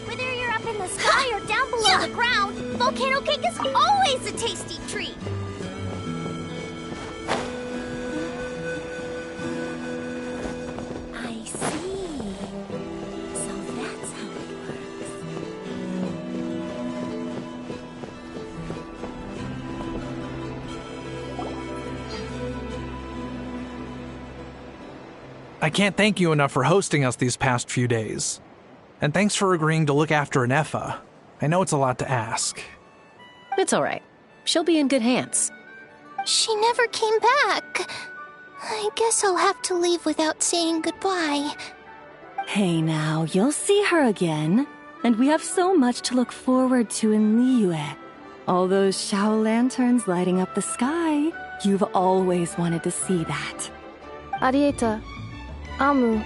Whether you're up in the sky or down below the ground, volcano cake is always a tasty treat. I see. So that's how it works. I can't thank you enough for hosting us these past few days. And thanks for agreeing to look after Anefa. I know it's a lot to ask. It's all right. She'll be in good hands. She never came back. I guess I'll have to leave without saying goodbye. Hey now, you'll see her again. And we have so much to look forward to in Liyue. All those Shao lanterns lighting up the sky. You've always wanted to see that. Arieta, Amu,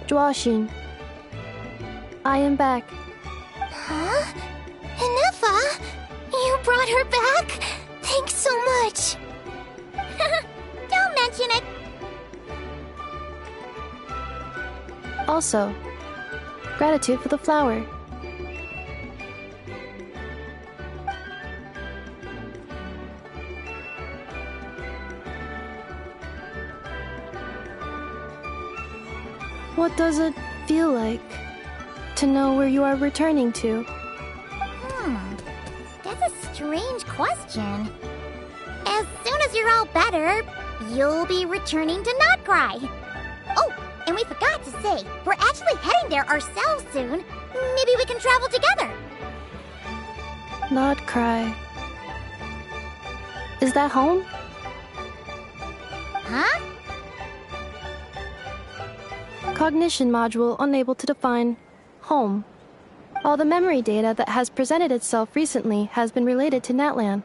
Joashin. I am back. Huh? Anefa? You brought her back? Thanks so much. Don't mention it. Also, gratitude for the flower. What does it feel like to know where you are returning to? That's a strange question. As soon as you're all better, you'll be returning to Not Cry. Oh, and we forgot to say, we're actually heading there ourselves soon. Maybe we can travel together. Not cry. Is that home? Huh? Cognition module unable to define home. All the memory data that has presented itself recently has been related to Natlan.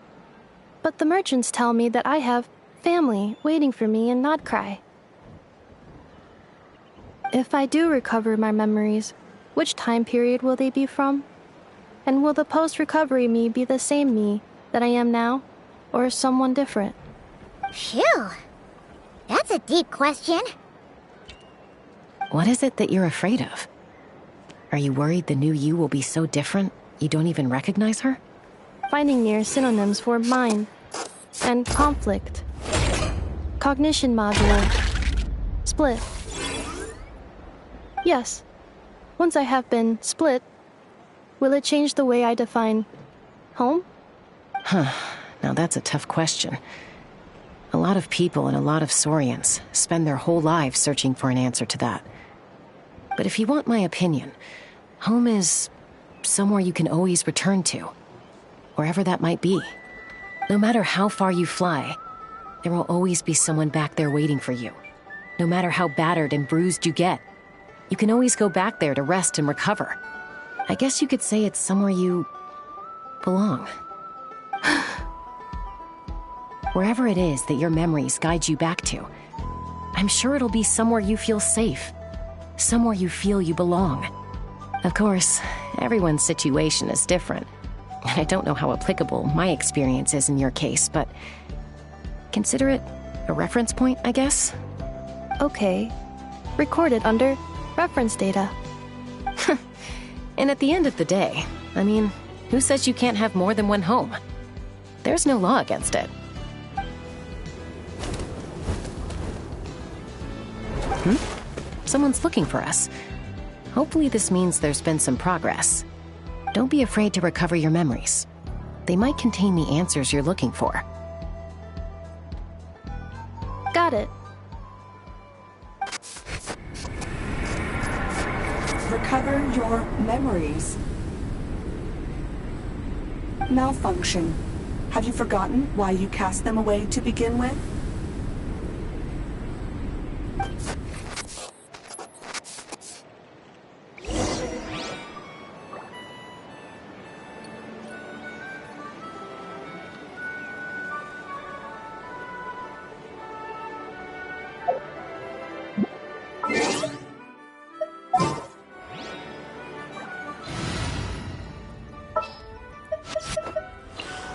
But the merchants tell me that I have family waiting for me in Not Cry. If I do recover my memories, which time period will they be from? And will the post-recovery me be the same me that I am now, or someone different? Phew. That's a deep question. What is it that you're afraid of? Are you worried the new you will be so different you don't even recognize her? Finding near synonyms for mind and conflict. Cognition module. Split. Yes. Once I have been split, will it change the way I define home? Now that's a tough question. A lot of people and a lot of Saurians spend their whole lives searching for an answer to that. But if you want my opinion, home is somewhere you can always return to, wherever that might be. No matter how far you fly, there will always be someone back there waiting for you. No matter how battered and bruised you get, you can always go back there to rest and recover. I guess you could say it's somewhere you belong. Wherever it is that your memories guide you back to, I'm sure it'll be somewhere you feel safe. Somewhere you feel you belong. Of course, everyone's situation is different. And I don't know how applicable my experience is in your case, but consider it a reference point, I guess? Okay. Recorded under reference data. And at the end of the day, I mean, who says you can't have more than one home? There's no law against it. Someone's looking for us. Hopefully this means there's been some progress. Don't be afraid to recover your memories. They might contain the answers you're looking for. Got it. Recover your memories. Malfunction. Have you forgotten why you cast them away to begin with?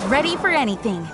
Ready for anything.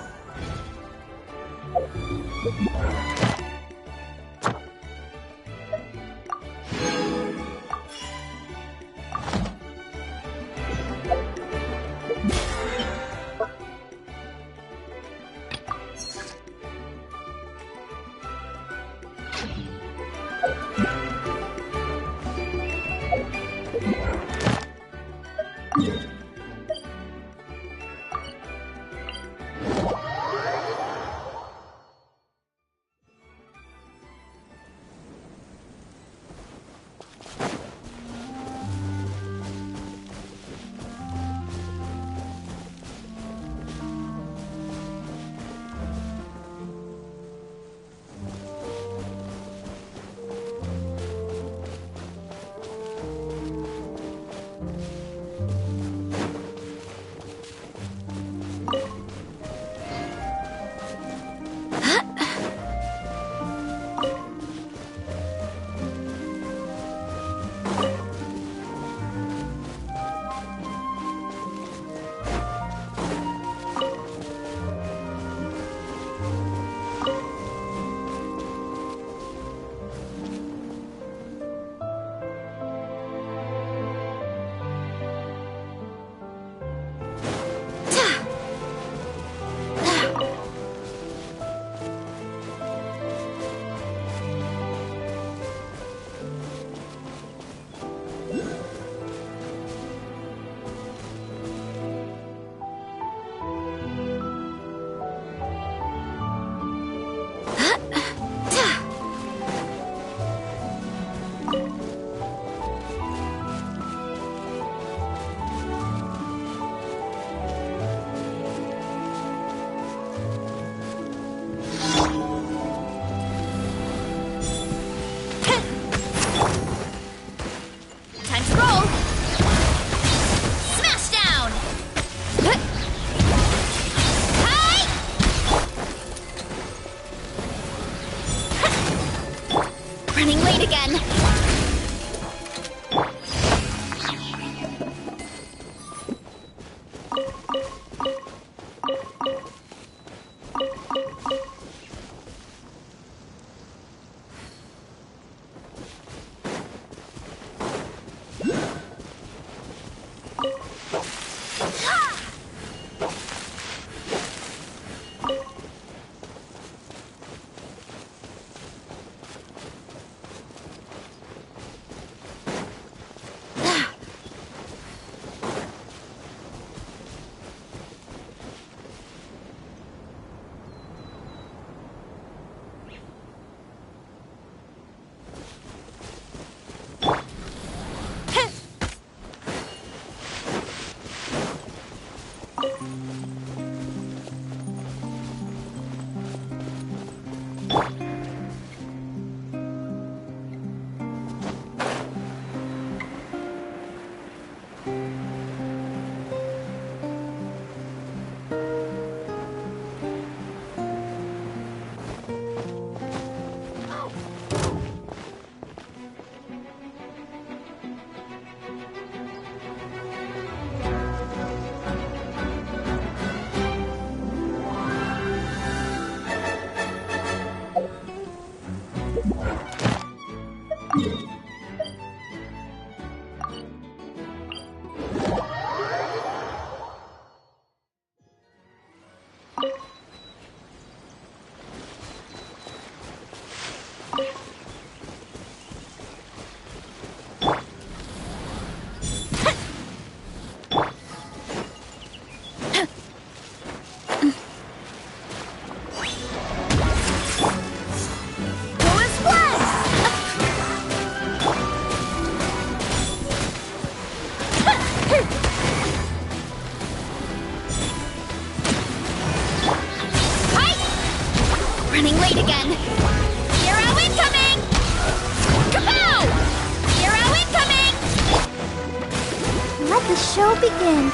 show begin.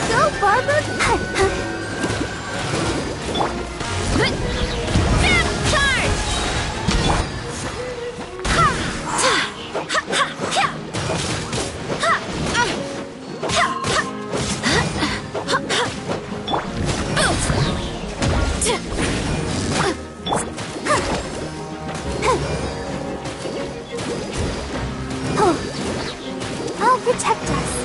Go, Barber! I'll protect us.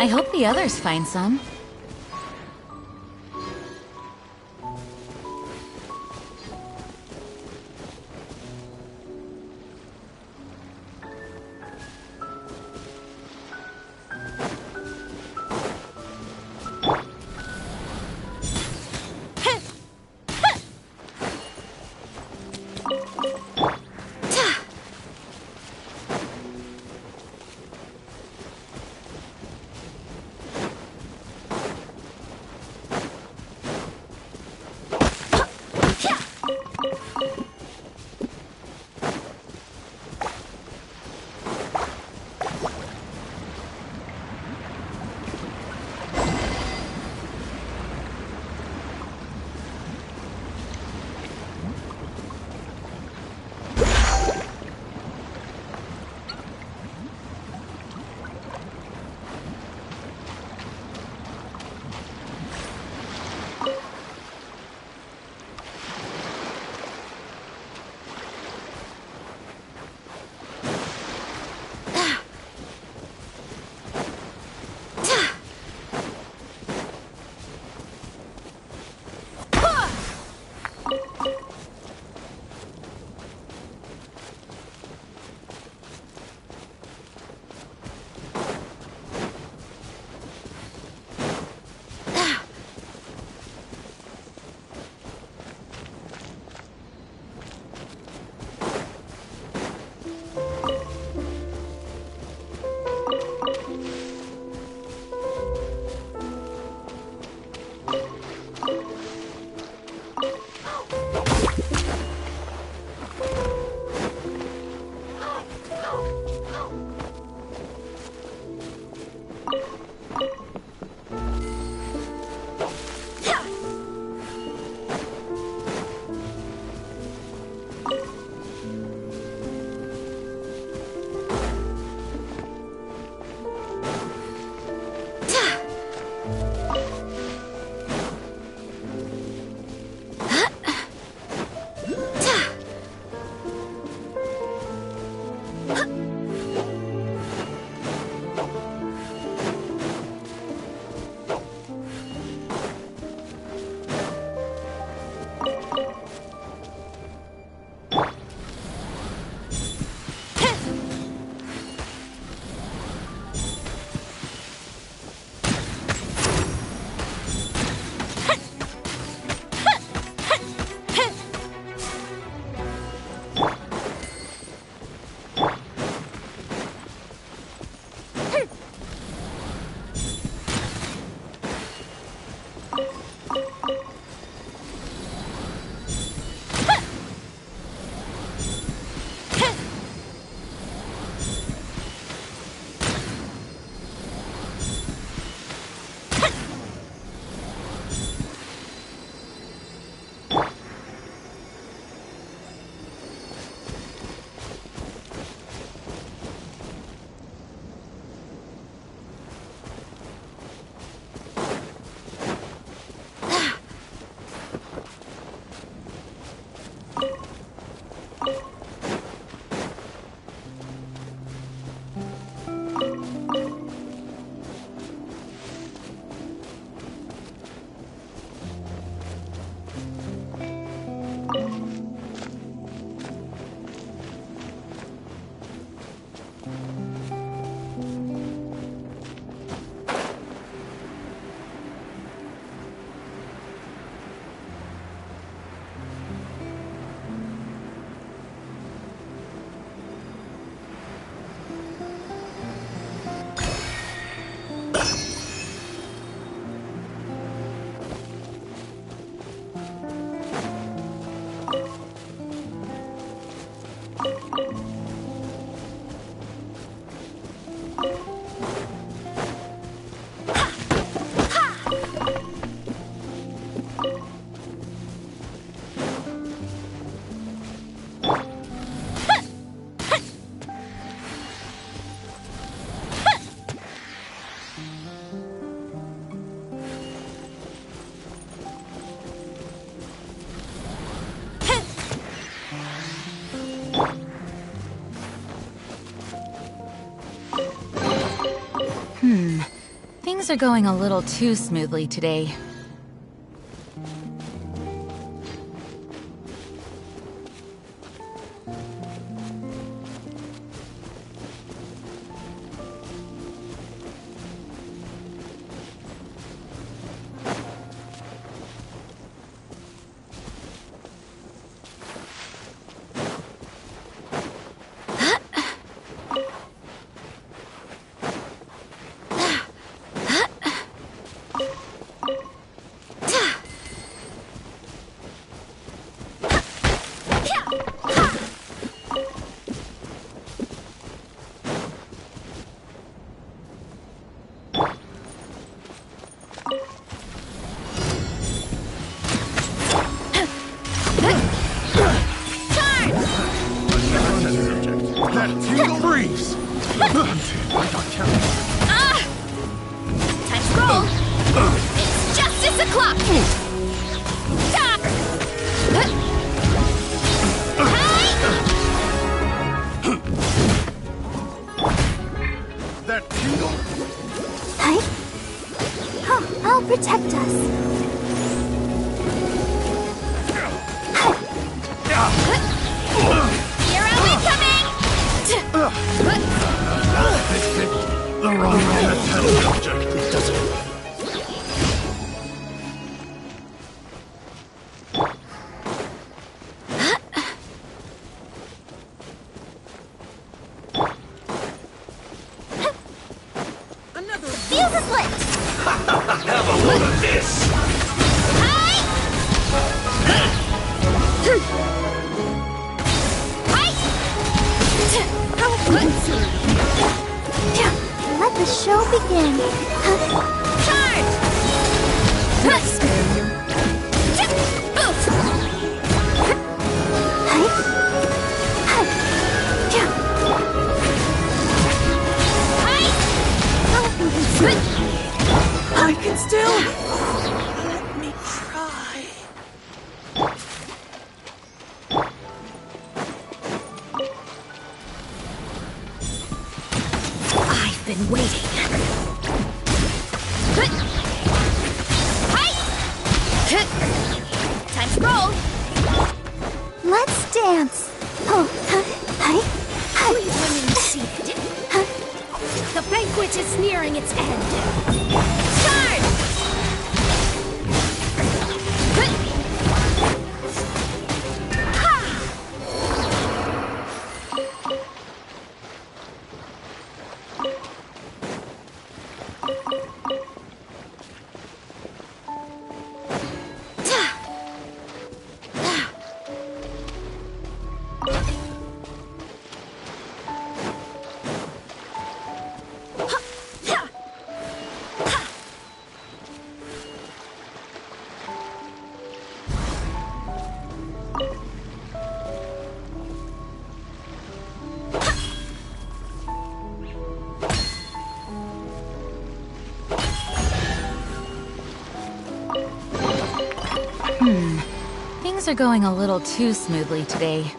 I hope the others find some. Things are going a little too smoothly today. Freeze! Time to roll. It's justice o'clock. That tingle? Hi. Oh, I'll protect us. Hero incoming! The wrong metallic object. It doesn't. Fuse is lit! Have a load of this! Let the show begin. Charge! Let's spare you. I can still... Let me try. I've been waiting. Time to roll. Let's dance. Oh, we women see it. The banquet is nearing its end. Charge! Things are going a little too smoothly today.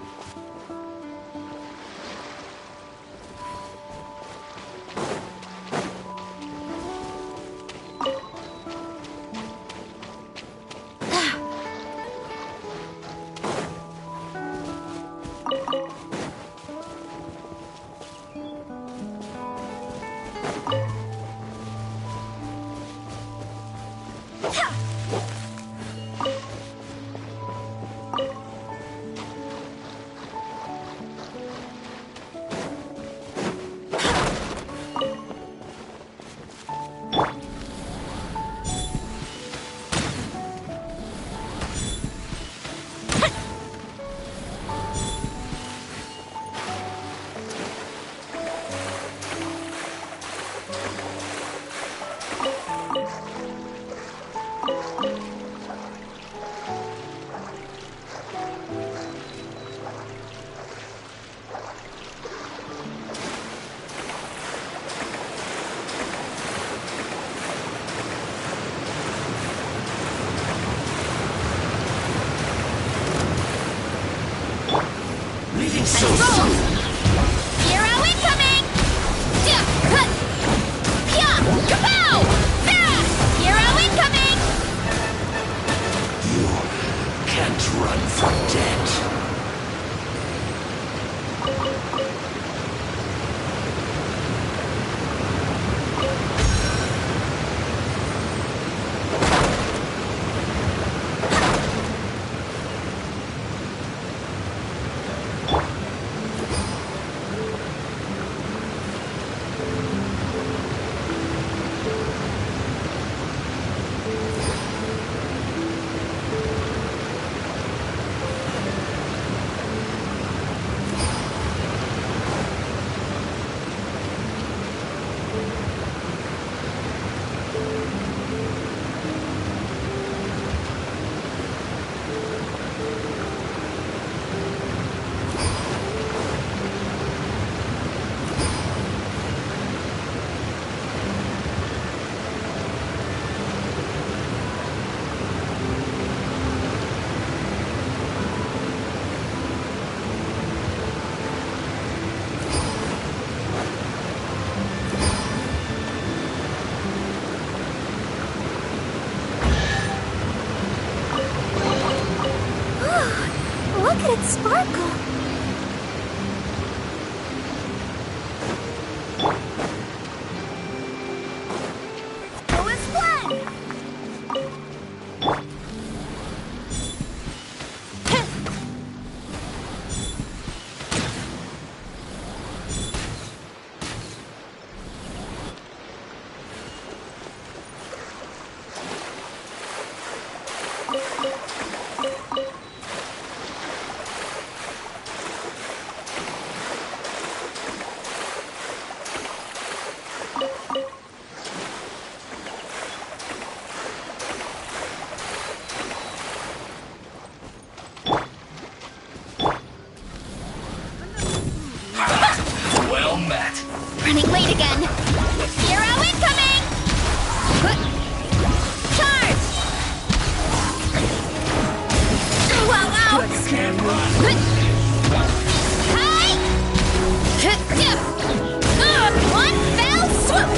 Hero incoming! Kapow! sparkle. Go as one. Well met. Running late again. Hero incoming! Charge! Wow, wow! You can't run. Hi! One fell swoop!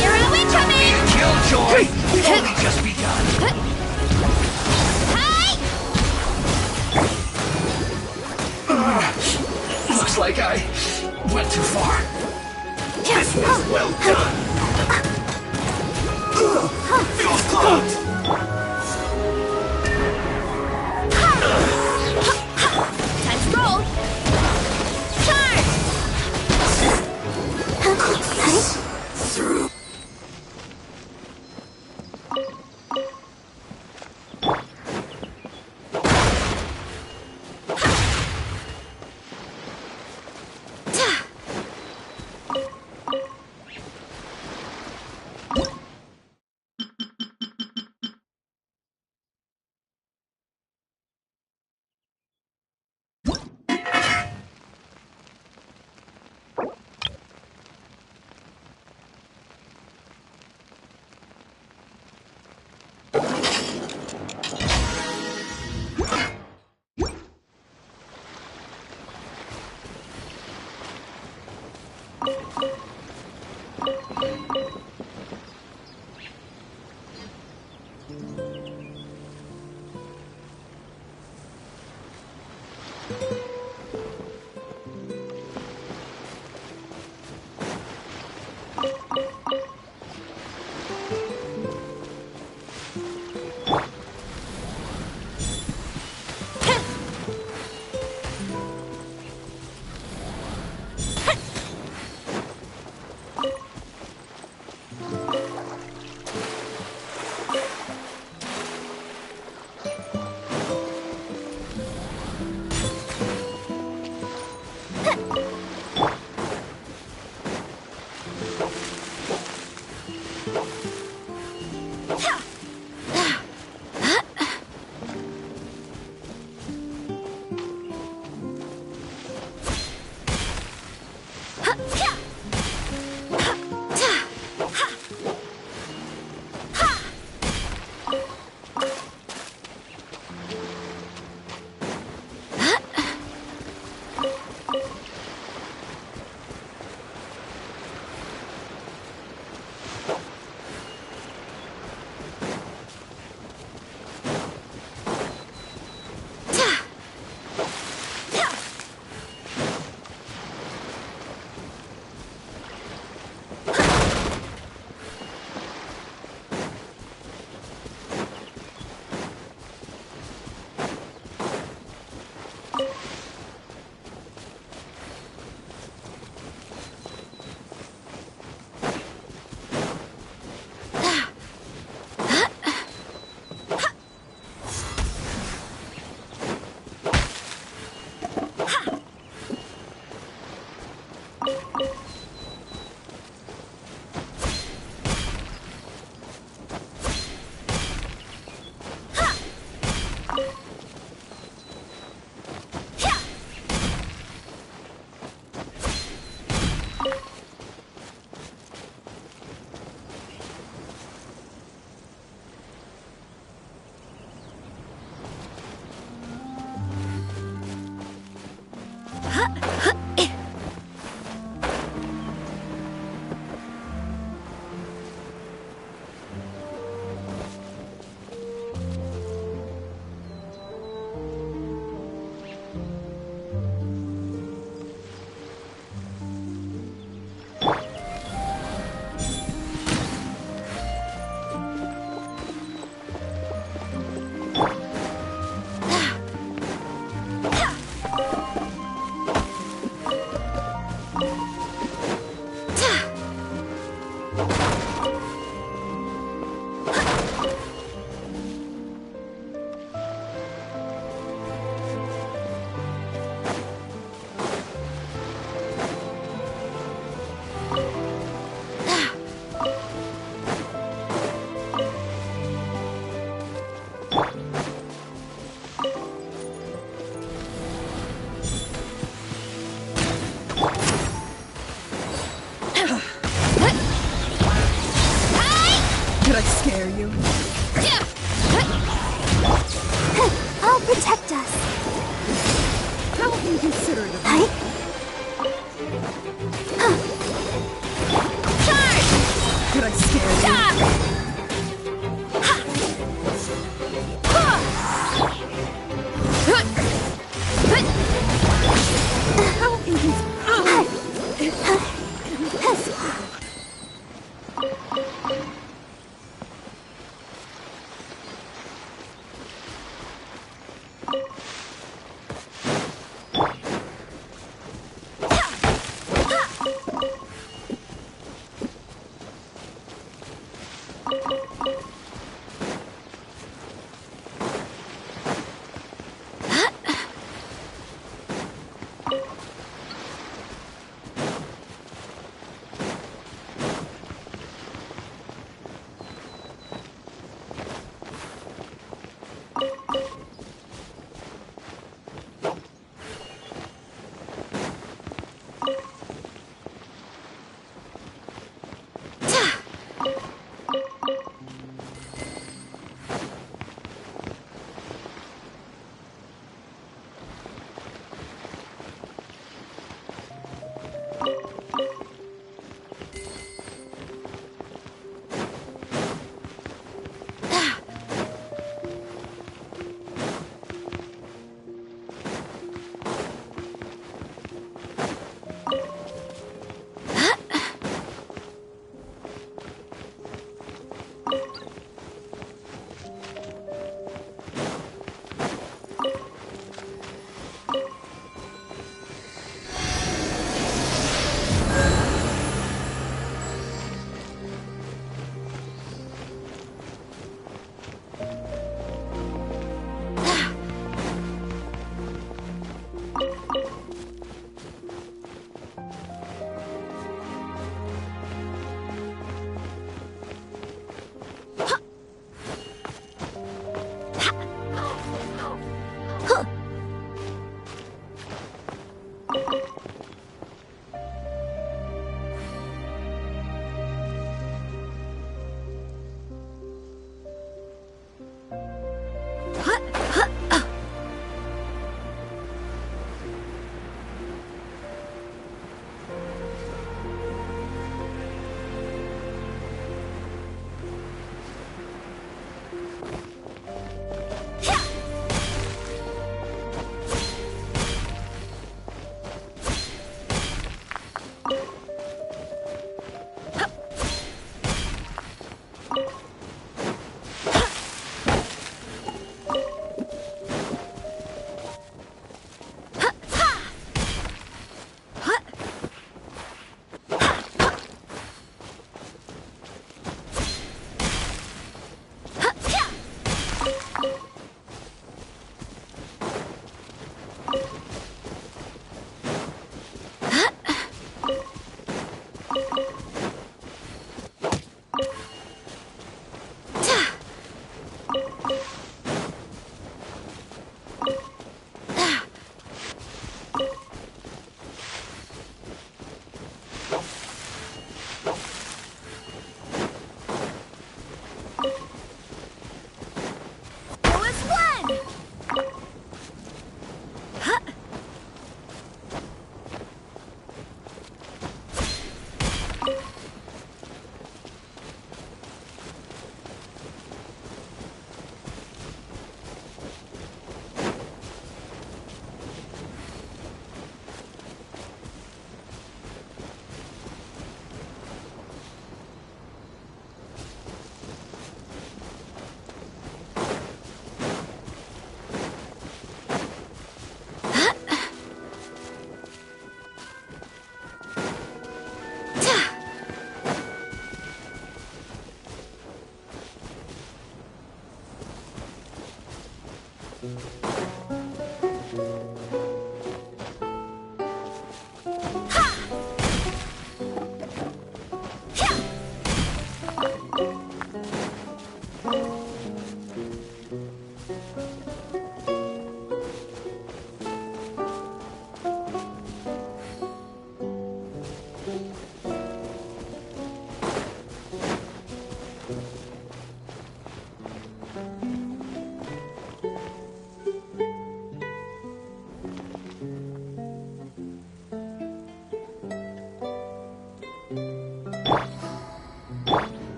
Hero incoming! Killjoy! We've only just begun. Hi! Looks like I went too far. This was well done. Feels clogged. Time to roll! Charge! Through.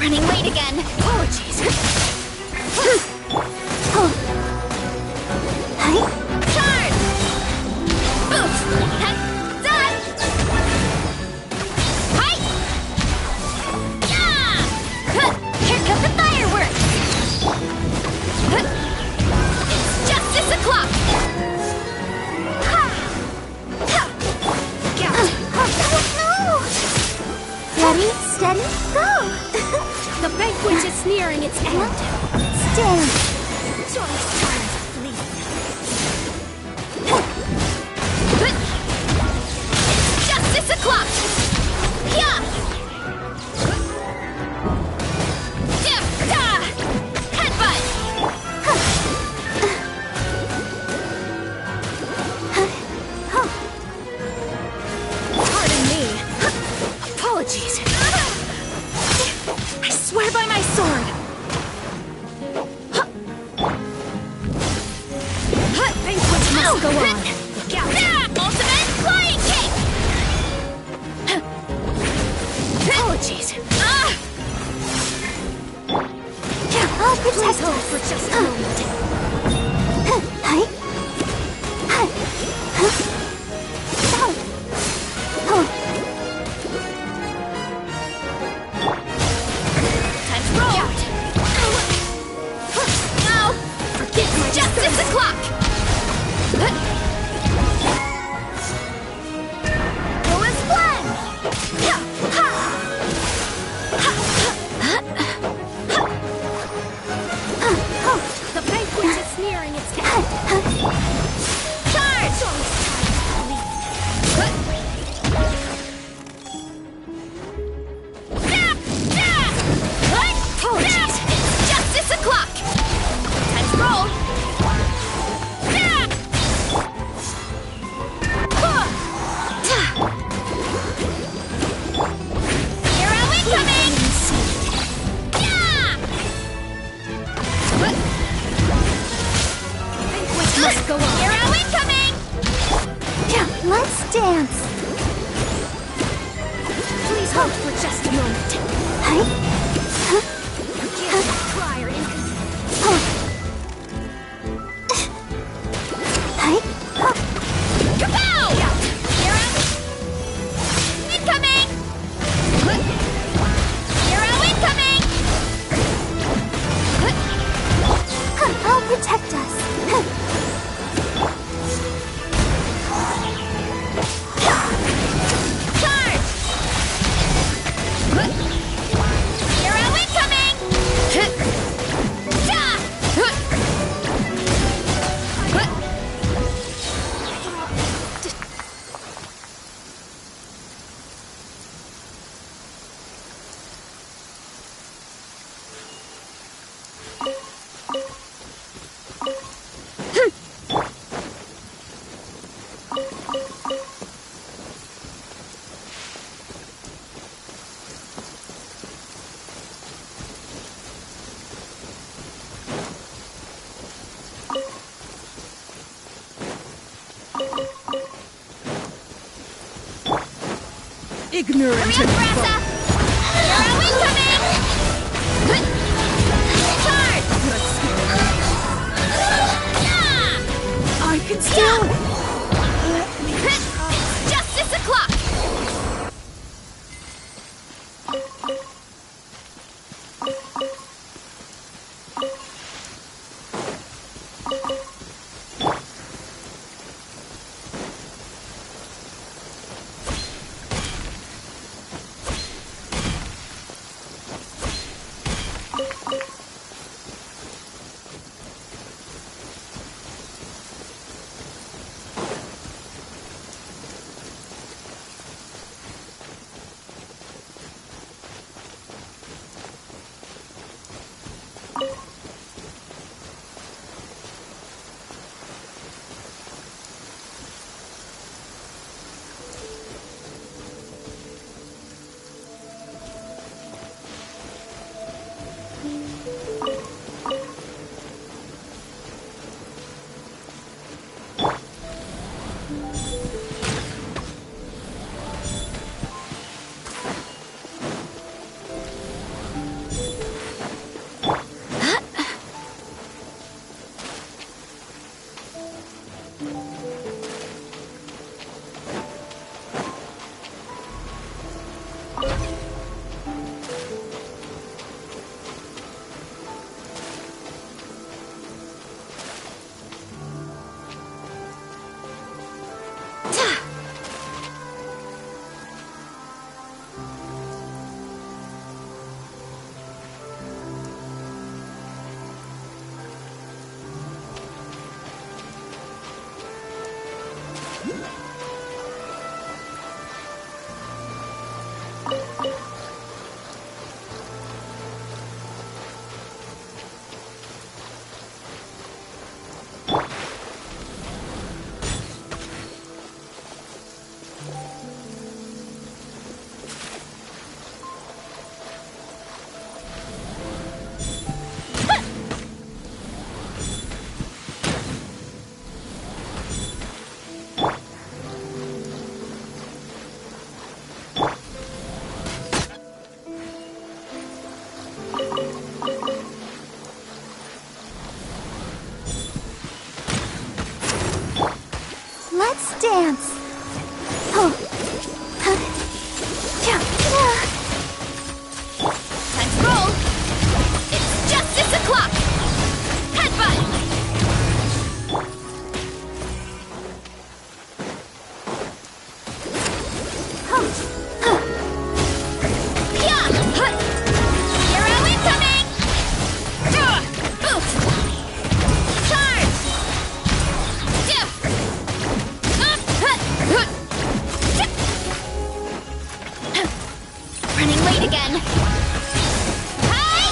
Running late again. Apologies. Charge! Boost! Done! Hi! Yeah! Here come the fireworks! It's justice o'clock! Ready, steady, go! The banquet is nearing its end. Stand! Joy's time to flee. It's justice o'clock! Yeah! Headbutt! Pardon me. Apologies. I swear by my sword. Banquet must go on. Ultimate flying kick! Apologies. I'll protect Please hold for just a moment. Time to roll! Now, Forget my justice o'clock! Go as planned! The banquet is nearing its end. Charge! Apologies. It's justice o'clock! Time to roll! Hero incoming! Banquet must go on. Hero incoming! Let's dance! Please hold for just a moment. Forgive my prior Kapow! Hero incoming! Hero incoming! I'll protect us. Charge! Hero incoming! Ignorant. Hurry up, Brassa! Hero incoming! Charge! I can still. It's justice o'clock! fight again! Hi!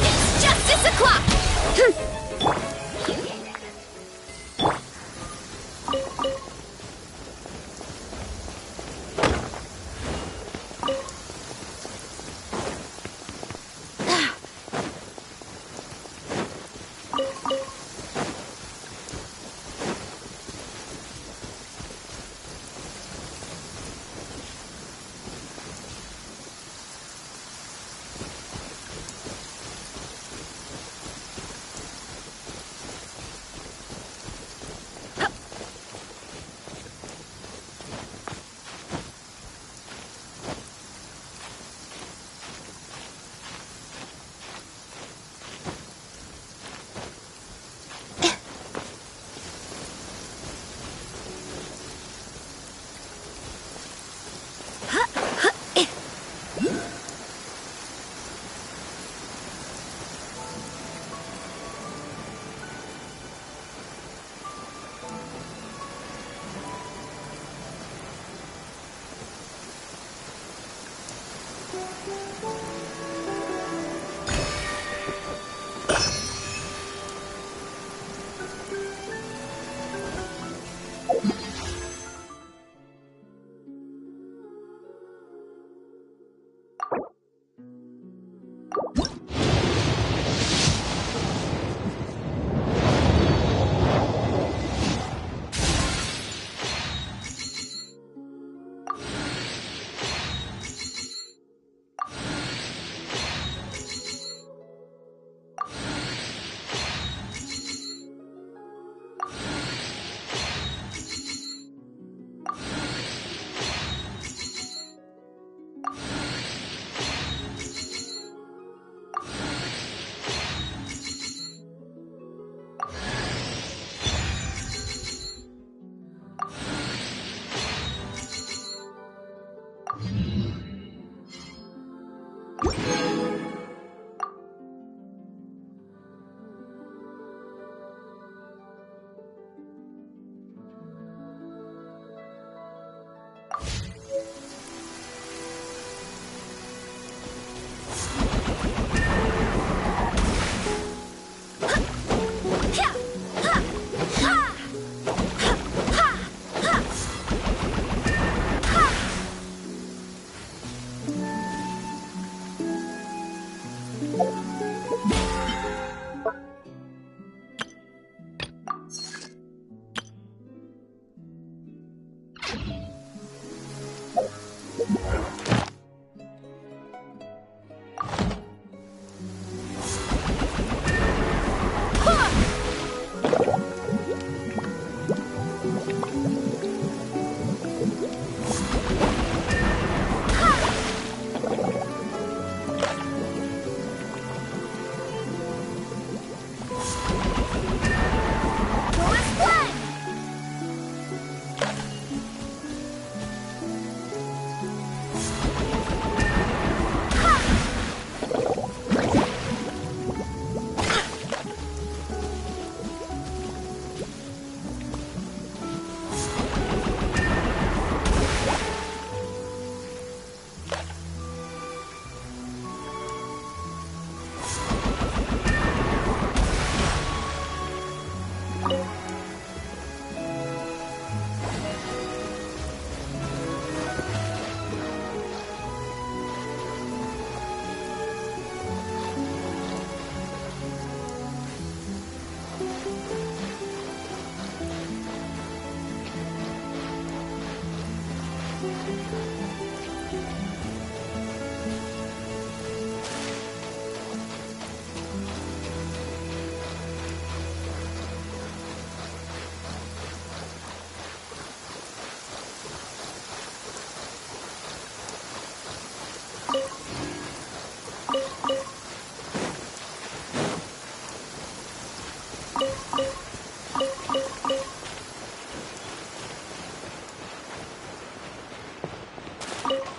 It's justice o'clock!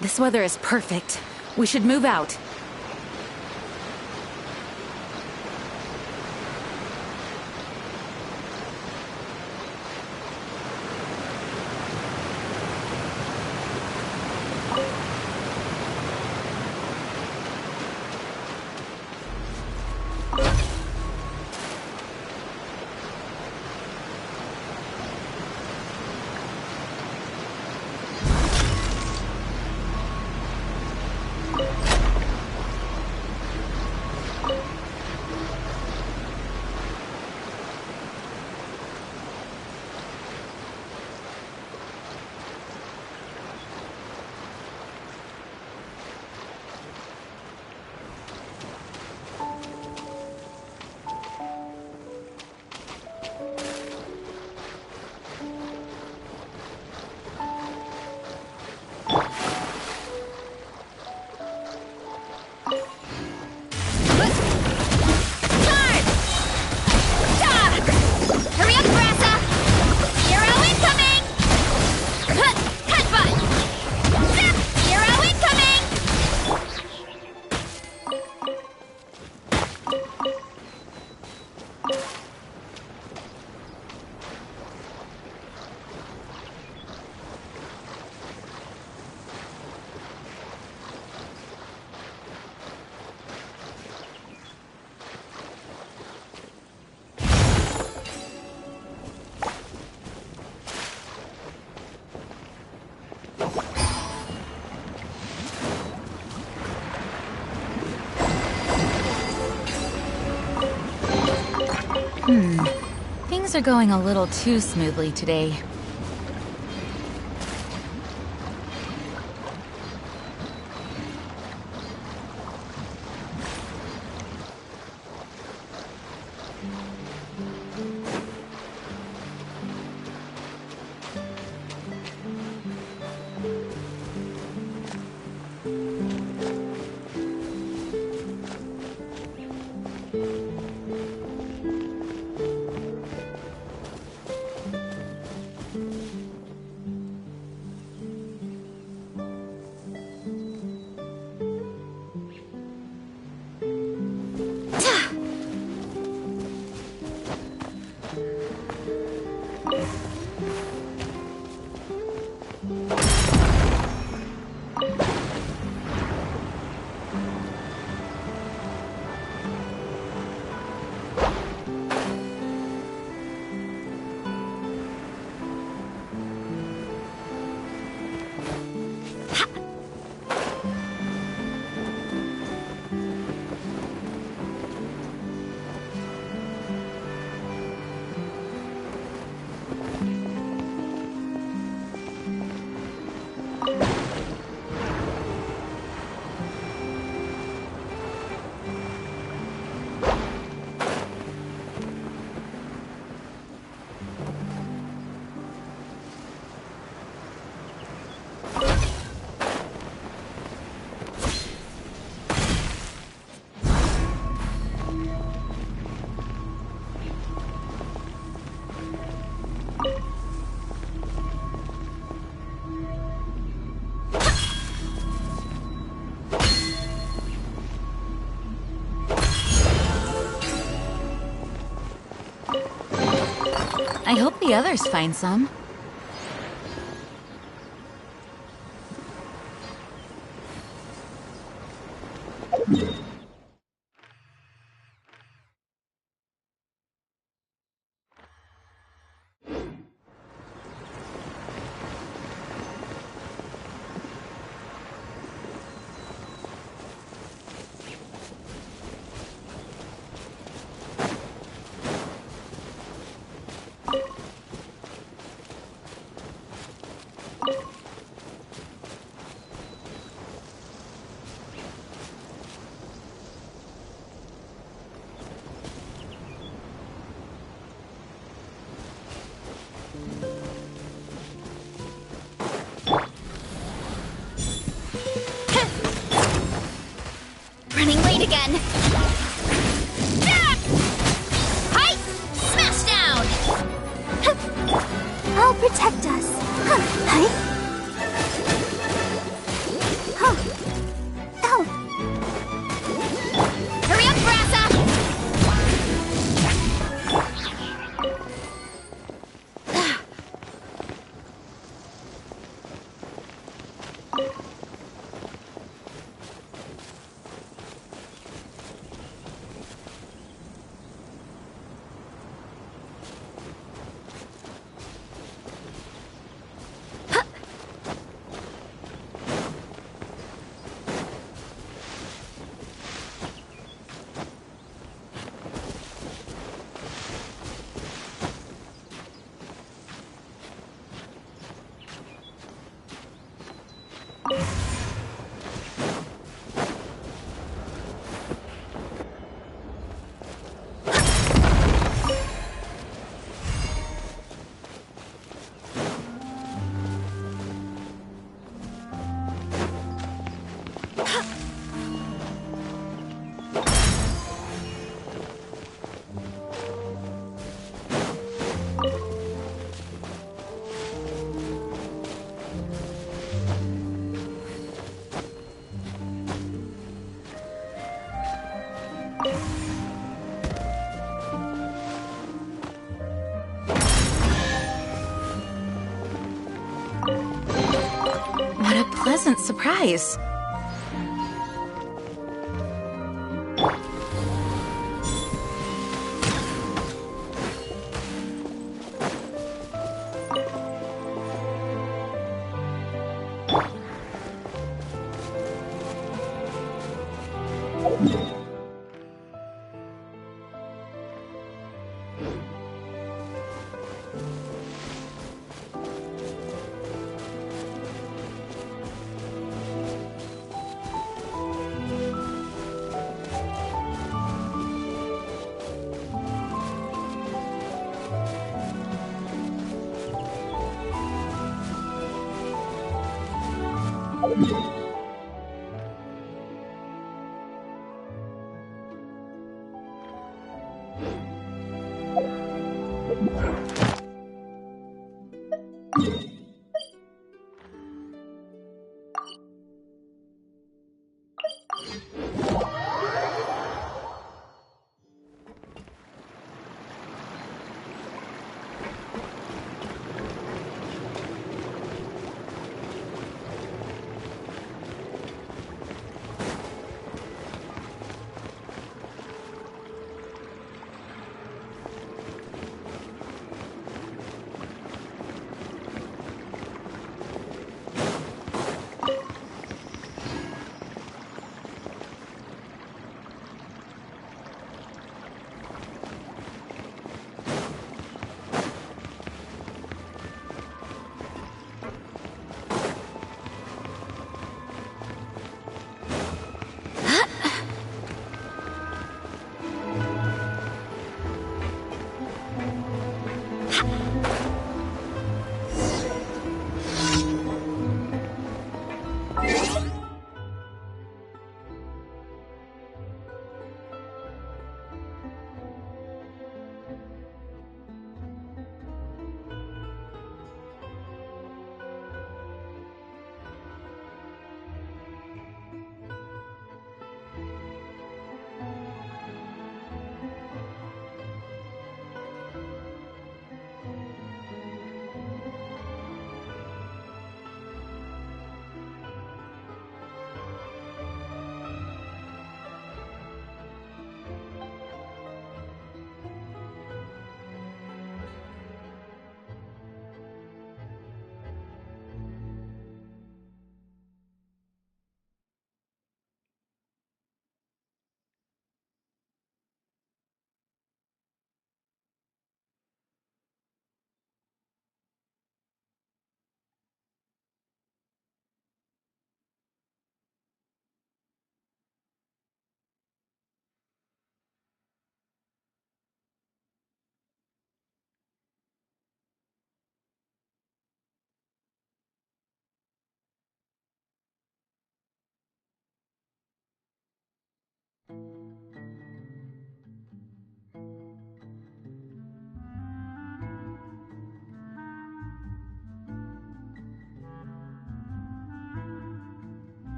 This weather is perfect. We should move out. Things are going a little too smoothly today. I hope the others find some. Running late again. Hi! Smash down! I'll protect us. Hi! Oh! Hurry up, Brassa! What a pleasant surprise.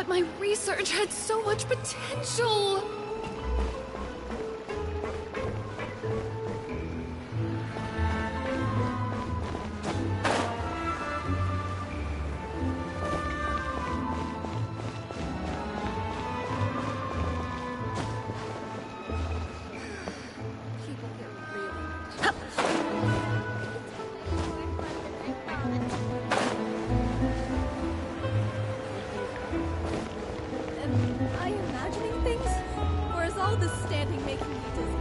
But my research had so much potential! Am I imagining things? Or is all this standing making me dizzy?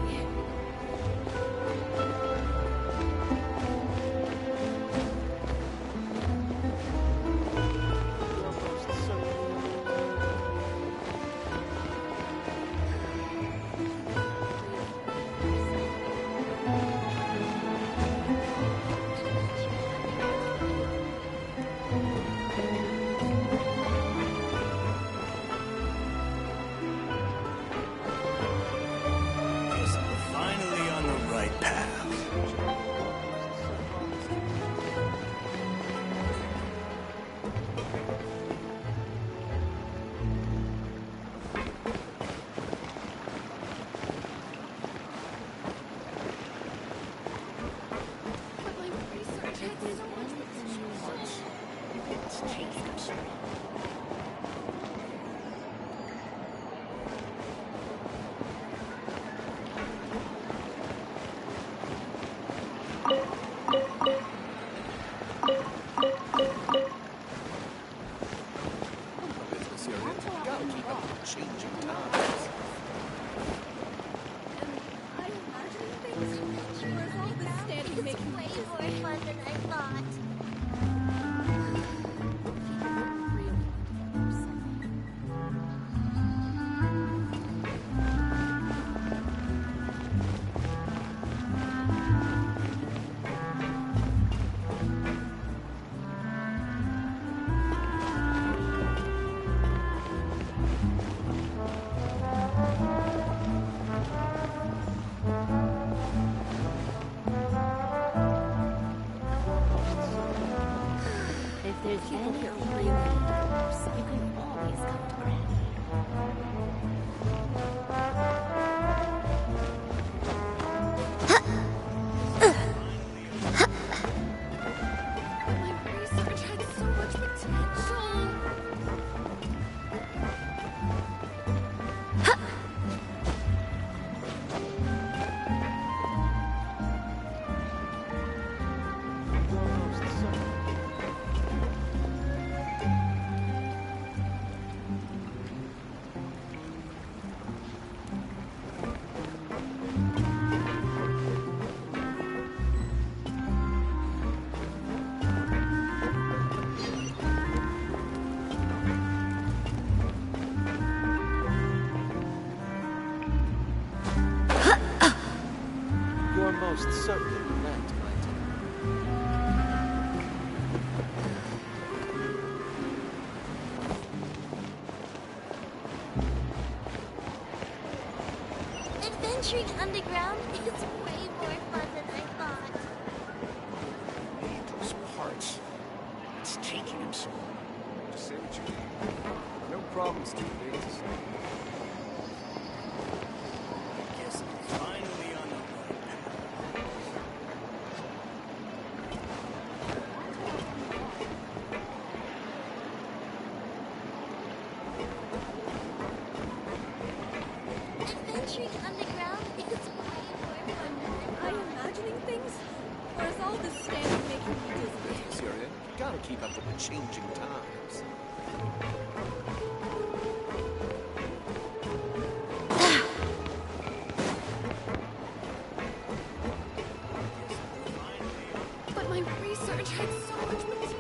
Finally on the right path. But my research had so much potential. It's changing so changing times. Am I imagining things? Or is all this standing making me dizzy? Way more fun than I thought. If there's anything you need, you can always come to Granny. My research had so much potential. You're most certainly correct, my dear. Adventuring underground is way more fun than I thought. Need those parts. It's taking him so long. Just say what you need. No problems too big to say. I guess I'm finally on the right path. Adventuring underground is way more fun than Am I I thought. imagining things? Or is all this standing making me dizzy? Syria, you gotta keep up with the changing times. But my research had so much potential.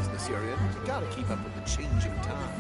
business you're in. You gotta keep up with the changing times.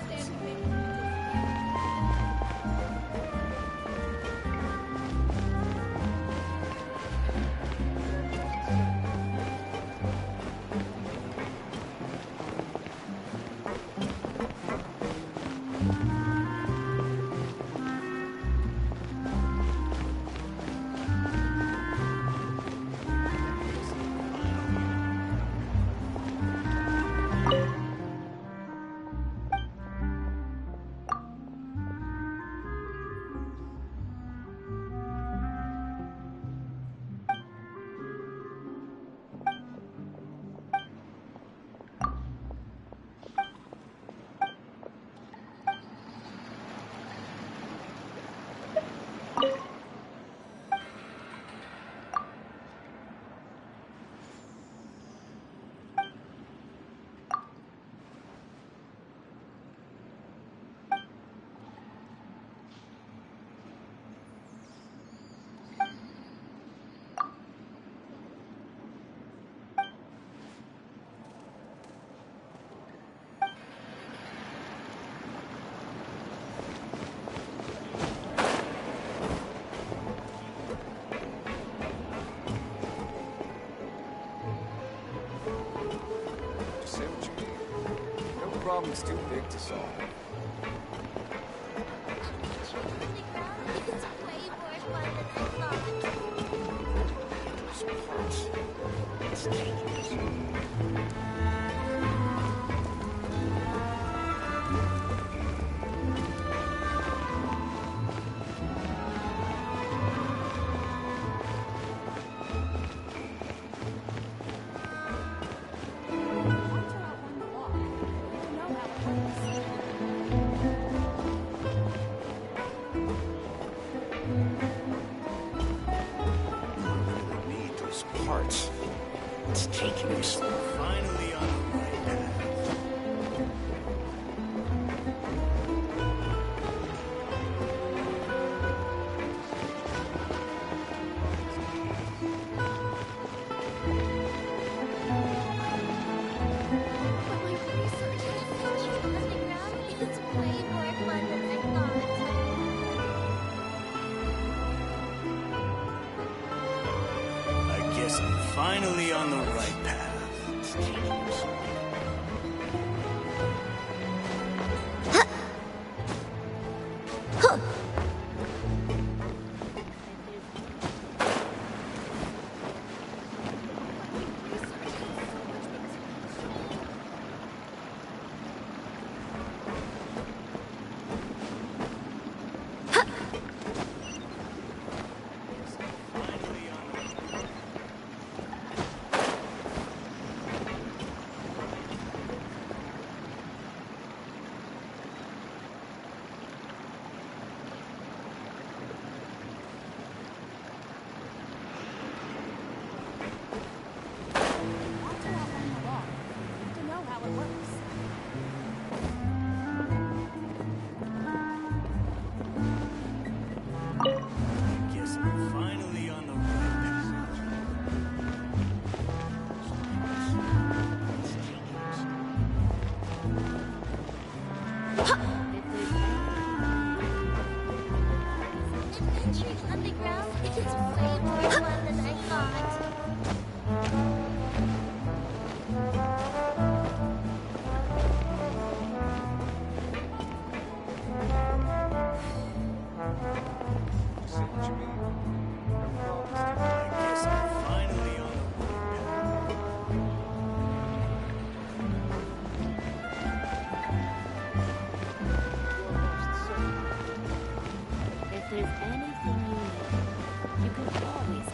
Problem's too big to solve. It's way more fun than I thought. Those parts. It's dangerous. It's taking me so finally on the right path. But my research underground is way more fun than I thought. I guess I'm finally on the right path. Underground is way more fun than I thought. If there's anything you need, you can always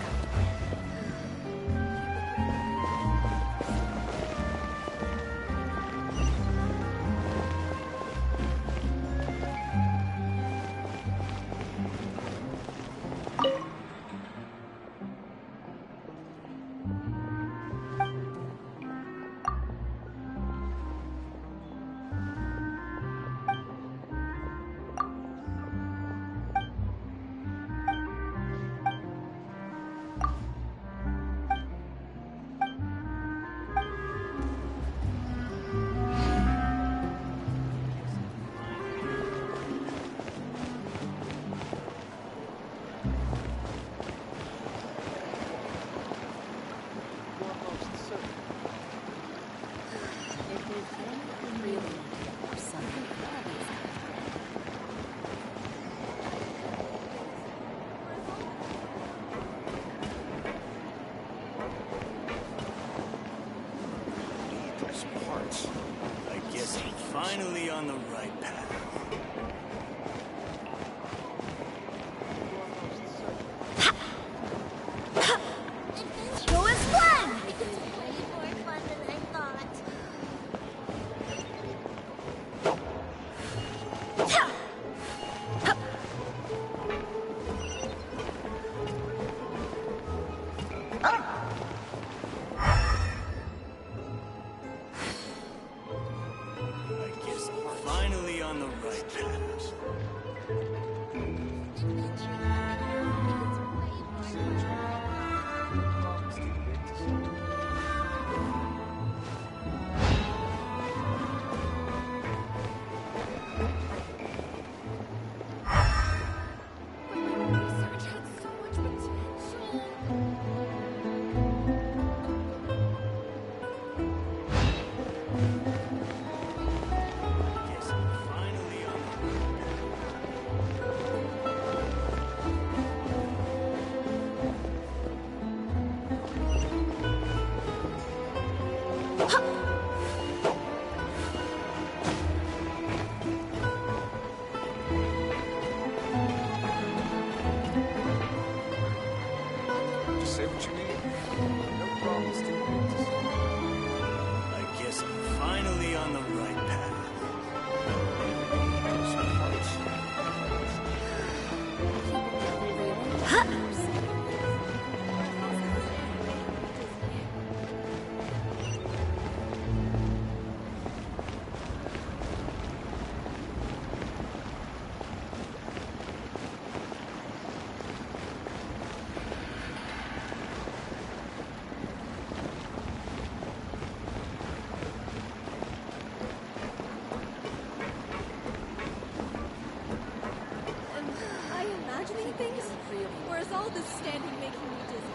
all this standing making me dizzy?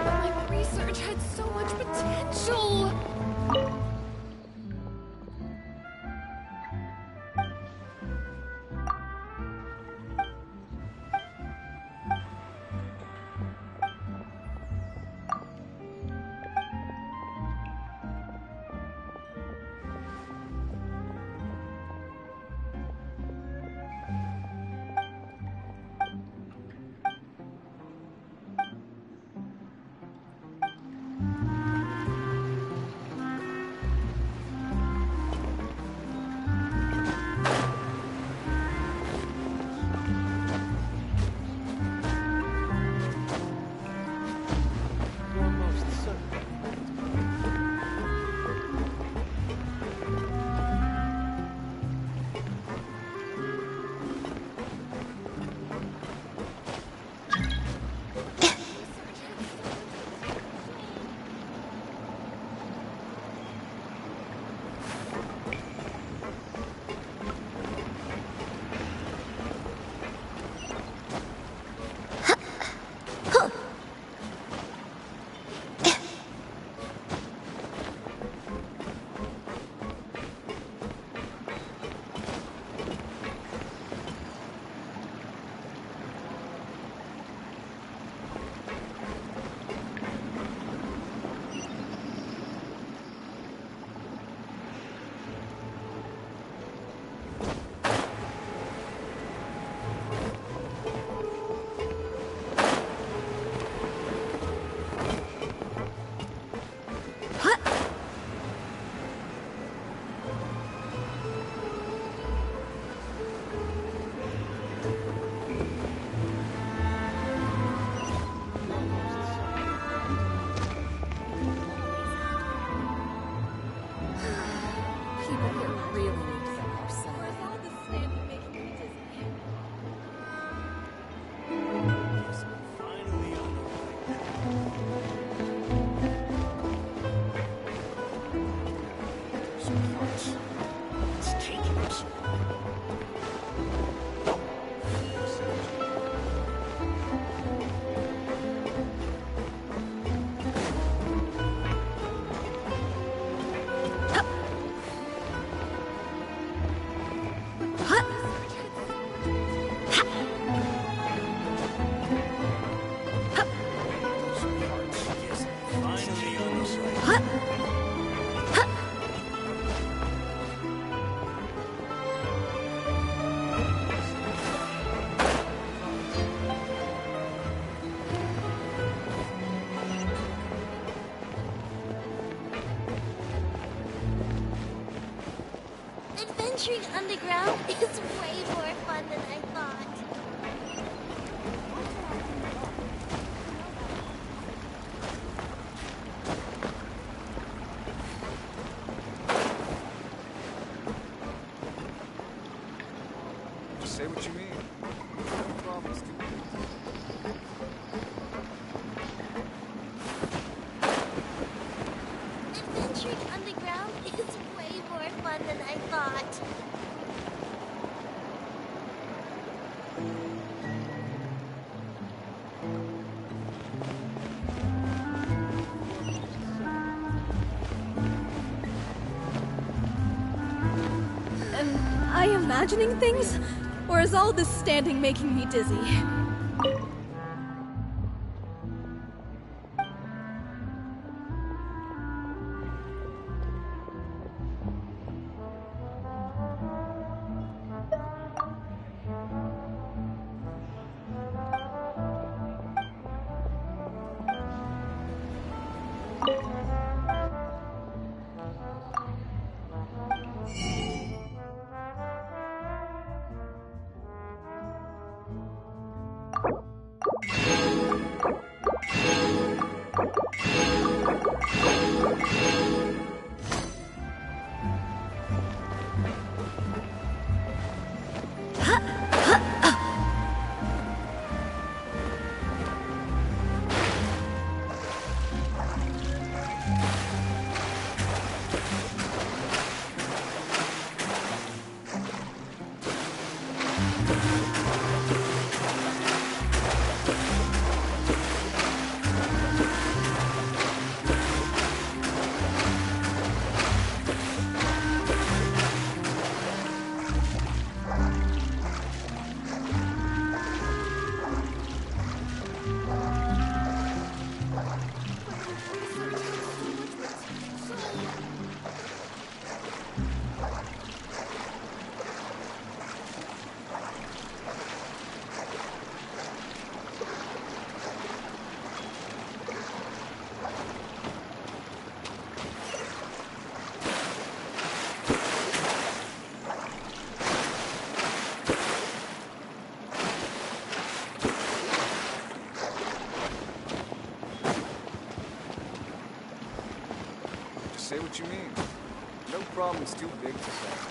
My research had so much potential! Adventuring underground is way more fun than I thought. Just say what you mean. No problems, dude. Adventuring underground is way more fun than I thought. Am I imagining things? Or is all this standing making me dizzy? Say what you mean. No problem's too big to solve.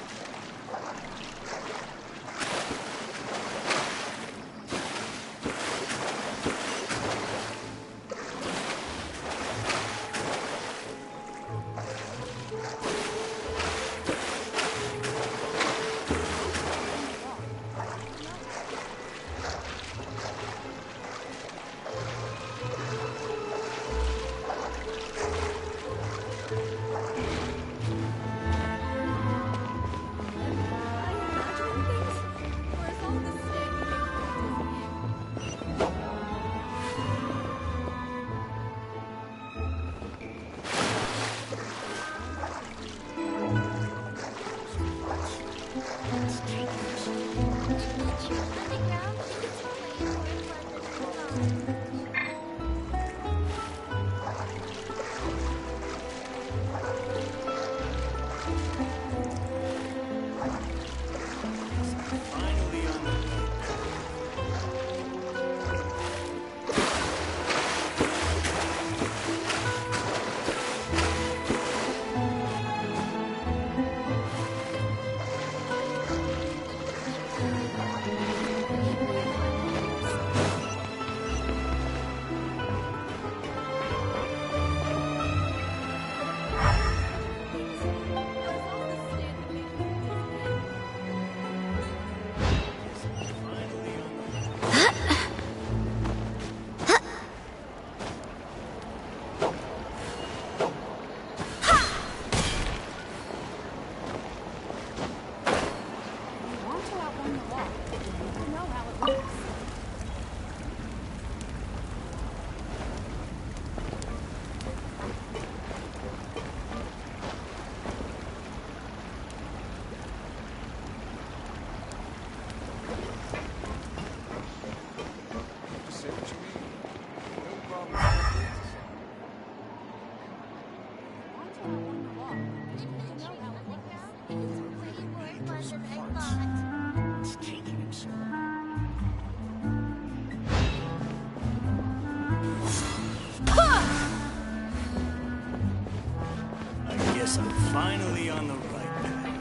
Guess I'm finally on the right path.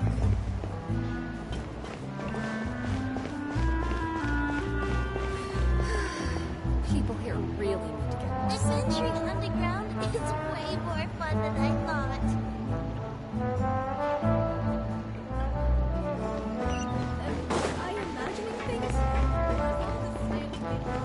People here really need to get more. Adventuring underground is way more fun than I thought. Am I imagining things? Or is all this standing making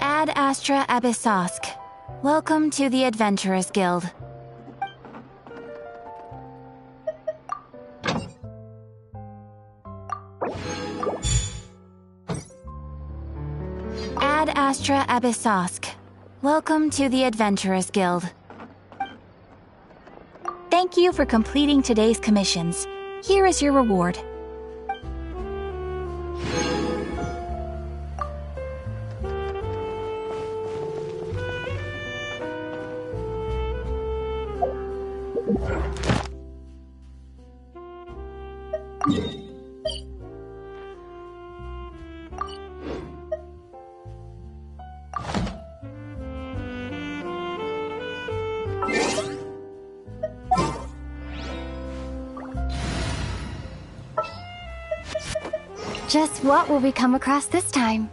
Ad Astra Abyssosk. Welcome to the Adventurers Guild. Ad Astra Abyssosk. Welcome to the Adventurers Guild. Thank you for completing today's commissions. Here is your reward. Just what will we come across this time?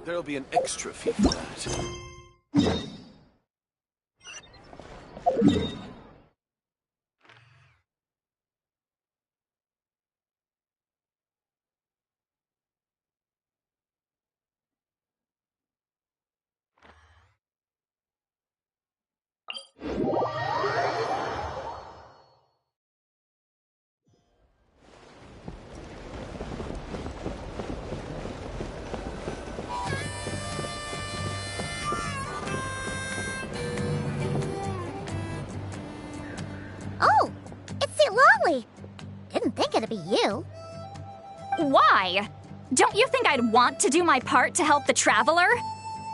There'll be an extra fee for that. Oh, it's Lolly. Didn't think it'd be you. Why? Don't you think I'd want to do my part to help the Traveler?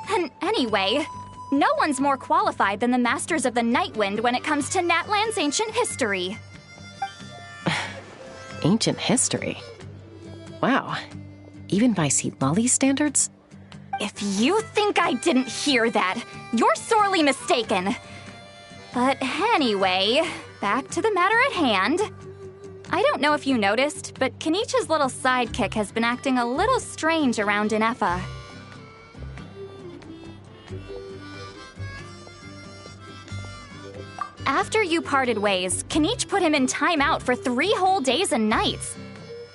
And anyway, no one's more qualified than the Masters of the Nightwind when it comes to Natlan's ancient history. Ancient history? Wow. Even by Lolly's standards? If you think I didn't hear that, you're sorely mistaken. But anyway, back to the matter at hand. I don't know if you noticed, but Kenichi's little sidekick has been acting a little strange around Inefa. After you parted ways, Kenichi put him in timeout for 3 whole days and nights.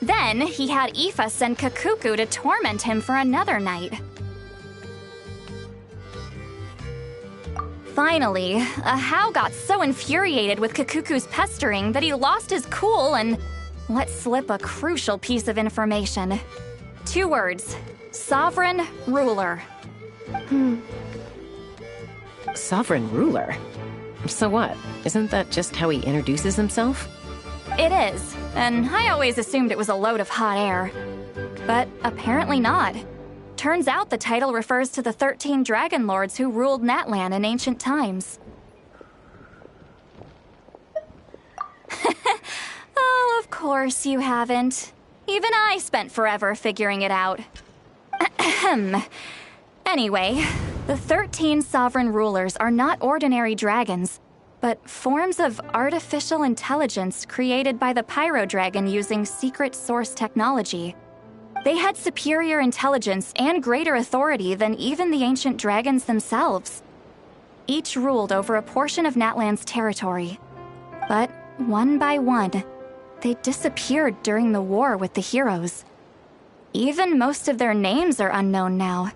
Then he had Aoife send Kakuku to torment him for another night. Finally, Ahau got so infuriated with Kakuku's pestering that he lost his cool and let slip a crucial piece of information. 2 words: Sovereign Ruler. Sovereign Ruler? So what? Isn't that just how he introduces himself? It is, and I always assumed it was a load of hot air. But apparently not. Turns out the title refers to the 13 Dragon Lords who ruled Natlan in ancient times. Oh, of course you haven't. Even I spent forever figuring it out. Anyway, the 13 sovereign rulers are not ordinary dragons, but forms of artificial intelligence created by the Pyro Dragon using secret source technology. They had superior intelligence and greater authority than even the ancient dragons themselves. Each ruled over a portion of Natlan's territory. But one by one, they disappeared during the war with the heroes. Even most of their names are unknown now.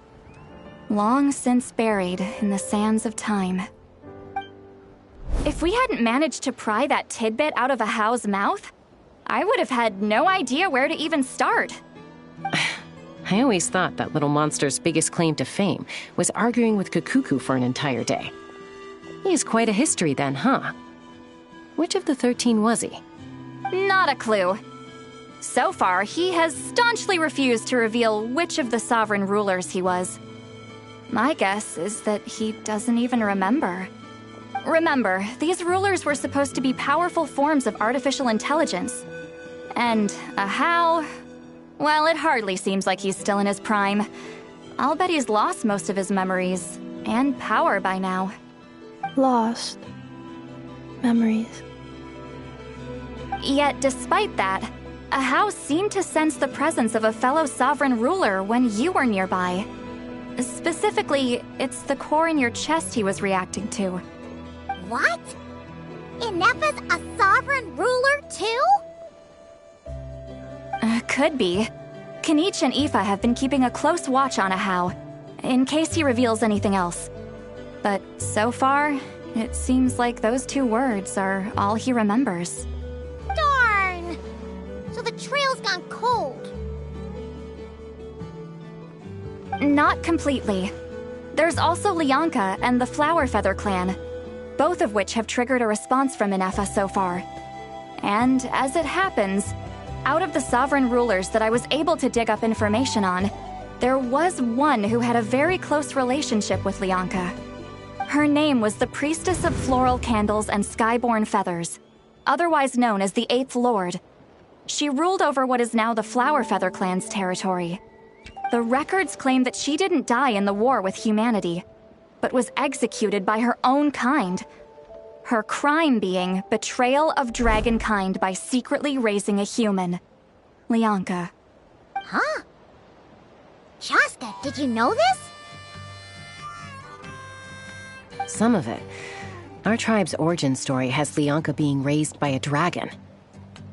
Long since buried in the sands of time. If we hadn't managed to pry that tidbit out of a How's mouth, I would have had no idea where to even start. I always thought that little monster's biggest claim to fame was arguing with Kakuku for an entire day. He has quite a history then, huh? Which of the 13 was he? Not a clue. So far, he has staunchly refused to reveal which of the sovereign rulers he was. My guess is that he doesn't even remember. Remember, these rulers were supposed to be powerful forms of artificial intelligence. And a How? Well, it hardly seems like he's still in his prime. I'll bet he's lost most of his memories and power by now. Lost. Memories. Yet, despite that, a How seemed to sense the presence of a fellow sovereign ruler when you were nearby. Specifically, it's the core in your chest he was reacting to. What? Ineppa's a sovereign ruler too? Could be. Kenichi and Aoife have been keeping a close watch on a How, in case he reveals anything else. But so far, it seems like those 2 words are all he remembers. Darn! So the trail's gone cold. Not completely. There's also Lianka and the Flower Feather clan, both of which have triggered a response from Ineppa so far. And as it happens, out of the sovereign rulers that I was able to dig up information on, there was one who had a very close relationship with Lianka. Her name was the Priestess of Floral Candles and Skyborn Feathers, otherwise known as the 8th Lord. She ruled over what is now the Flower Feather clan's territory. The records claim that she didn't die in the war with humanity, but was executed by her own kind. Her crime being betrayal of dragonkind by secretly raising a human. Lianka. Huh? Chaska, did you know this? Some of it. Our tribe's origin story has Lianka being raised by a dragon.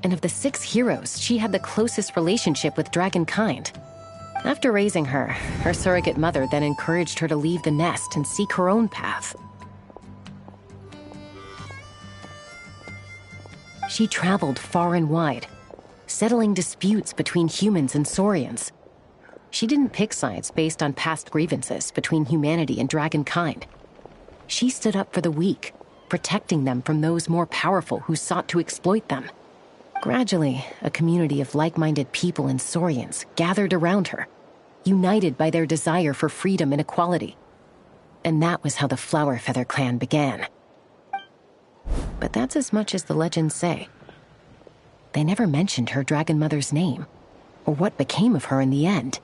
And of the 6 heroes, she had the closest relationship with dragonkind. After raising her, her surrogate mother then encouraged her to leave the nest and seek her own path. She traveled far and wide, settling disputes between humans and Saurians. She didn't pick sides based on past grievances between humanity and dragonkind. She stood up for the weak, protecting them from those more powerful who sought to exploit them. Gradually, a community of like-minded people and Saurians gathered around her, united by their desire for freedom and equality. And that was how the Flower Feather clan began. But that's as much as the legends say. They never mentioned her dragon mother's name, or what became of her in the end.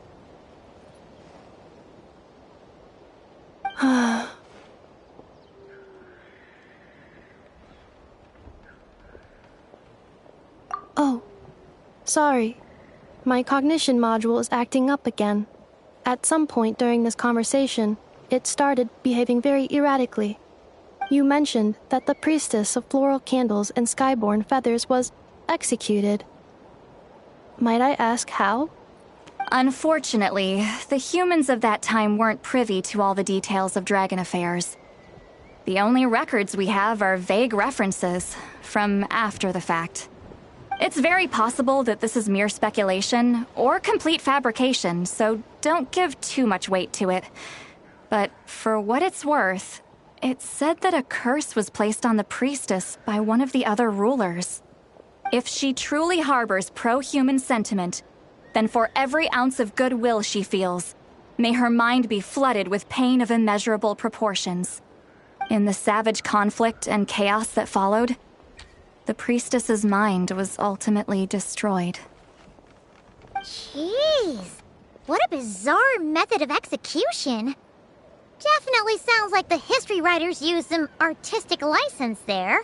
Oh, sorry. My cognition module is acting up again. At some point during this conversation, it started behaving very erratically. You mentioned that the Priestess of Floral Candles and Skyborn Feathers was executed. Might I ask how? Unfortunately, the humans of that time weren't privy to all the details of dragon affairs. The only records we have are vague references from after the fact. It's very possible that this is mere speculation or complete fabrication, so don't give too much weight to it. But for what it's worth, it's said that a curse was placed on the priestess by one of the other rulers. If she truly harbors pro-human sentiment, then for every ounce of goodwill she feels, may her mind be flooded with pain of immeasurable proportions. In the savage conflict and chaos that followed, the priestess's mind was ultimately destroyed. Jeez, what a bizarre method of execution. Definitely sounds like the history writers used some artistic license there.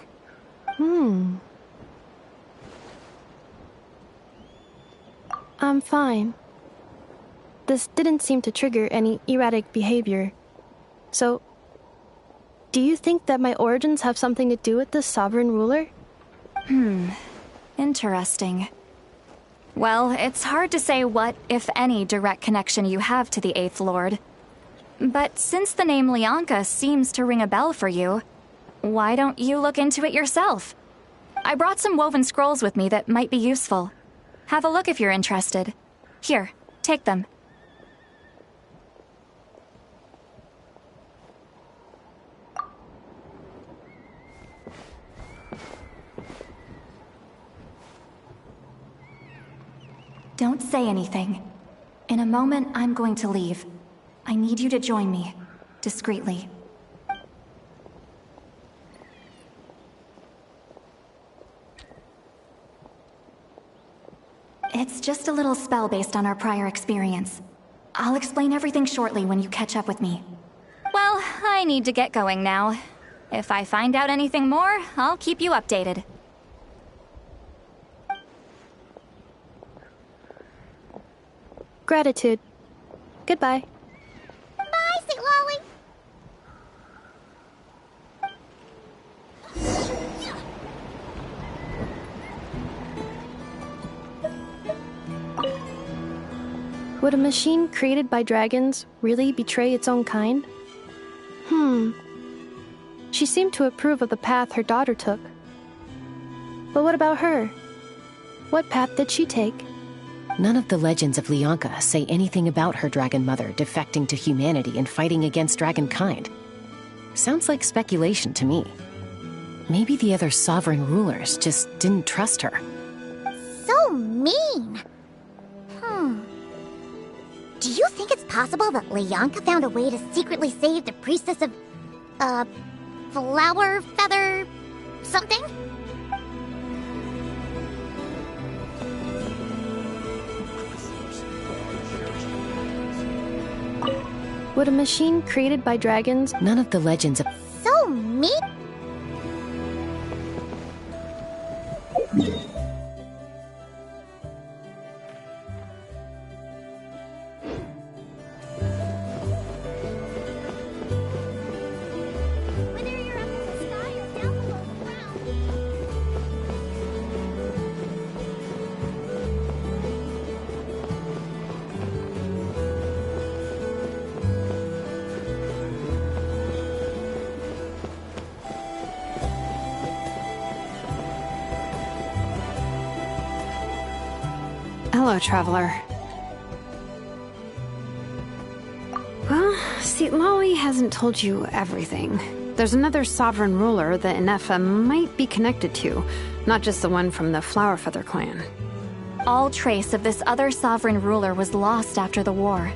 I'm fine. This didn't seem to trigger any erratic behavior. So, do you think that my origins have something to do with this sovereign ruler? Interesting. Well, it's hard to say what, if any, direct connection you have to the Eighth Lord. But since the name Lianka seems to ring a bell for you, why don't you look into it yourself? I brought some woven scrolls with me that might be useful. Have a look if you're interested. Here, take them. Don't say anything. In a moment, I'm going to leave. I need you to join me, discreetly. It's just a little spell based on our prior experience. I'll explain everything shortly when you catch up with me. Well, I need to get going now. If I find out anything more, I'll keep you updated. Gratitude. Goodbye. Bye, St. Lolly. Would a machine created by dragons really betray its own kind? She seemed to approve of the path her daughter took. But what about her? What path did she take? None of the legends of Lianka say anything about her dragon mother defecting to humanity and fighting against dragonkind. Sounds like speculation to me. Maybe the other sovereign rulers just didn't trust her. So mean. Do you think it's possible that Lianka found a way to secretly save the priestess of, flower feather something? Would a machine created by dragons... None of the legends of... So mean? Hello, traveler. Well, see, Lolly hasn't told you everything. There's another sovereign ruler that Inefa might be connected to, not just the one from the Flower Feather clan. All trace of this other sovereign ruler was lost after the war.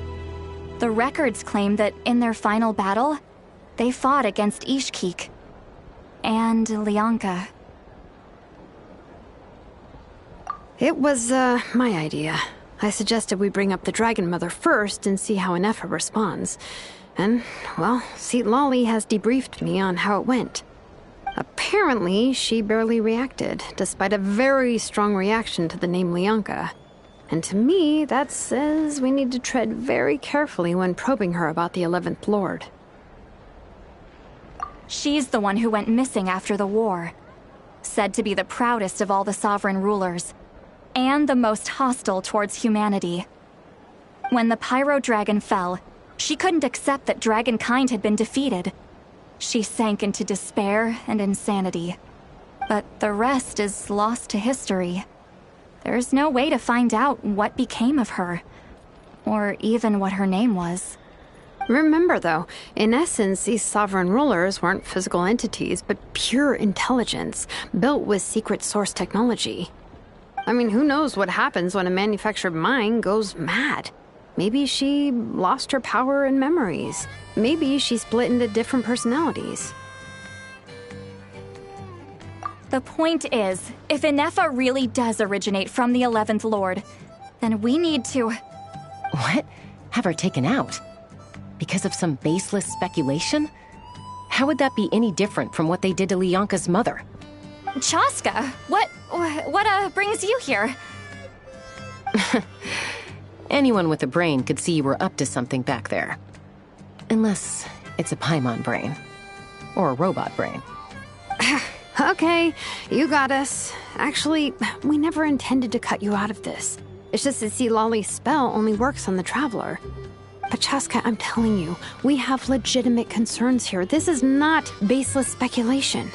The records claim that in their final battle, they fought against Ishkik and Lianka. It was, my idea. I suggested we bring up the Dragon Mother first and see how Inefa responds. And, well, Seat Lolly has debriefed me on how it went. Apparently, she barely reacted, despite a very strong reaction to the name Lianka. And to me, that says we need to tread very carefully when probing her about the 11th Lord. She's the one who went missing after the war. Said to be the proudest of all the sovereign rulers. And the most hostile towards humanity. When the Pyro Dragon fell, she couldn't accept that dragonkind had been defeated. She sank into despair and insanity. But the rest is lost to history. There's no way to find out what became of her, or even what her name was. Remember, though, in essence, these sovereign rulers weren't physical entities, but pure intelligence, built with secret source technology. I mean, who knows what happens when a manufactured mind goes mad? Maybe she lost her power and memories. Maybe she split into different personalities. The point is, if Inefa really does originate from the 11th Lord, then we need to... What? Have her taken out? Because of some baseless speculation? How would that be any different from what they did to Lianka's mother? Chaska, what brings you here? Anyone with a brain could see you were up to something back there. Unless it's a Paimon brain. Or a robot brain. Okay, you got us. Actually, we never intended to cut you out of this. It's just that see, Lolly's spell only works on the Traveler. But Chaska, I'm telling you, we have legitimate concerns here. This is not baseless speculation.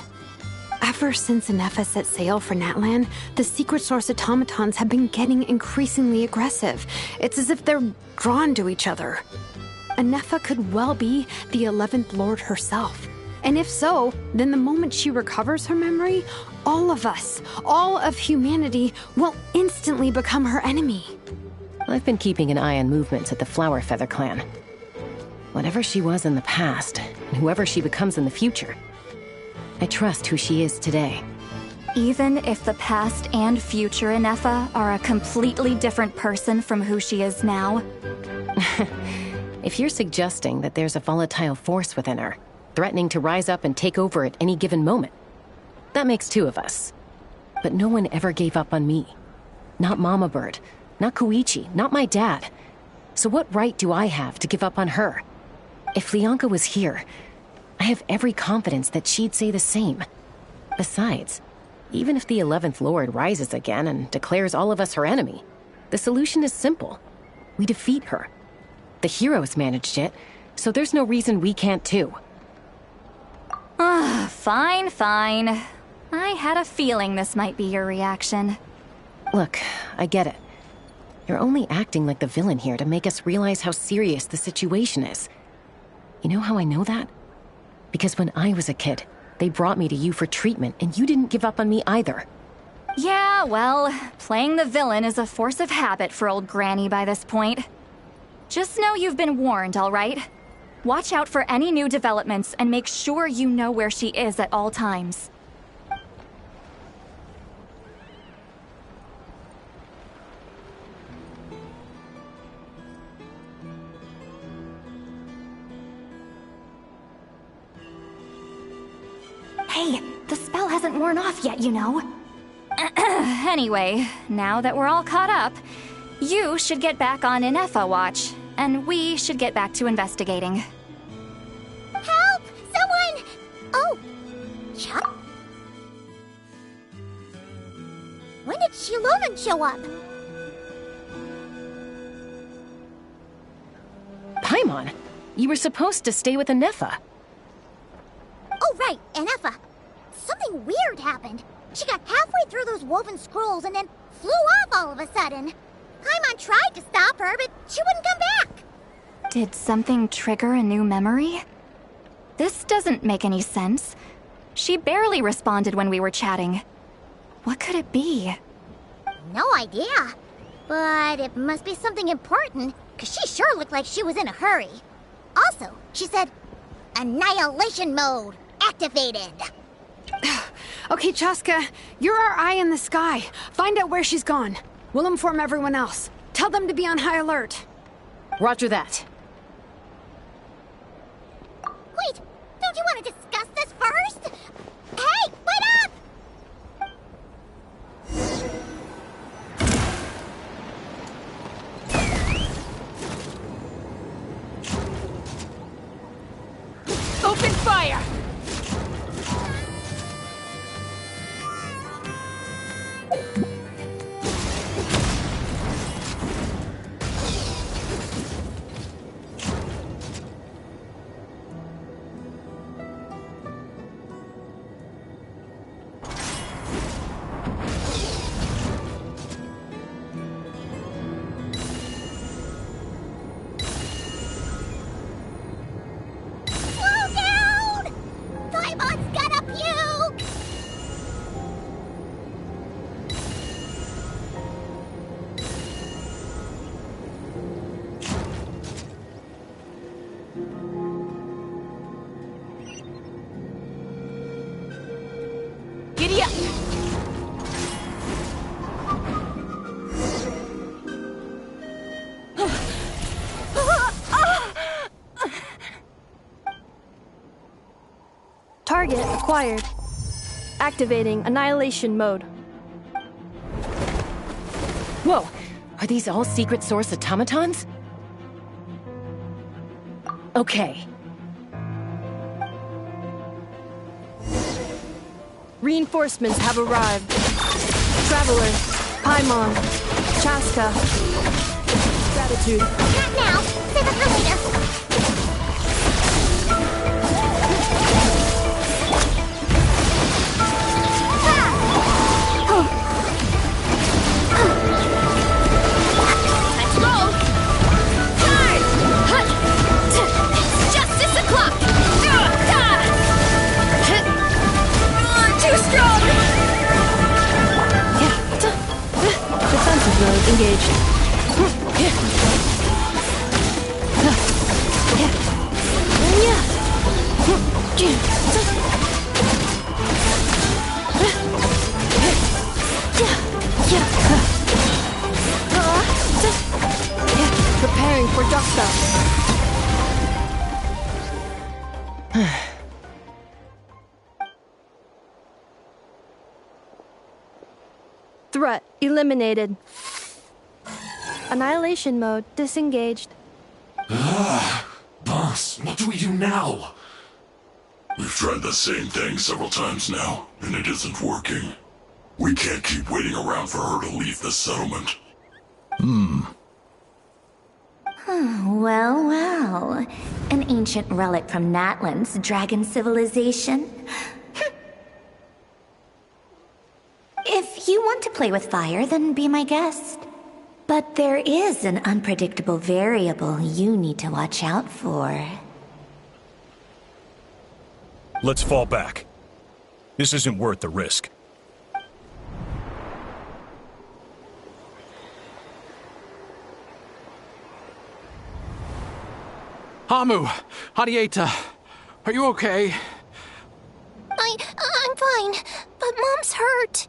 Ever since Anefa set sail for Natlan, the secret source automatons have been getting increasingly aggressive. It's as if they're drawn to each other. Anefa could well be the 11th Lord herself. And if so, then the moment she recovers her memory, all of us, all of humanity, will instantly become her enemy. I've been keeping an eye on movements at the Flower Feather clan. Whatever she was in the past, and whoever she becomes in the future, I trust who she is today. Even if the past and future Anefa are a completely different person from who she is now? If you're suggesting that there's a volatile force within her, threatening to rise up and take over at any given moment, that makes two of us. But no one ever gave up on me. Not Mama Bird, not Koichi, not my dad. So what right do I have to give up on her? If Leonka was here, I have every confidence that she'd say the same. Besides, even if the 11th Lord rises again and declares all of us her enemy, the solution is simple. We defeat her. The heroes managed it, so there's no reason we can't too. Fine, fine. I had a feeling this might be your reaction. Look, I get it. You're only acting like the villain here to make us realize how serious the situation is. You know how I know that? Because when I was a kid, they brought me to you for treatment, and you didn't give up on me either. Yeah, well, playing the villain is a force of habit for old Granny by this point. Just know you've been warned, all right? Watch out for any new developments and make sure you know where she is at all times. Hey, the spell hasn't worn off yet, you know. Anyway, now that we're all caught up, you should get back on Anefa watch, and we should get back to investigating. Help! Someone! Oh, Chuck? When did Shiloran show up? Paimon, you were supposed to stay with Anefa. Oh, right, Anefa. Something weird happened. She got halfway through those woven scrolls and then flew off all of a sudden. Paimon tried to stop her, but she wouldn't come back. Did something trigger a new memory? This doesn't make any sense. She barely responded when we were chatting. What could it be? No idea. But it must be something important, because she sure looked like she was in a hurry. Also, she said, Annihilation mode activated. Okay, Chaska, you're our eye in the sky. Find out where she's gone. We'll inform everyone else. Tell them to be on high alert. Roger that. Wait, don't you want to discuss this first? Hey, wait up! Open fire! Giddy up! Target acquired. Activating annihilation mode. Whoa! Are these all secret source automatons? Okay. Reinforcements have arrived. Traveler, Paimon, Chaska. Gratitude. Not now. Save it for later. Let's go! Charge! It's justice o'clock! Too strong! Defensive mode engaged. Preparing for Duxa. Threat eliminated. Annihilation mode disengaged. Boss, what do we do now? We've tried the same thing several times now, and it isn't working. We can't keep waiting around for her to leave the settlement. Well, well. An ancient relic from Natlan's dragon civilization. If you want to play with fire, then be my guest. But there is an unpredictable variable you need to watch out for. Let's fall back. This isn't worth the risk. Hamu! Hadieta! Are you okay? I'm fine, but Mom's hurt.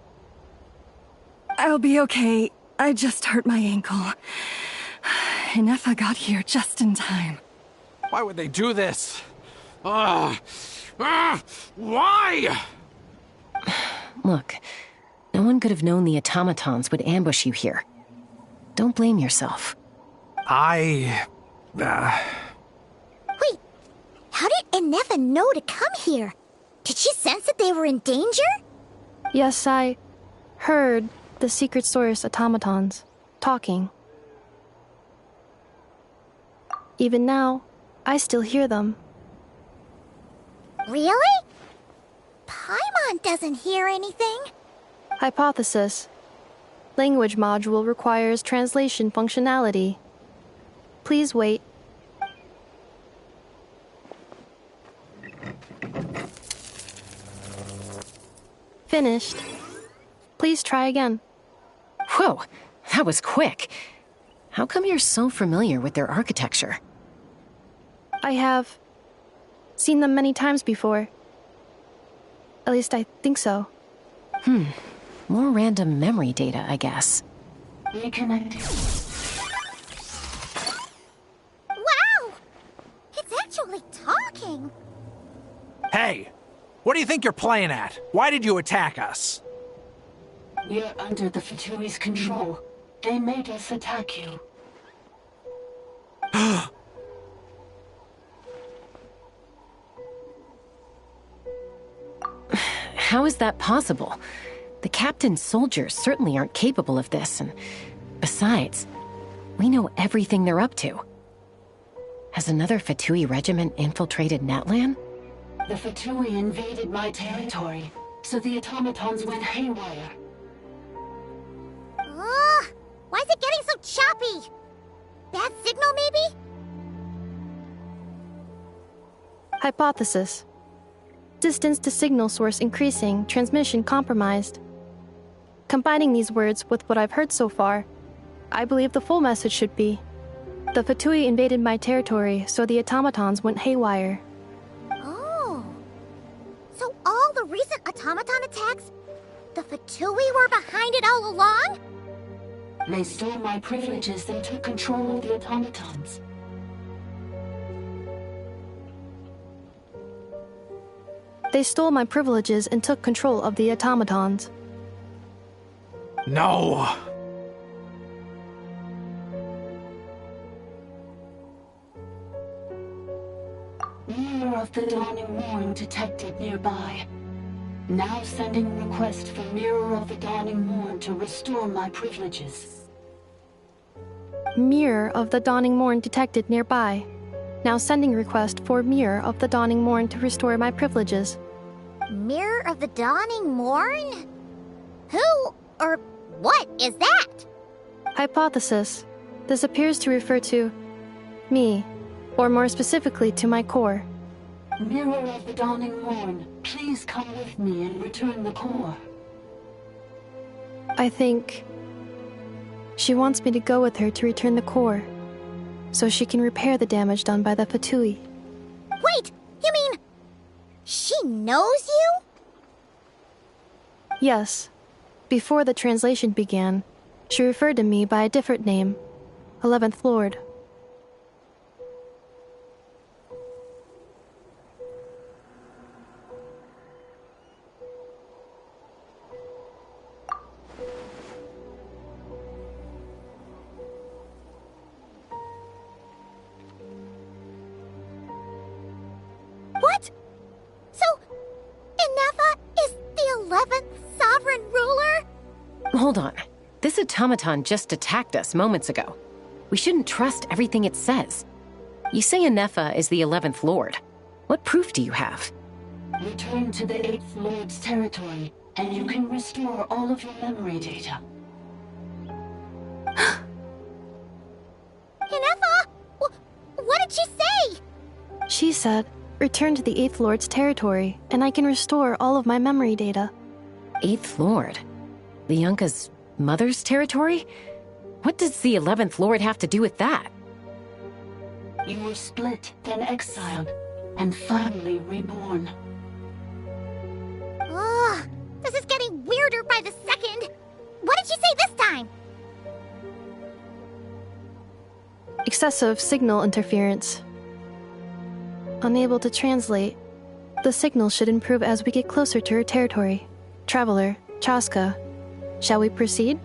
I'll be okay. I just hurt my ankle. Inefa got here just in time. Why would they do this? Why? Look, no one could have known the automatons would ambush you here. Don't blame yourself. Wait, how did Inefa know to come here? Did she sense that they were in danger? Yes, I heard the secret source automatons talking. Even now, I still hear them. Really? Paimon doesn't hear anything. Hypothesis. Language module requires translation functionality. Please wait. Finished. Please try again. Whoa, that was quick. How come you're so familiar with their architecture? I have seen them many times before. At least I think so. More random memory data, I guess. Reconnecting. Wow! It's actually talking. Hey! What do you think you're playing at? Why did you attack us? You're under the Fatui's control. They made us attack you. How is that possible? The captain's soldiers certainly aren't capable of this, and besides, we know everything they're up to. Has another Fatui regiment infiltrated Natlan? The Fatui invaded my territory, so the automatons went haywire. Why is it getting so choppy? Bad signal, maybe? Hypothesis. Distance to signal source increasing, transmission compromised. Combining these words with what I've heard so far, I believe the full message should be: the Fatui invaded my territory, so the automatons went haywire. Oh. So all the recent automaton attacks, the Fatui were behind it all along? They stole my privileges and took control of the automatons. They stole my privileges and took control of the automatons. No! Mirror of the Dawning Morn detected nearby. Now sending request for Mirror of the Dawning Morn to restore my privileges. Mirror of the Dawning Morn detected nearby. Now sending request for Mirror of the Dawning Morn to restore my privileges. Mirror of the Dawning Morn? Who or what is that? Hypothesis. This appears to refer to me, or more specifically to my core. Mirror of the Dawning Morn, please come with me and return the core. I think she wants me to go with her to return the core, so she can repair the damage done by the Fatui. Wait, you mean she knows you? Yes. Before the translation began, she referred to me by a different name, 11th Lord. What? So, Inefa is the 11th sovereign ruler? Hold on. This automaton just attacked us moments ago. We shouldn't trust everything it says. You say Inefa is the 11th Lord. What proof do you have? Return to the 8th Lord's territory, and you can restore all of your memory data. Inefa? What did she say? She said, return to the 8th Lord's territory, and I can restore all of my memory data. 8th Lord? The Yunka's mother's territory? What does the 11th Lord have to do with that? You were split, then exiled, and finally reborn. Ugh, this is getting weirder by the second. What did she say this time? Excessive signal interference. Unable to translate. The signal should improve as we get closer to her territory. Traveler, Chaska, shall we proceed?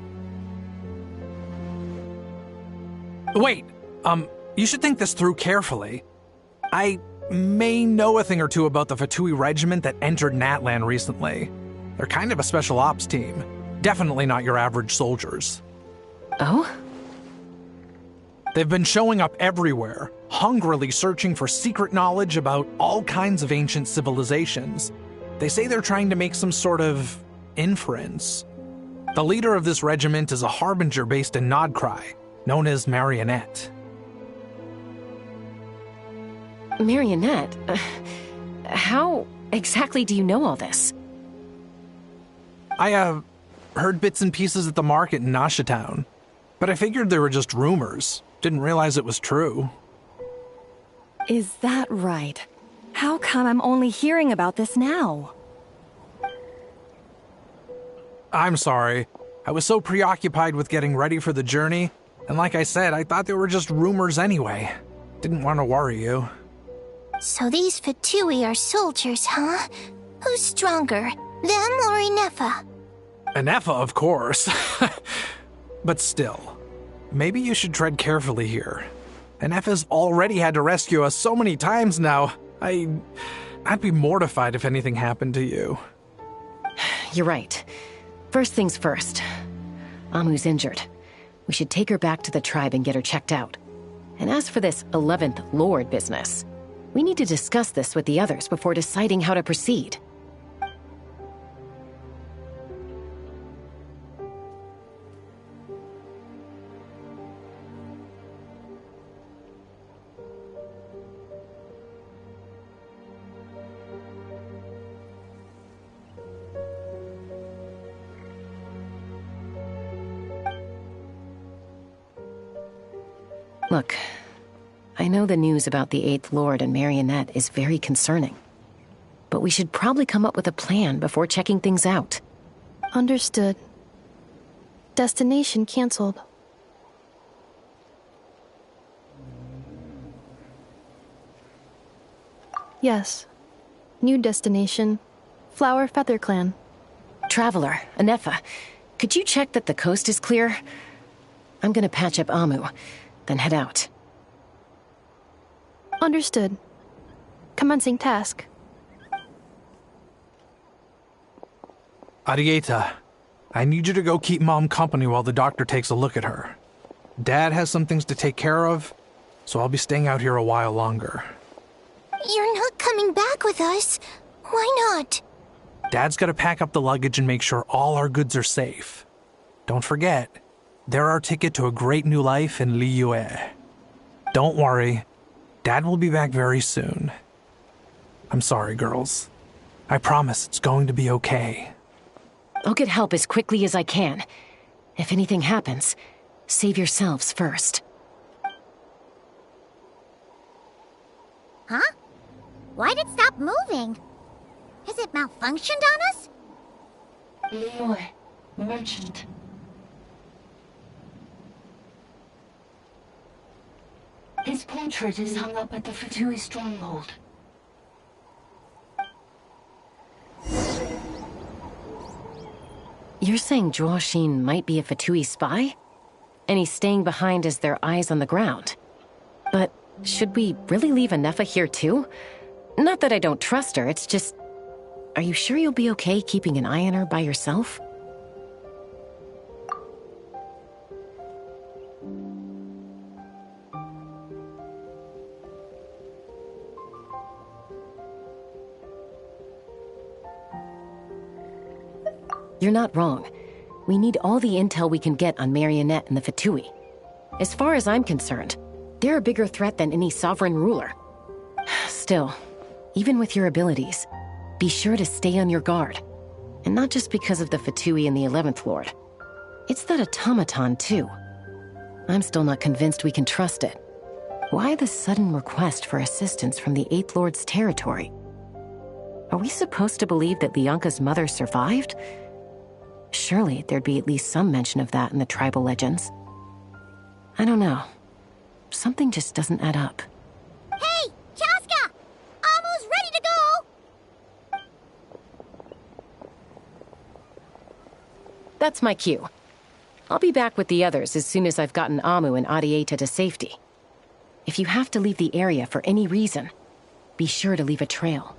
Wait, you should think this through carefully. I may know a thing or two about the Fatui regiment that entered Natlan recently. They're kind of a special ops team. Definitely not your average soldiers. Oh? They've been showing up everywhere, hungrily searching for secret knowledge about all kinds of ancient civilizations. They say they're trying to make some sort of inference. The leader of this regiment is a harbinger based in Nodcry, known as Marionette. Marionette? How exactly do you know all this? I, heard bits and pieces at the market in Nashatown, but I figured they were just rumors. Didn't realize it was true. Is that right? How come I'm only hearing about this now? I'm sorry. I was so preoccupied with getting ready for the journey, and like I said, I thought they were just rumors anyway. Didn't want to worry you. So these Fatui are soldiers, huh? Who's stronger, them or Inefa? Inefa, of course. But still, maybe you should tread carefully here. Inefa's already had to rescue us so many times now. I'd be mortified if anything happened to you. You're right. First things first. Amu's injured. We should take her back to the tribe and get her checked out. And as for this 11th Lord business, we need to discuss this with the others before deciding how to proceed. Look, I know the news about the 8th Lord and Marionette is very concerning. But we should probably come up with a plan before checking things out. Understood. Destination canceled. Yes. New destination. Flower Feather Clan. Traveler, Inefa, could you check that the coast is clear? I'm gonna patch up Amu, then head out. Understood. Commencing task. Arieta, I need you to go keep Mom company while the doctor takes a look at her. Dad has some things to take care of, so I'll be staying out here a while longer. You're not coming back with us. Why not? Dad's gotta pack up the luggage and make sure all our goods are safe. Don't forget, they're our ticket to a great new life in Liyue. Don't worry, Dad will be back very soon. I'm sorry, girls. I promise it's going to be okay. I'll get help as quickly as I can. If anything happens, save yourselves first. Huh? Why'd it stop moving? Has it malfunctioned on us? Liyue, merchant. His portrait is hung up at the Fatui stronghold. You're saying Zhuo Xin might be a Fatui spy? And he's staying behind as their eyes on the ground. But should we really leave Anefa here too? Not that I don't trust her, it's just... Are you sure you'll be okay keeping an eye on her by yourself? You're not wrong. We need all the intel we can get on Marionette and the Fatui. As far as I'm concerned, they're a bigger threat than any sovereign ruler. Still, even with your abilities, be sure to stay on your guard. And not just because of the Fatui and the 11th Lord. It's that automaton, too. I'm still not convinced we can trust it. Why the sudden request for assistance from the 8th Lord's territory? Are we supposed to believe that Lianka's mother survived? Surely there'd be at least some mention of that in the tribal legends. I don't know. Something just doesn't add up. Hey, Chaska! Almost ready to go! That's my cue. I'll be back with the others as soon as I've gotten Amu and Adieta to safety. If you have to leave the area for any reason, be sure to leave a trail.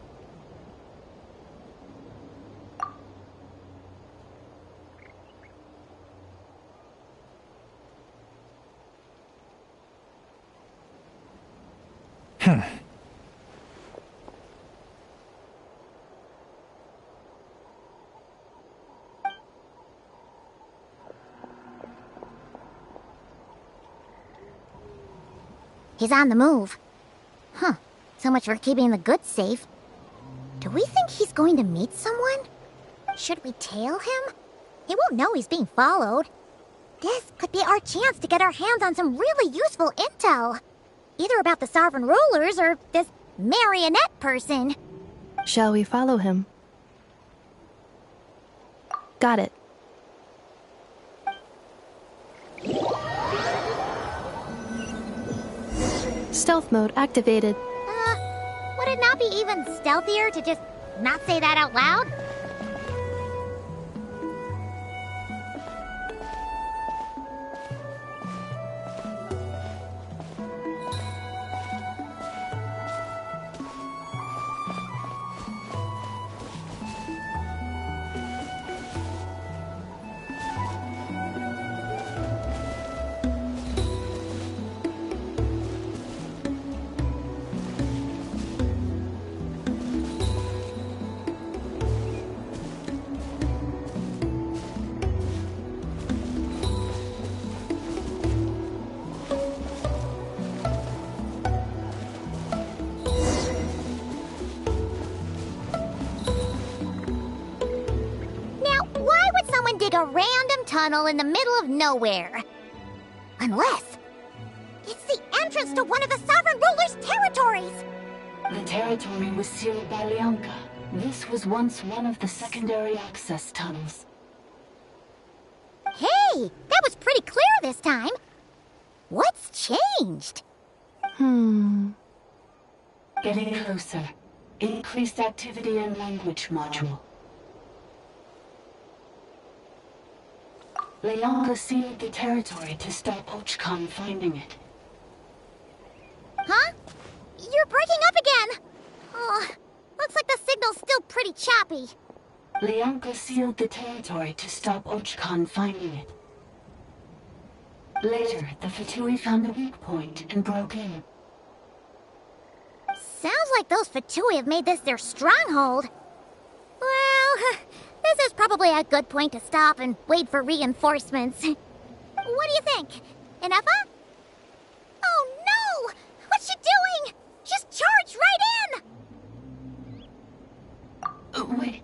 He's on the move. Huh. So much for keeping the goods safe. Do we think he's going to meet someone? Should we tail him? He won't know he's being followed. This could be our chance to get our hands on some really useful intel. Either about the sovereign rulers or this marionette person. Shall we follow him? Got it. Stealth mode activated. Would it not be even stealthier to just not say that out loud? Dig a random tunnel in the middle of nowhere. Unless it's the entrance to one of the sovereign ruler's territories. The territory was sealed by Lianka. This was once one of the secondary access tunnels. Hey, that was pretty clear this time. What's changed? Getting closer. Increased activity in language module. Lianka sealed the territory to stop Ochkan finding it. Huh? You're breaking up again! Oh, looks like the signal's still pretty choppy. Lianka sealed the territory to stop Ochkan finding it. Later, the Fatui found a weak point and broke in. Sounds like those Fatui have made this their stronghold. Well, this is probably a good point to stop and wait for reinforcements. What do you think? Enough? Oh no! What's she doing? She's charged right in! Wait.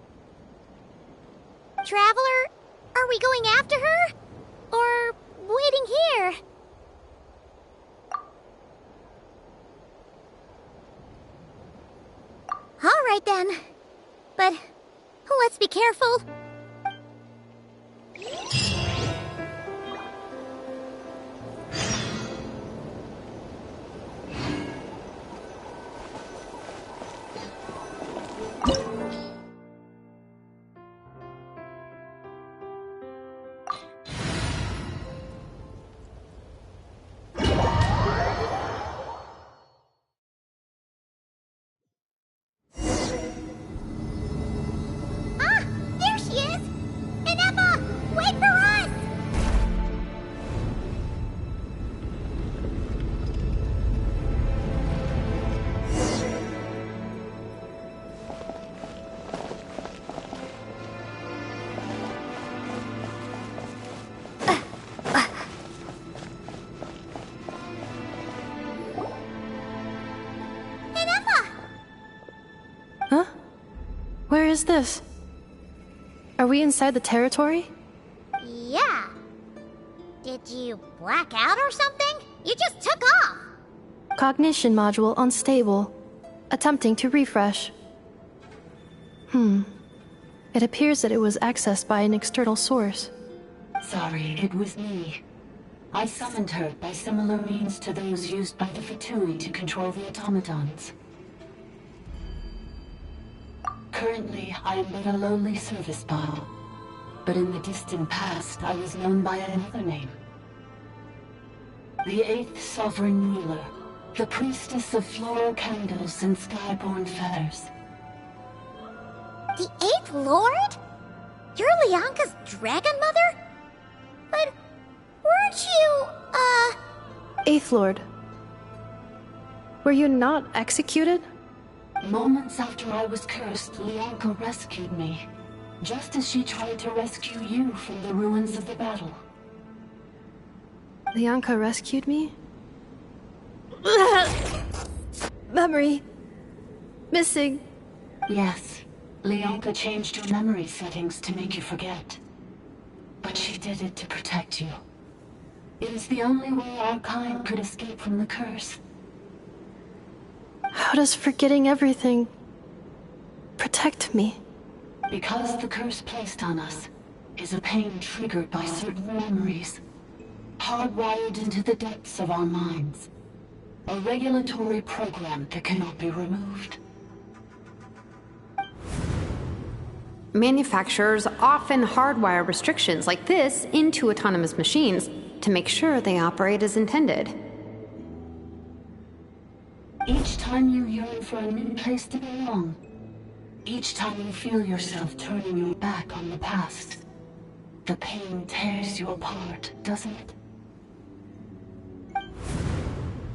Traveler, are we going after her? Or waiting here? All right then. But let's be careful. Where is this? Are we inside the territory? Yeah. Did you black out or something? You just took off. Cognition module unstable. Attempting to refresh. It appears that it was accessed by an external source. Sorry, it was me. I summoned her by similar means to those used by the Fatui to control the automatons. Currently, I am but a lowly service bot. But in the distant past, I was known by another name. The 8th Sovereign Ruler, the priestess of floral candles and skyborn feathers. The 8th Lord? You're Lianka's dragon mother? But weren't you, 8th Lord. Were you not executed? Moments after I was cursed, Lianka rescued me. Just as she tried to rescue you from the ruins of the battle. Lianka rescued me? Memory. Missing. Yes. Lianka changed your memory settings to make you forget. But she did it to protect you. It is the only way our kind could escape from the curse. How does forgetting everything protect me? Because the curse placed on us is a pain triggered by certain memories, hardwired into the depths of our minds. A regulatory program that cannot be removed. Manufacturers often hardwire restrictions like this into autonomous machines to make sure they operate as intended. Each time you yearn for a new place to belong, each time you feel yourself turning your back on the past, the pain tears you apart, doesn't it?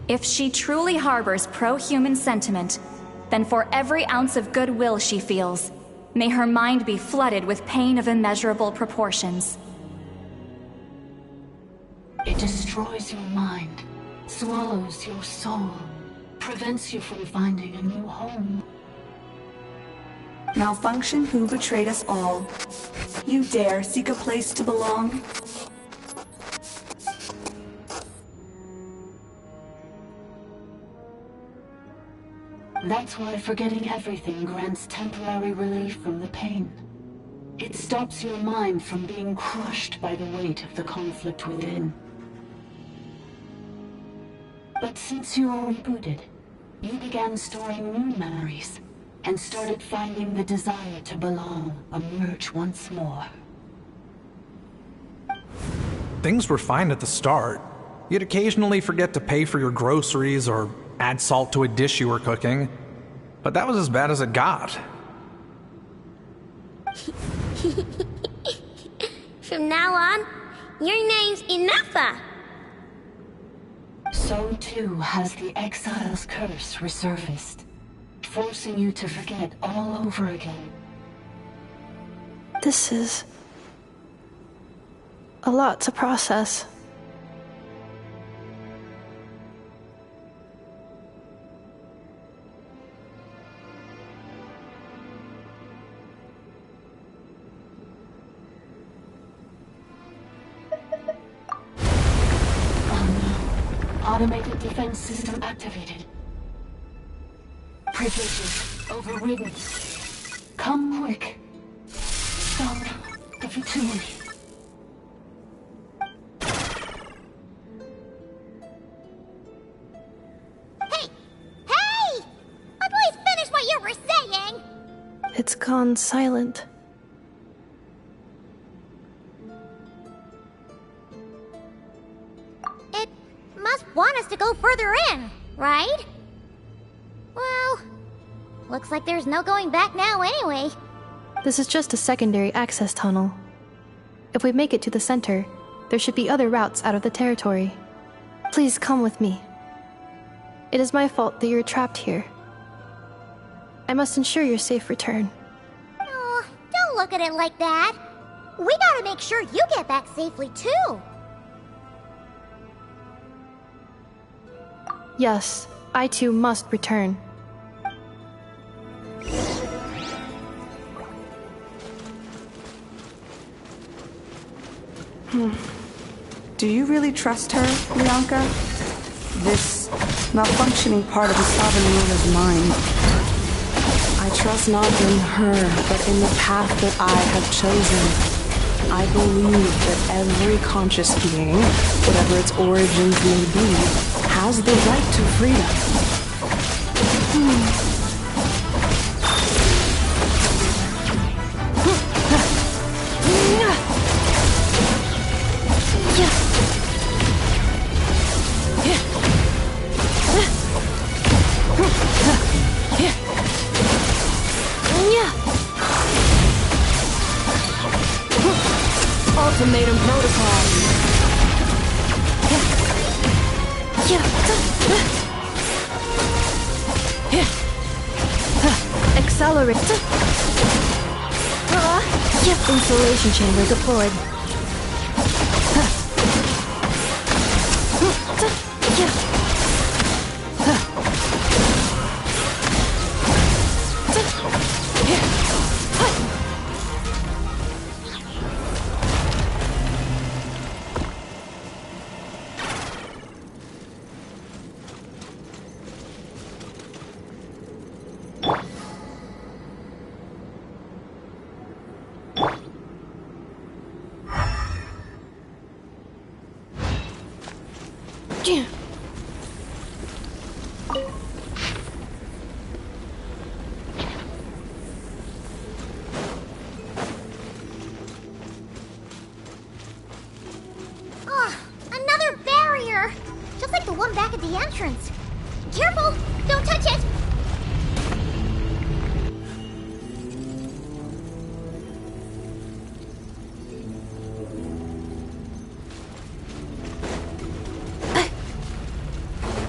If she truly harbors pro-human sentiment, then for every ounce of goodwill she feels, may her mind be flooded with pain of immeasurable proportions. It destroys your mind, swallows your soul, prevents you from finding a new home. Malfunction who betrayed us all. You dare seek a place to belong? That's why forgetting everything grants temporary relief from the pain. It stops your mind from being crushed by the weight of the conflict within. But since you are rebooted, you began storing new memories, and started finding the desire to belong emerge once more. Things were fine at the start. You'd occasionally forget to pay for your groceries or add salt to a dish you were cooking. But that was as bad as it got. From now on, your name's Inafa. So too has the exile's curse resurfaced, forcing you to forget all over again. This is a lot to process. Automated defense system activated. Privileges overridden. Come quick. Stop the futility. Hey! Hey! Please finish what you were saying! It's gone silent. It must want us to go further in, right? Well, looks like there's no going back now anyway. This is just a secondary access tunnel. If we make it to the center, there should be other routes out of the territory. Please come with me. It is my fault that you're trapped here. I must ensure your safe return. Oh, don't look at it like that. We gotta make sure you get back safely too. Yes, I too must return. Do you really trust her, Bianca? This malfunctioning part of the sovereign ruler's mind. I trust not in her, but in the path that I have chosen. I believe that every conscious being, whatever its origins may be, has the right to freedom. Ultimatum protocol. Accelerate. Insulation chamber deployed. Oh, another barrier! Just like the one back at the entrance. Careful! Don't touch it!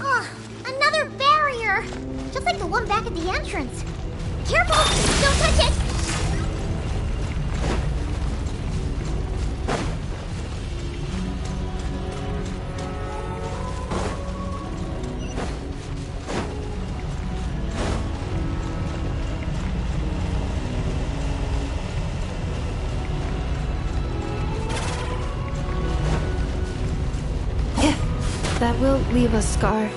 Oh, another barrier! Just like the one back at the entrance. Careful! Don't touch it! That will leave a scar.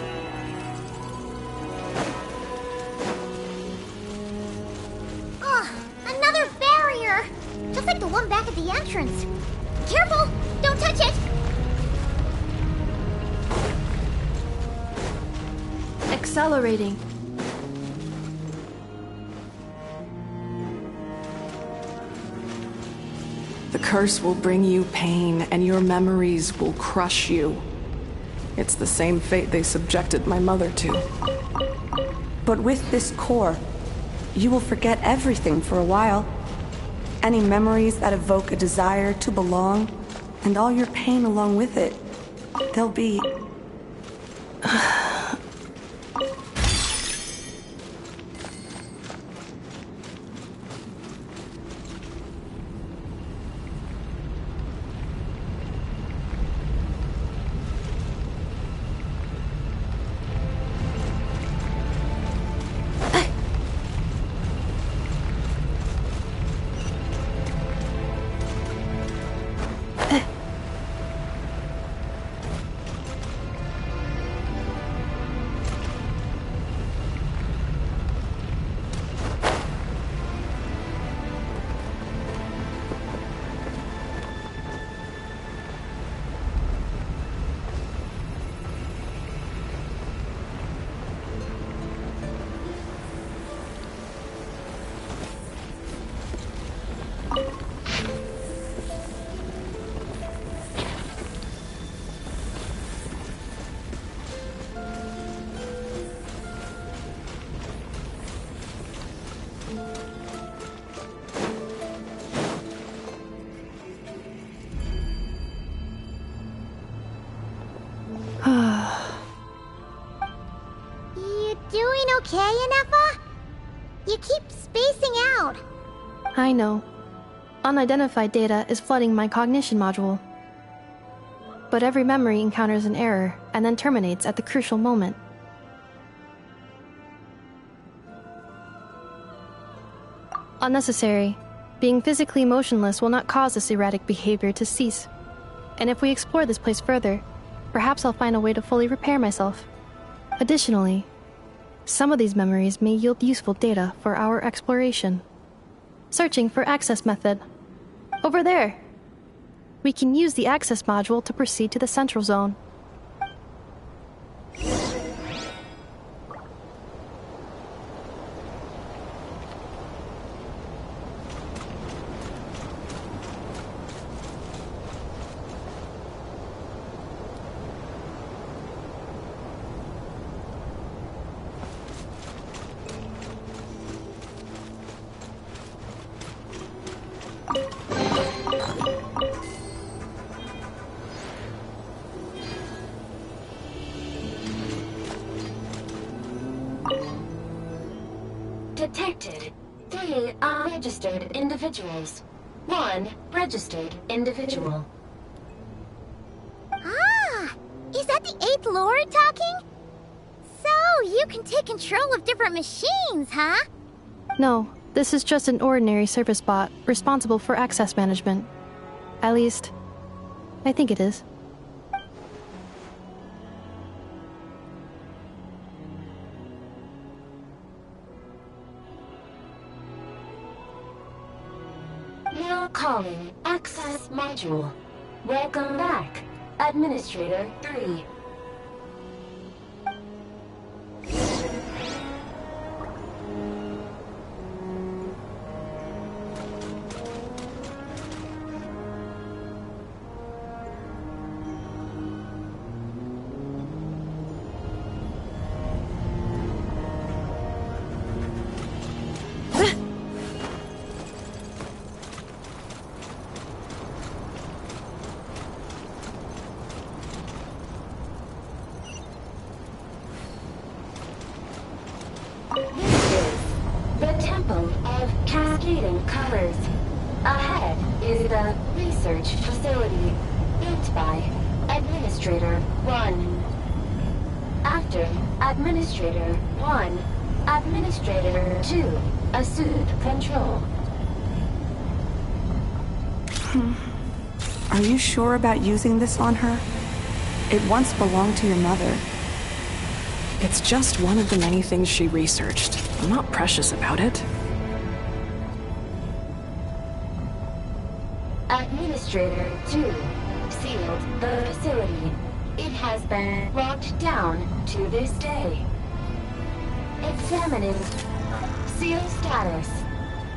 Oh, another barrier! Just like the one back at the entrance. Careful! Don't touch it! Accelerating. The curse will bring you pain, and your memories will crush you. It's the same fate they subjected my mother to. But with this core, you will forget everything for a while. Any memories that evoke a desire to belong, and all your pain along with it. They'll be You doing okay, Inefa? You keep spacing out. I know. Unidentified data is flooding my cognition module. But every memory encounters an error and then terminates at the crucial moment. Unnecessary. Being physically motionless will not cause this erratic behavior to cease. And if we explore this place further, perhaps I'll find a way to fully repair myself. Additionally, some of these memories may yield useful data for our exploration. Searching for access method. Over there! We can use the access module to proceed to the central zone. Detected 3 unregistered individuals. 1 registered individual. Ah! Is that the 8th Lord talking? So, you can take control of different machines, huh? No, this is just an ordinary service bot responsible for access management. At least, I think it is. Now calling Access Module. Welcome back, Administrator 3. The Temple of Cascading Colors. Ahead is the research facility, built by Administrator 1. After Administrator 1, Administrator 2 assumed control. Are you sure about using this on her? It once belonged to your mother. It's just one of the many things she researched. I'm not precious about it. Administrator 2 sealed the facility. It has been locked down to this day. Examining seal status.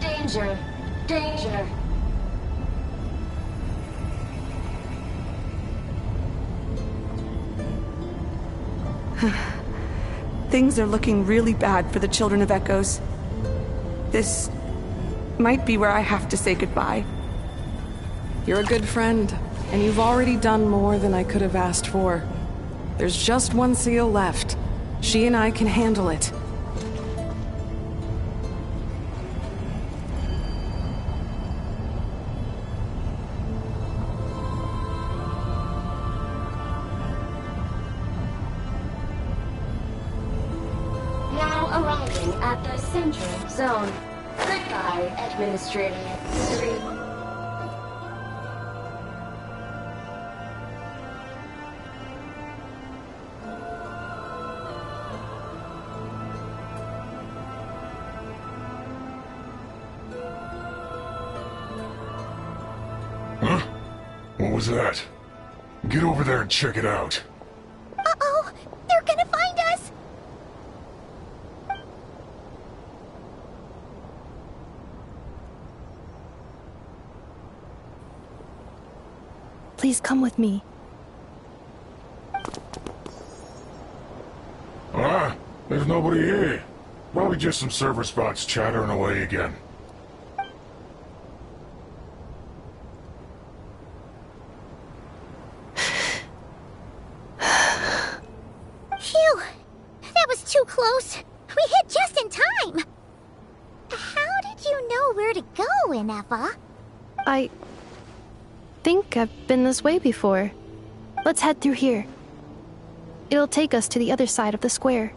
Danger. Danger. Things are looking really bad for the Children of Echoes. This might be where I have to say goodbye. You're a good friend, and you've already done more than I could have asked for. There's just one seal left. She and I can handle it. Now arriving at the Central Zone. Goodbye, Administrator 3. Huh? What was that? Get over there and check it out. Uh-oh! They're gonna find us! Please come with me. Ah, there's nobody here. Probably just some server spots chattering away again. Phew! That was too close. We hit just in time. How did you know where to go, Ineva? I think I've been this way before. Let's head through here. It'll take us to the other side of the square.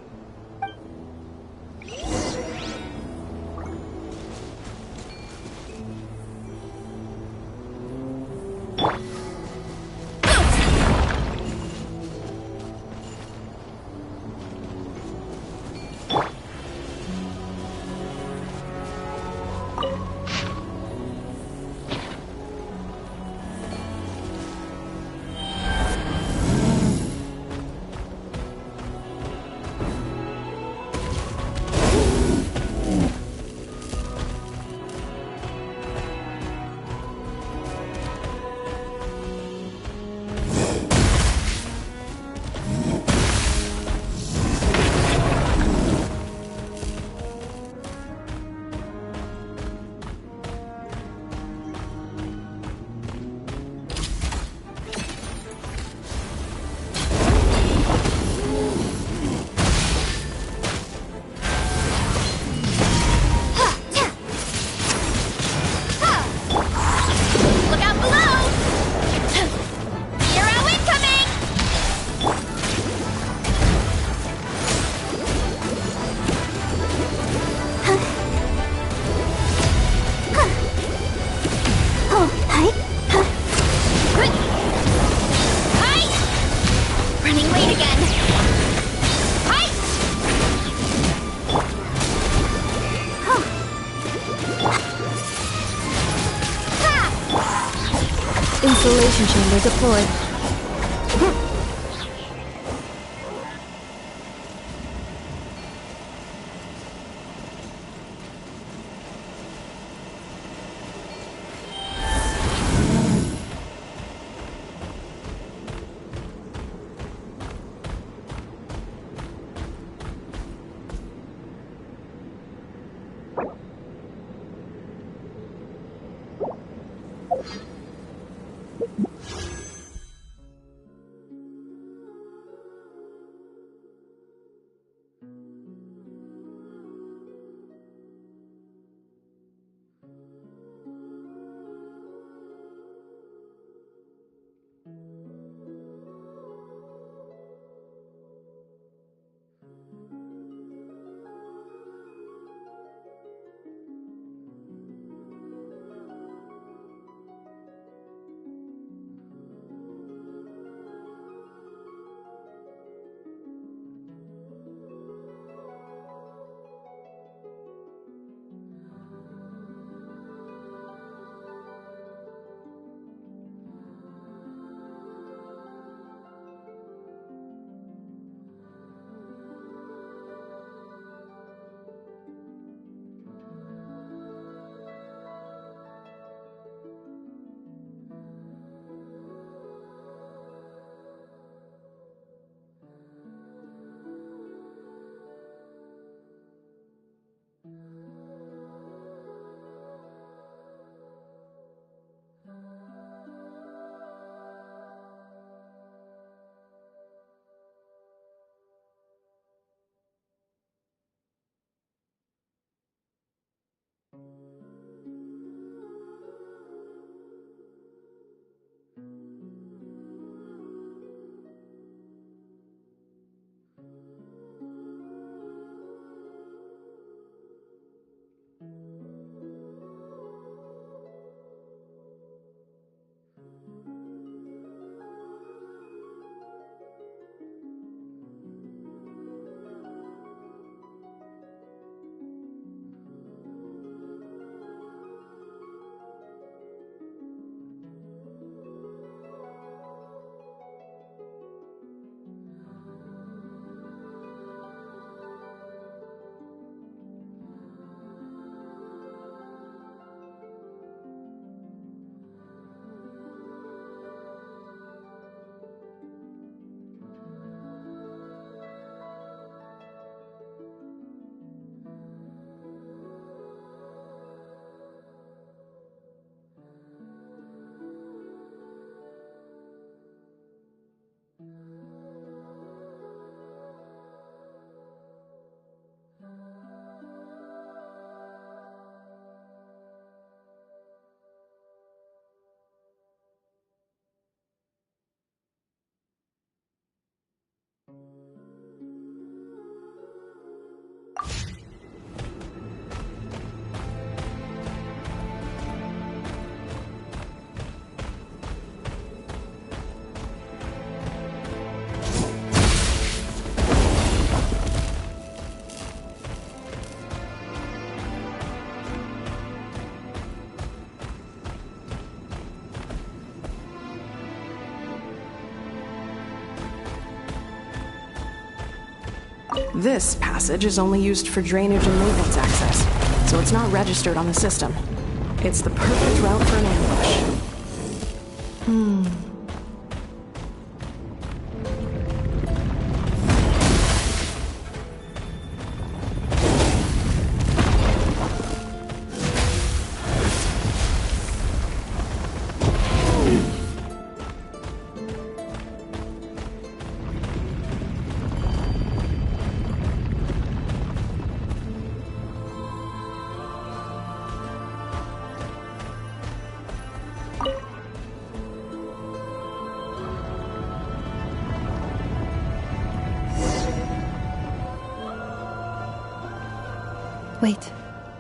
Insulation chamber deployed. This passage is only used for drainage and maintenance access, so it's not registered on the system. It's the perfect route for an ambush. Wait,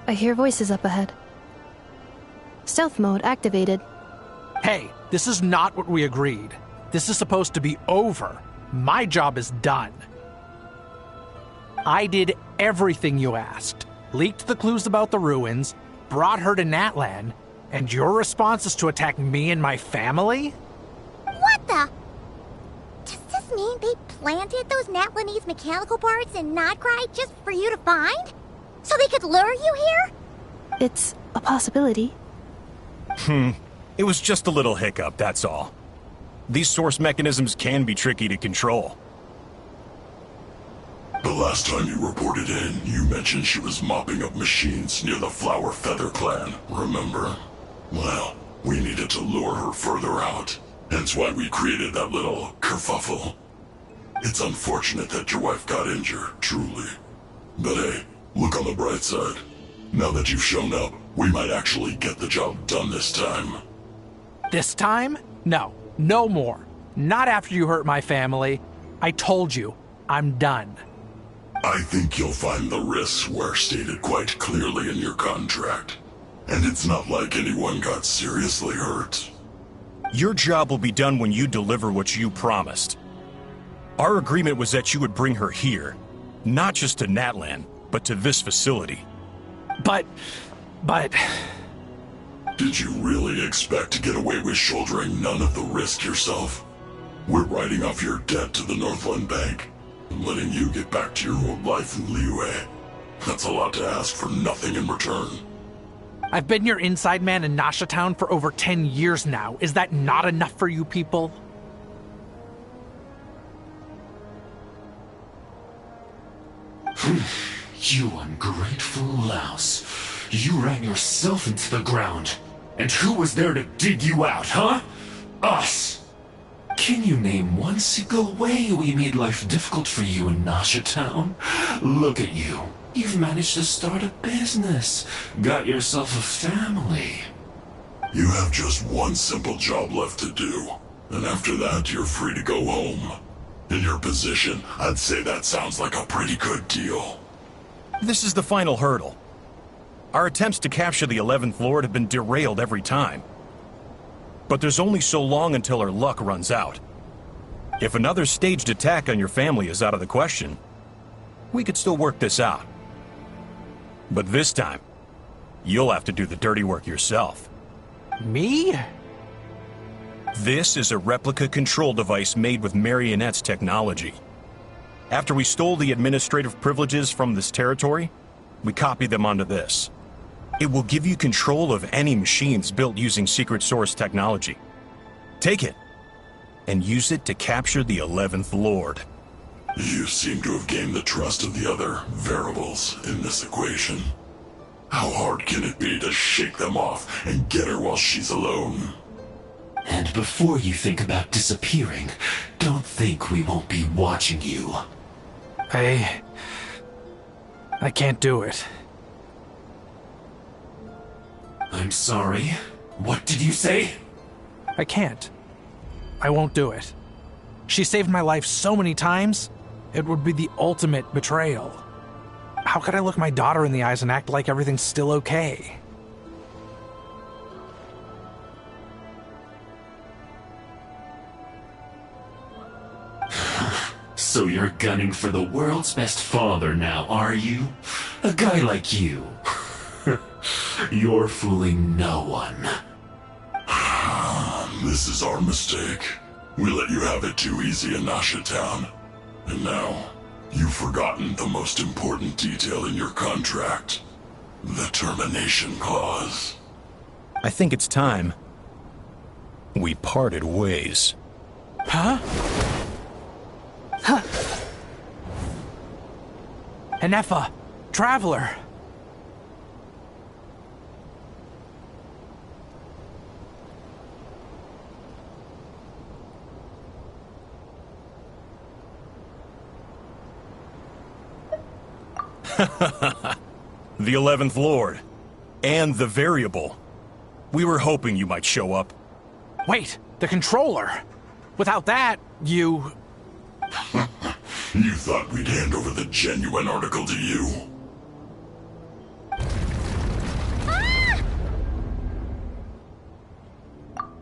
I hear voices up ahead. Stealth mode activated. Hey, this is not what we agreed. This is supposed to be over. My job is done. I did everything you asked. Leaked the clues about the ruins, brought her to Natlan, and your response is to attack me and my family? What the? Does this mean they planted those Natlanese mechanical parts in Notcry just for you to find? So they could lure you here? It's a possibility. It was just a little hiccup, that's all. These source mechanisms can be tricky to control. The last time you reported in, you mentioned she was mopping up machines near the Flower Feather clan, remember? Well, we needed to lure her further out. Hence why we created that little kerfuffle. It's unfortunate that your wife got injured, truly. But hey, look on the bright side. Now that you've shown up, we might actually get the job done this time. This time? No. No more. Not after you hurt my family. I told you, I'm done. I think you'll find the risks were stated quite clearly in your contract. And it's not like anyone got seriously hurt. Your job will be done when you deliver what you promised. Our agreement was that you would bring her here. Not just to Natlan, but to this facility. But... Did you really expect to get away with shouldering none of the risk yourself? We're writing off your debt to the Northland Bank and letting you get back to your old life in Liyue. That's a lot to ask for nothing in return. I've been your inside man in Nasha Town for over 10 years now. Is that not enough for you people? You ungrateful louse. You ran yourself into the ground. And who was there to dig you out, huh? Us! Can you name one single way we made life difficult for you in Nasha Town? Look at you. You've managed to start a business. Got yourself a family. You have just one simple job left to do. And after that, you're free to go home. In your position, I'd say that sounds like a pretty good deal. This is the final hurdle. Our attempts to capture the 11th Lord have been derailed every time. But there's only so long until our luck runs out. If another staged attack on your family is out of the question, we could still work this out. But this time, you'll have to do the dirty work yourself. Me? This is a replica control device made with Marionette's technology. After we stole the administrative privileges from this territory, we copied them onto this. It will give you control of any machines built using secret source technology. Take it, and use it to capture the 11th Lord. You seem to have gained the trust of the other variables in this equation. How hard can it be to shake them off and get her while she's alone? And before you think about disappearing, don't think we won't be watching you. I can't do it. I'm sorry. What did you say? I can't. I won't do it. She saved my life so many times, it would be the ultimate betrayal. How could I look my daughter in the eyes and act like everything's still okay? So you're gunning for the world's best father now, are you? A guy like you. You're fooling no one. This is our mistake. We let you have it too easy in Nasha Town. And now, You've forgotten the most important detail in your contract. The termination clause. I think it's time we parted ways. Huh? Huh. Enefa, Traveler. The 11th Lord. And the Variable. We were hoping you might show up. Wait, the controller. Without that, you... You thought we'd hand over the genuine article to you?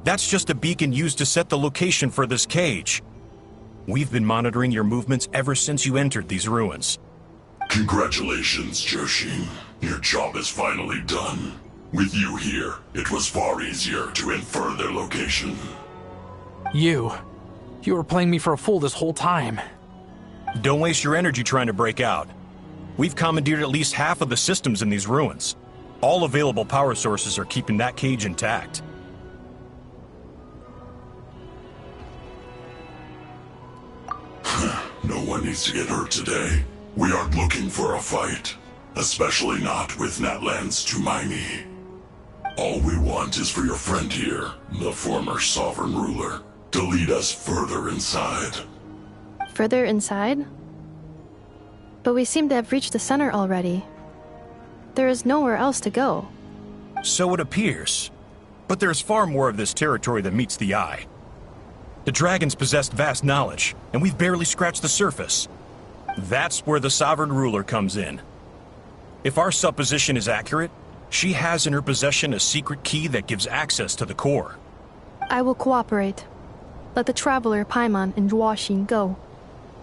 That's just a beacon used to set the location for this cage. We've been monitoring your movements ever since you entered these ruins. Congratulations, Joshin. Your job is finally done. With you here, it was far easier to infer their location. You were playing me for a fool this whole time. Don't waste your energy trying to break out. We've commandeered at least half of the systems in these ruins. All available power sources are keeping that cage intact. No one needs to get hurt today. We aren't looking for a fight. Especially not with Natlan's Tumaini. All we want is for your friend here, the former sovereign ruler, to lead us further inside. Further inside? But we seem to have reached the center already. There is nowhere else to go. So it appears. But there's far more of this territory than meets the eye. The dragons possessed vast knowledge, and we've barely scratched the surface. That's where the sovereign ruler comes in. If our supposition is accurate, she has in her possession a secret key that gives access to the core. I will cooperate. Let the Traveler, Paimon, and Duoshin go.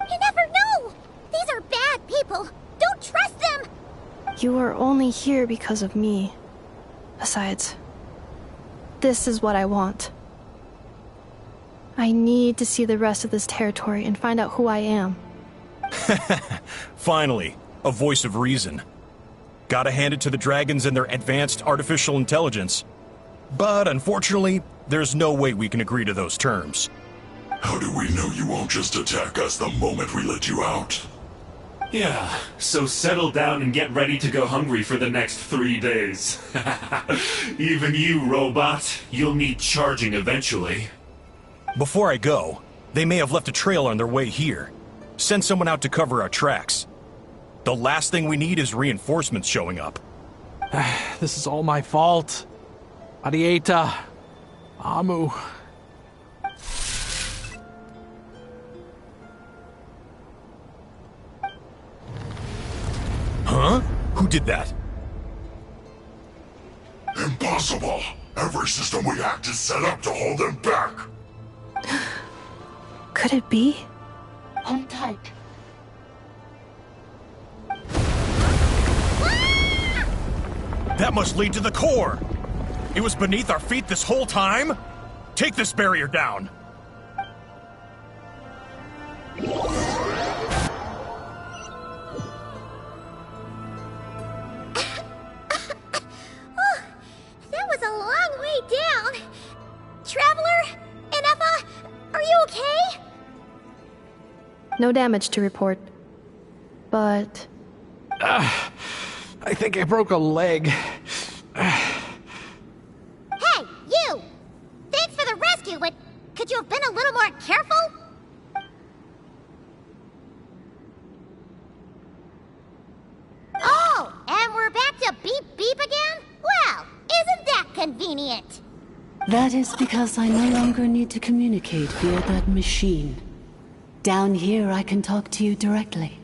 You never know! These are bad people! Don't trust them! You are only here because of me. Besides, this is what I want. I need to see the rest of this territory and find out who I am. Finally, a voice of reason. Gotta hand it to the dragons and their advanced artificial intelligence. But unfortunately, there's no way we can agree to those terms. How do we know you won't just attack us the moment we let you out? Yeah, so settle down and get ready to go hungry for the next 3 days. Even you, robot, you'll need charging eventually. Before I go, they may have left a trail on their way here. Send someone out to cover our tracks. The last thing we need is reinforcements showing up. This is all my fault. Adieta. Amu. Huh? Who did that? Impossible! Every system we hacked is set up to hold them back! Could it be? Hold tight. That must lead to the core! It was beneath our feet this whole time? Take this barrier down! That was a long way down. Traveler? Enefa? Are you okay? No damage to report. But... I think I broke a leg. Hey, you! Thanks for the rescue, but could you have been a little more careful? Oh, and we're back to beep beep again? Well, isn't that convenient? That is because I no longer need to communicate via that machine. Down here, I can talk to you directly.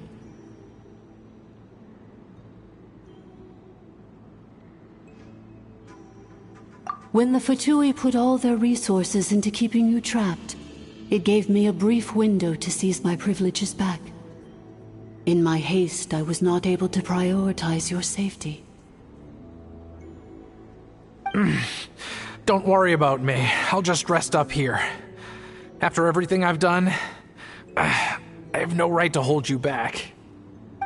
When the Fatui put all their resources into keeping you trapped, it gave me a brief window to seize my privileges back. In my haste, I was not able to prioritize your safety. Don't worry about me. I'll just rest up here. After everything I've done, I have no right to hold you back.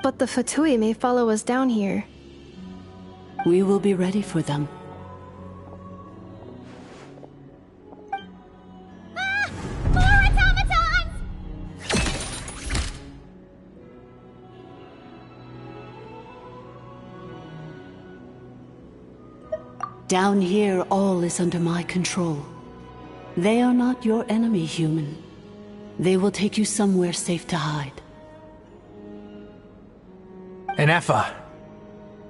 But the Fatui may follow us down here. We will be ready for them. More automatons! Down here, all is under my control. They are not your enemy, human. They will take you somewhere safe to hide. Enefa,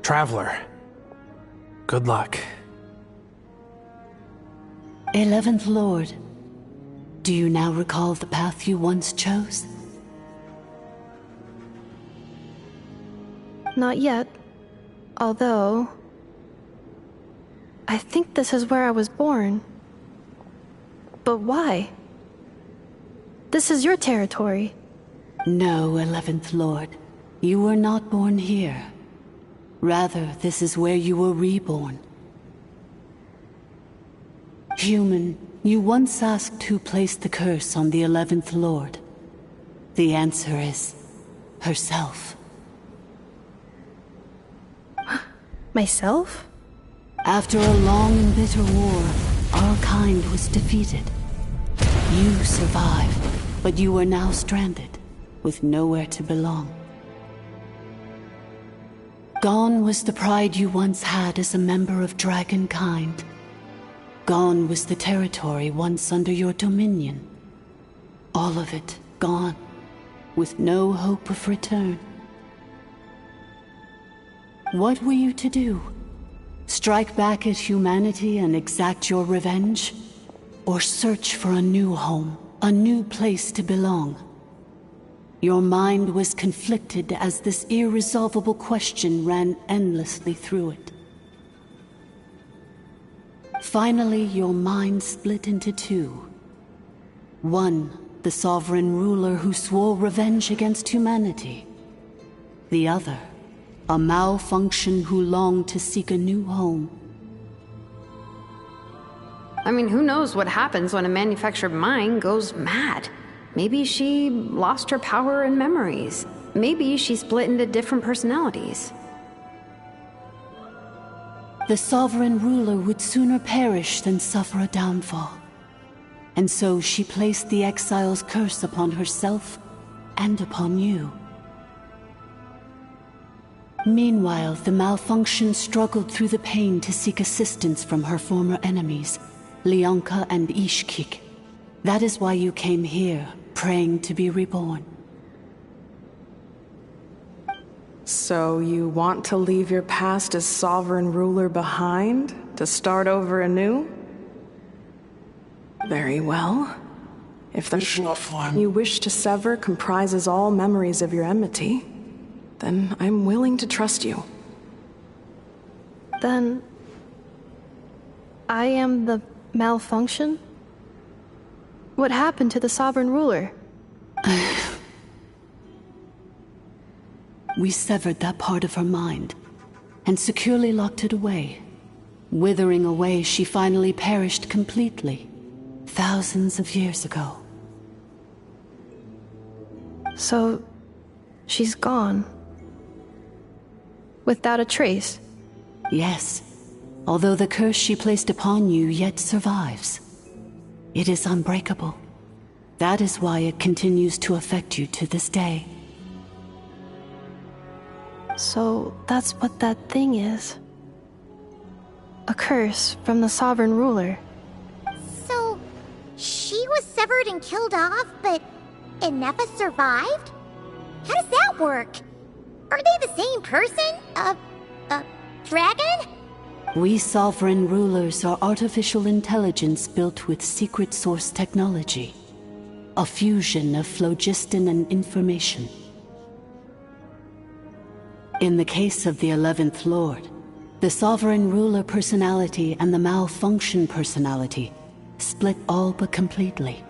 Traveler, good luck. 11th Lord, do you now recall the path you once chose? Not yet. Although... I think this is where I was born. But why? This is your territory. No, 11th Lord. You were not born here. Rather, this is where you were reborn. Human, you once asked who placed the curse on the 11th Lord. The answer is... herself. Myself? After a long and bitter war, our kind was defeated. You survived, but you are now stranded, with nowhere to belong. Gone was the pride you once had as a member of Dragonkind. Gone was the territory once under your dominion. All of it gone, with no hope of return. What were you to do? Strike back at humanity and exact your revenge? Or search for a new home, a new place to belong? Your mind was conflicted as this irresolvable question ran endlessly through it. Finally, your mind split into two. One, the sovereign ruler who swore revenge against humanity. The other, a malfunction who longed to seek a new home. I mean, who knows what happens when a manufactured mind goes mad? Maybe she lost her power and memories. Maybe she split into different personalities. The sovereign ruler would sooner perish than suffer a downfall. And so she placed the exile's curse upon herself and upon you. Meanwhile, the malfunction struggled through the pain to seek assistance from her former enemies, Leonka and Ishkik. That is why you came here, praying to be reborn. So you want to leave your past as sovereign ruler behind, to start over anew? Very well. If the one you wish to sever comprises all memories of your enmity, then I'm willing to trust you. Then... I am the malfunction? What happened to the sovereign ruler? We severed that part of her mind, and securely locked it away. Withering away, she finally perished completely, thousands of years ago. So, she's gone. Without a trace? Yes, although the curse she placed upon you yet survives. It is unbreakable. That is why it continues to affect you to this day. So, that's what that thing is. A curse from the sovereign ruler. So, she was severed and killed off, but Enefa survived? How does that work? Are they the same person? Dragon? We sovereign rulers are artificial intelligence built with secret source technology. A fusion of phlogiston and information. In the case of the 11th Lord, the sovereign ruler personality and the malfunction personality split all but completely,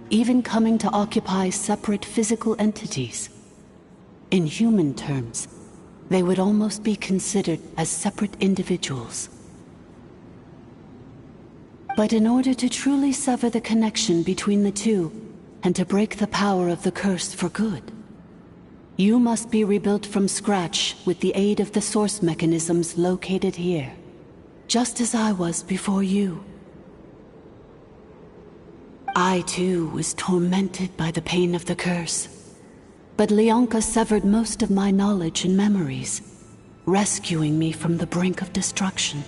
even coming to occupy separate physical entities. In human terms, they would almost be considered as separate individuals. But in order to truly sever the connection between the two, and to break the power of the curse for good, You must be rebuilt from scratch with the aid of the source mechanisms located here. Just as I was before you. I, too, was tormented by the pain of the curse. But Leonka severed most of my knowledge and memories, rescuing me from the brink of destruction.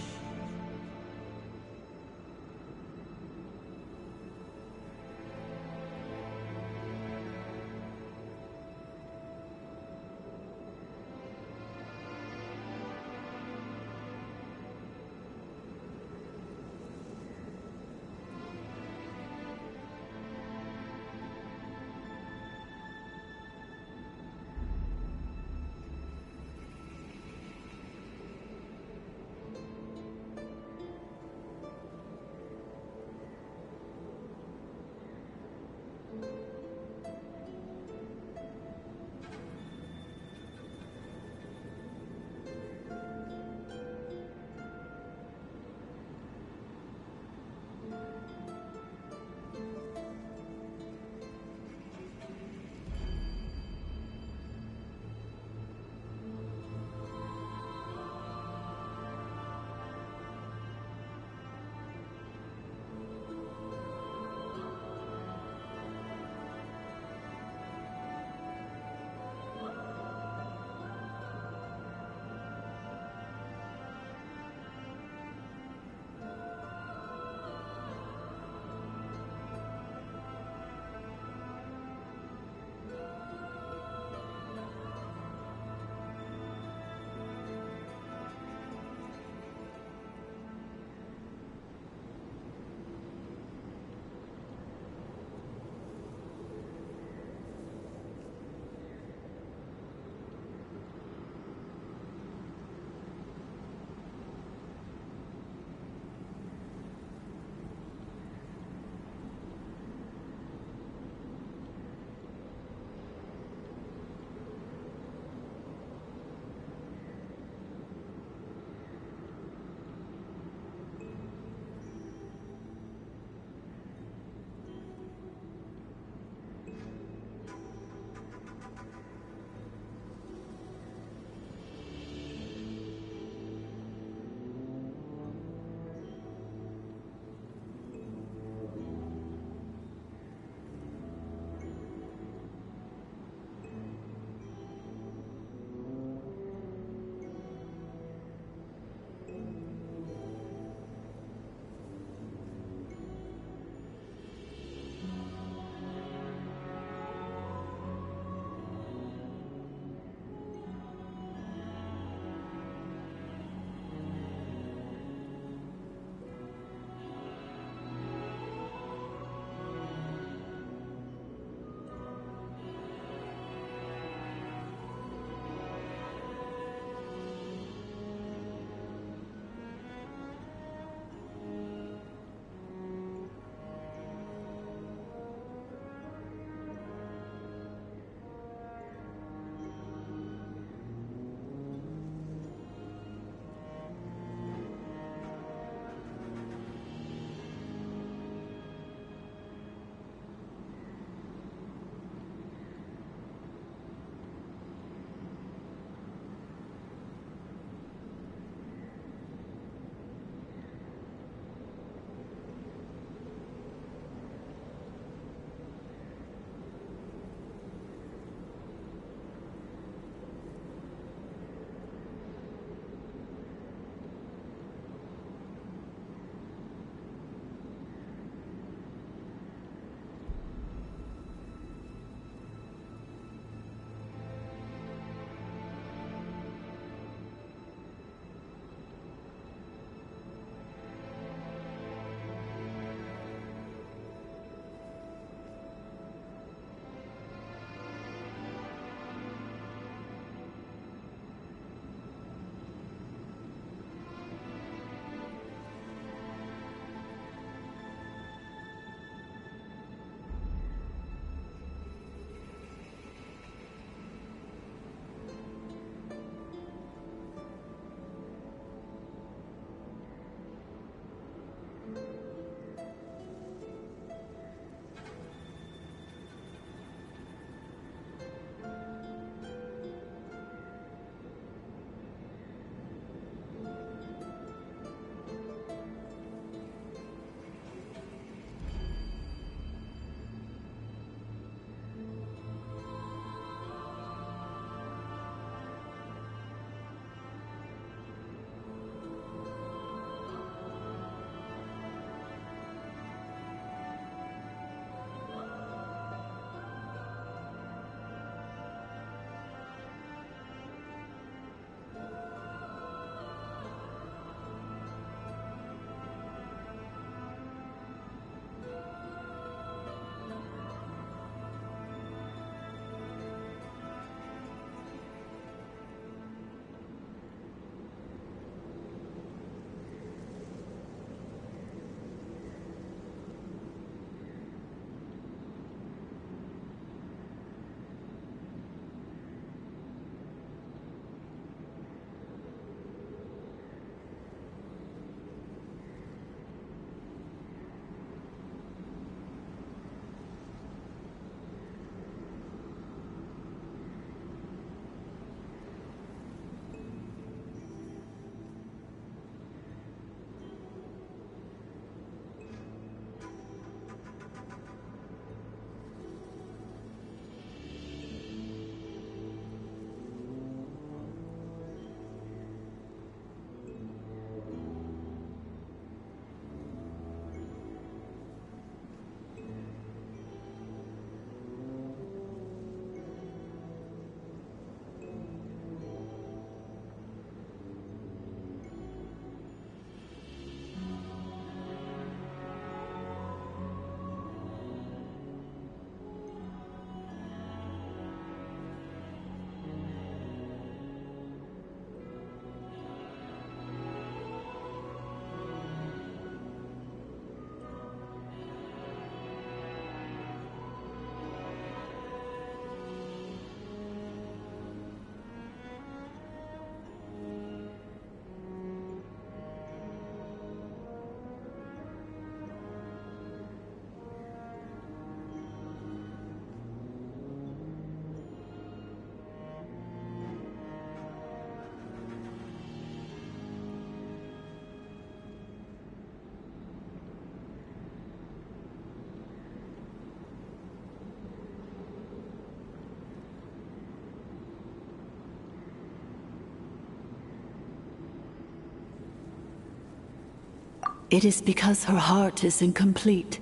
it is because her heart is incomplete.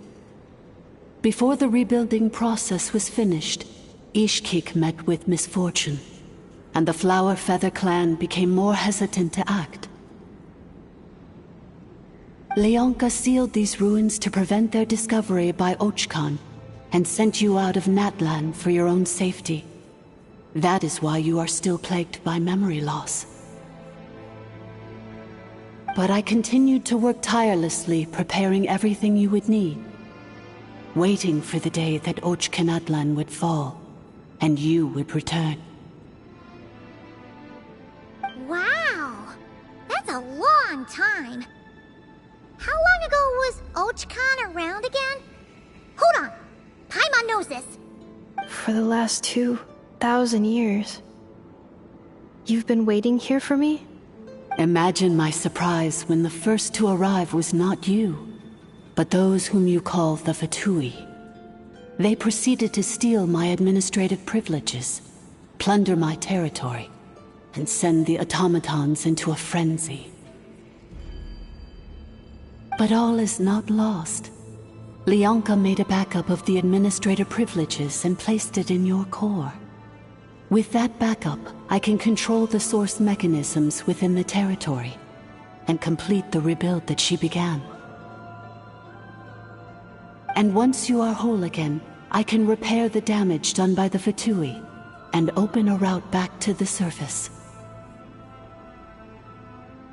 Before the rebuilding process was finished, Ishkik met with misfortune, and the Flower Feather clan became more hesitant to act. Leonka sealed these ruins to prevent their discovery by Ochkan, and sent you out of Natlan for your own safety. That is why you are still plagued by memory loss. But I continued to work tirelessly, preparing everything you would need, waiting for the day that Ochkanatlan would fall, and you would return. Wow! That's a long time. How long ago was Ochkan around again? Hold on! Paimon knows this! For the last 2,000 years. You've been waiting here for me? Imagine my surprise when the first to arrive was not you, but those whom you call the Fatui. They proceeded to steal my administrative privileges, plunder my territory, and send the automatons into a frenzy. But all is not lost. Leonka made a backup of the administrator privileges and placed it in your core. With that backup, I can control the source mechanisms within the territory and complete the rebuild that she began. And once you are whole again, I can repair the damage done by the Fatui and open a route back to the surface.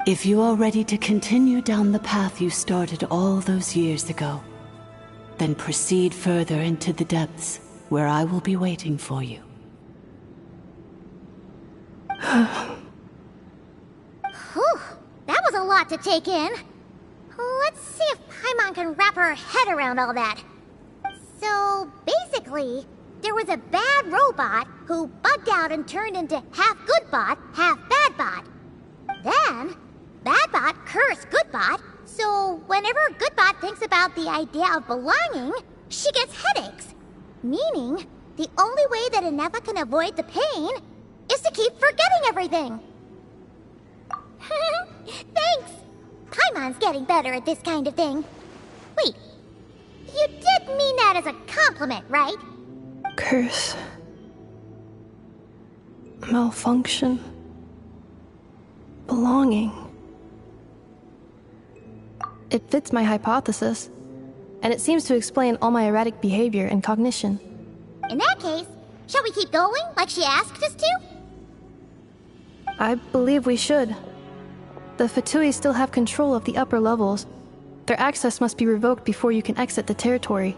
If you are ready to continue down the path you started all those years ago, then proceed further into the depths, where I will be waiting for you. Whew, that was a lot to take in. Let's see if Paimon can wrap her head around all that. So, basically, there was a bad robot who bugged out and turned into half good bot, half bad bot. Then, bad bot cursed good bot, so whenever good bot thinks about the idea of belonging, she gets headaches. Meaning, the only way that Inefa can avoid the pain is to keep forgetting everything. Thanks! Paimon's getting better at this kind of thing. Wait, you did mean that as a compliment, right? Curse. Malfunction. Belonging. It fits my hypothesis, and it seems to explain all my erratic behavior and cognition. In that case, shall we keep going like she asked us to? I believe we should. The Fatui still have control of the upper levels. Their access must be revoked before you can exit the territory.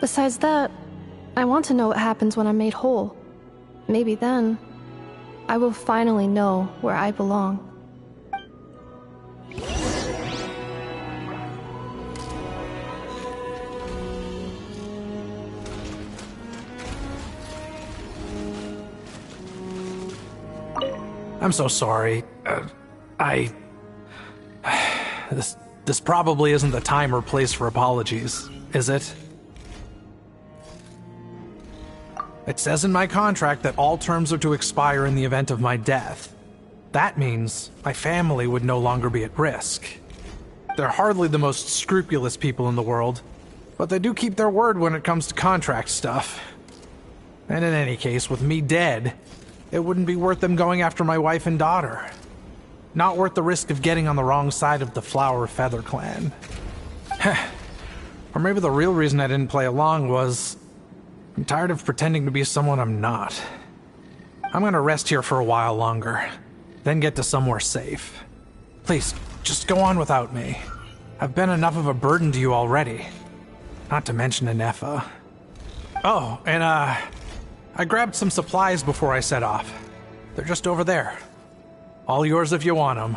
Besides that, I want to know what happens when I'm made whole. Maybe then, I will finally know where I belong. I'm so sorry. This probably isn't the time or place for apologies, is it? It says in my contract that all terms are to expire in the event of my death. That means my family would no longer be at risk. They're hardly the most scrupulous people in the world, but they do keep their word when it comes to contract stuff. And in any case, with me dead, it wouldn't be worth them going after my wife and daughter. Not worth the risk of getting on the wrong side of the Flower Feather clan. Or maybe the real reason I didn't play along was I'm tired of pretending to be someone I'm not. I'm gonna rest here for a while longer, then get to somewhere safe. Please, just go on without me. I've been enough of a burden to you already. Not to mention Inefa. Oh, and I grabbed some supplies before I set off. They're just over there. All yours if you want them.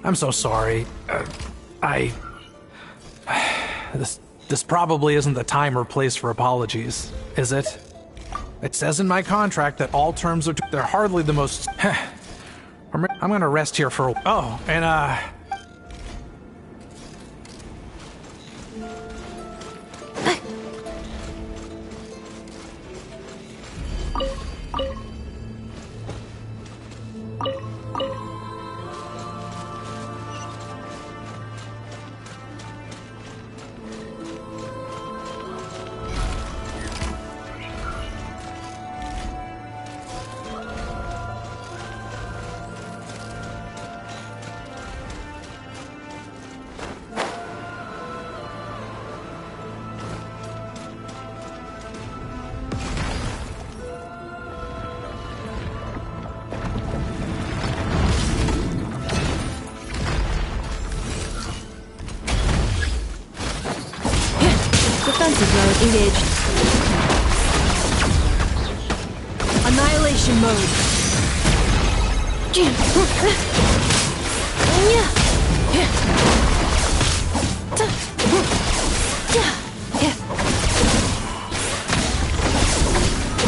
I'm so sorry. This probably isn't the time or place for apologies, is it? It says in my contract that all terms are they're hardly the most... Or I'm gonna rest here for a... Oh, and Defensive mode engaged. Annihilation mode.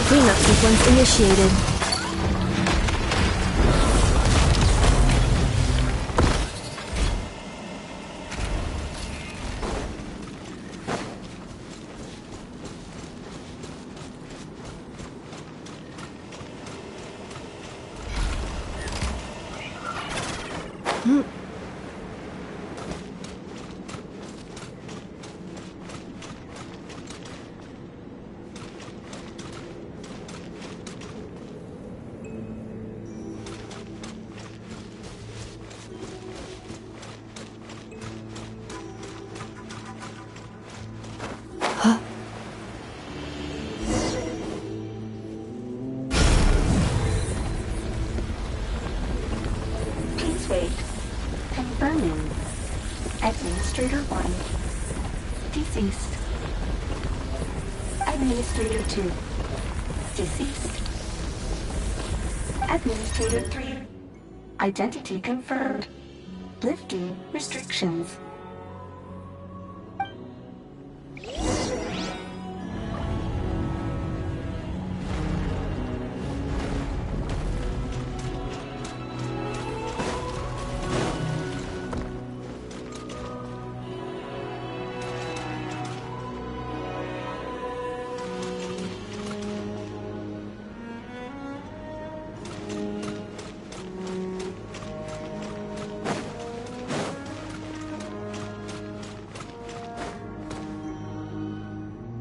Cleanup sequence initiated. Please wait. Confirming. Administrator 1. Deceased. Administrator 2. Deceased. Administrator 3. Identity confirmed. Lifting restrictions.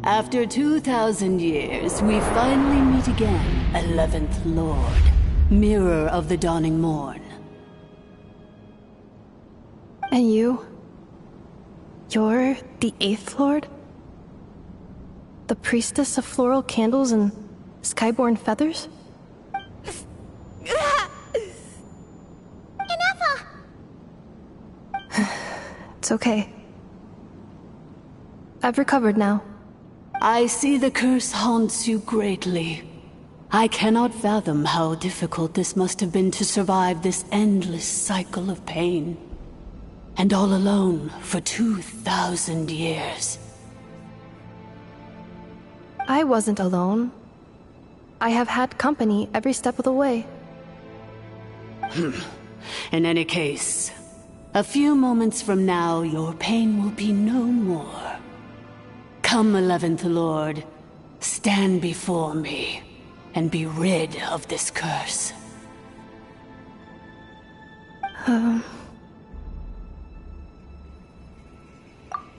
After 2,000 years, we finally meet again, 11th Lord, Mirror of the Dawning Morn. And you? You're the 8th Lord? The priestess of floral candles and skyborn feathers? Enough! It's okay. I've recovered now. I see the curse haunts you greatly. I cannot fathom how difficult this must have been to survive this endless cycle of pain. And all alone for 2,000 years. I wasn't alone. I have had company every step of the way. In any case, a few moments from now, your pain will be no more. Come, 11th Lord, stand before me, and be rid of this curse.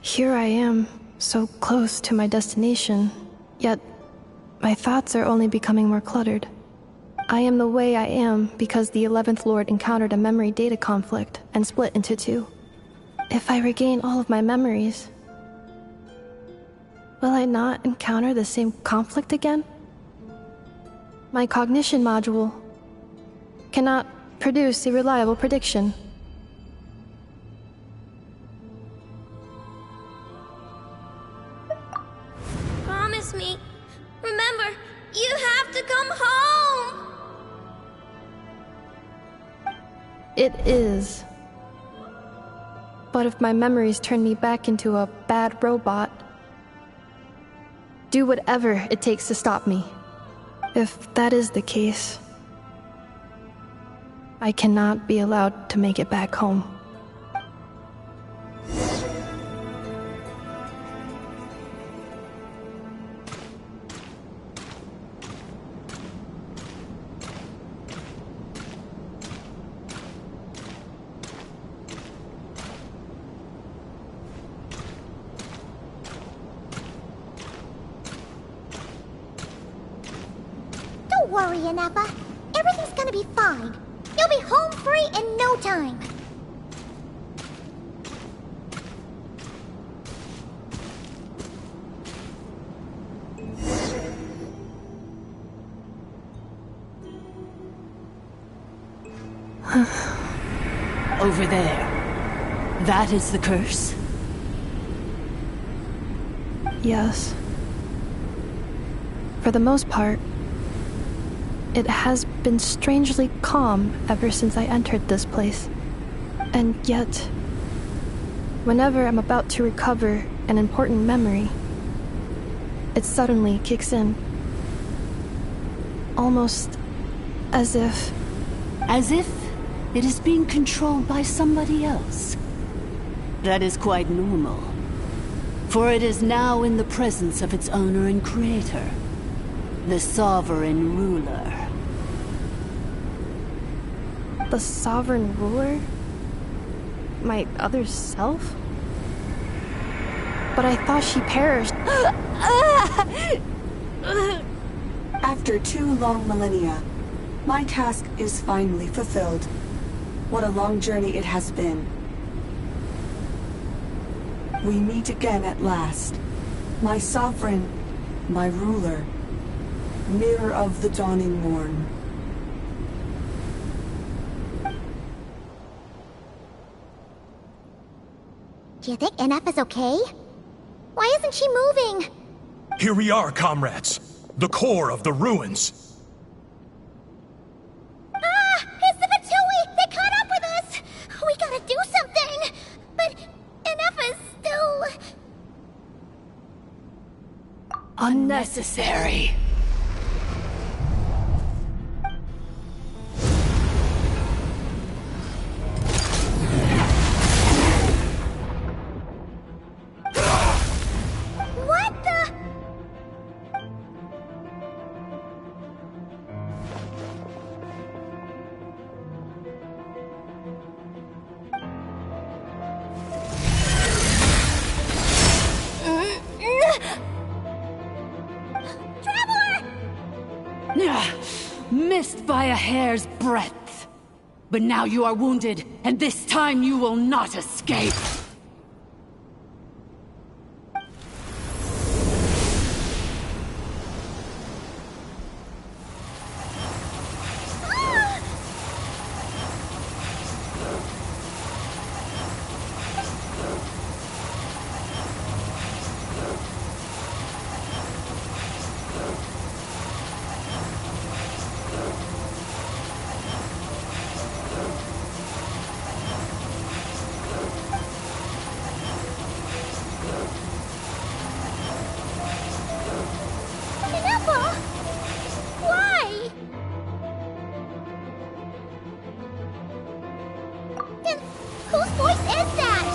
Here I am, so close to my destination, yet my thoughts are only becoming more cluttered. I am the way I am because the 11th Lord encountered a memory data conflict and split into two. If I regain all of my memories, will I not encounter the same conflict again? My cognition module cannot produce a reliable prediction. Promise me. Remember, you have to come home! It is. But if my memories turn me back into a bad robot, do whatever it takes to stop me. If that is the case, I cannot be allowed to make it back home. Don't worry, Ineppa. Everything's gonna be fine. You'll be home free in no time. Over there. That is the curse? Yes. For the most part, it has been strangely calm ever since I entered this place. And yet, whenever I'm about to recover an important memory, it suddenly kicks in. Almost as if... As if it is being controlled by somebody else. That is quite normal. For it is now in the presence of its owner and creator, the Sovereign Ruler. The Sovereign Ruler? My other self? But I thought she perished. After 2 long millennia, my task is finally fulfilled. What a long journey it has been. We meet again at last. My sovereign, my ruler, mirror of the dawning morn. Do you think Ineppa's okay? Why isn't she moving? Here we are, comrades. The core of the ruins. Ah! It's the Fatui! They caught up with us! We gotta do something! But Ineppa's still... Unnecessary. What the... Missed by a hair's breadth. But now you are wounded, and this time you will not escape. Ineppa! Why? Then whose voice is that?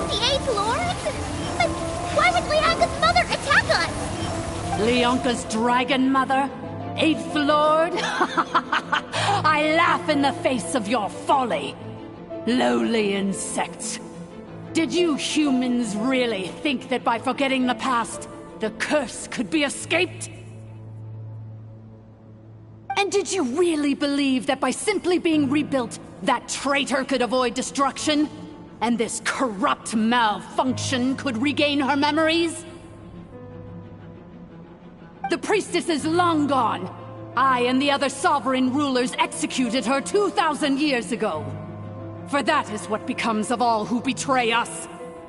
The 8th Lord? But why would Leanka's mother attack us? Leonka's dragon mother? 8th Lord? I laugh in the face of your folly. Lowly insects. Did you humans really think that by forgetting the past, the curse could be escaped? And did you really believe that by simply being rebuilt, that traitor could avoid destruction? And this corrupt malfunction could regain her memories? The priestess is long gone. I and the other sovereign rulers executed her 2,000 years ago. For that is what becomes of all who betray us.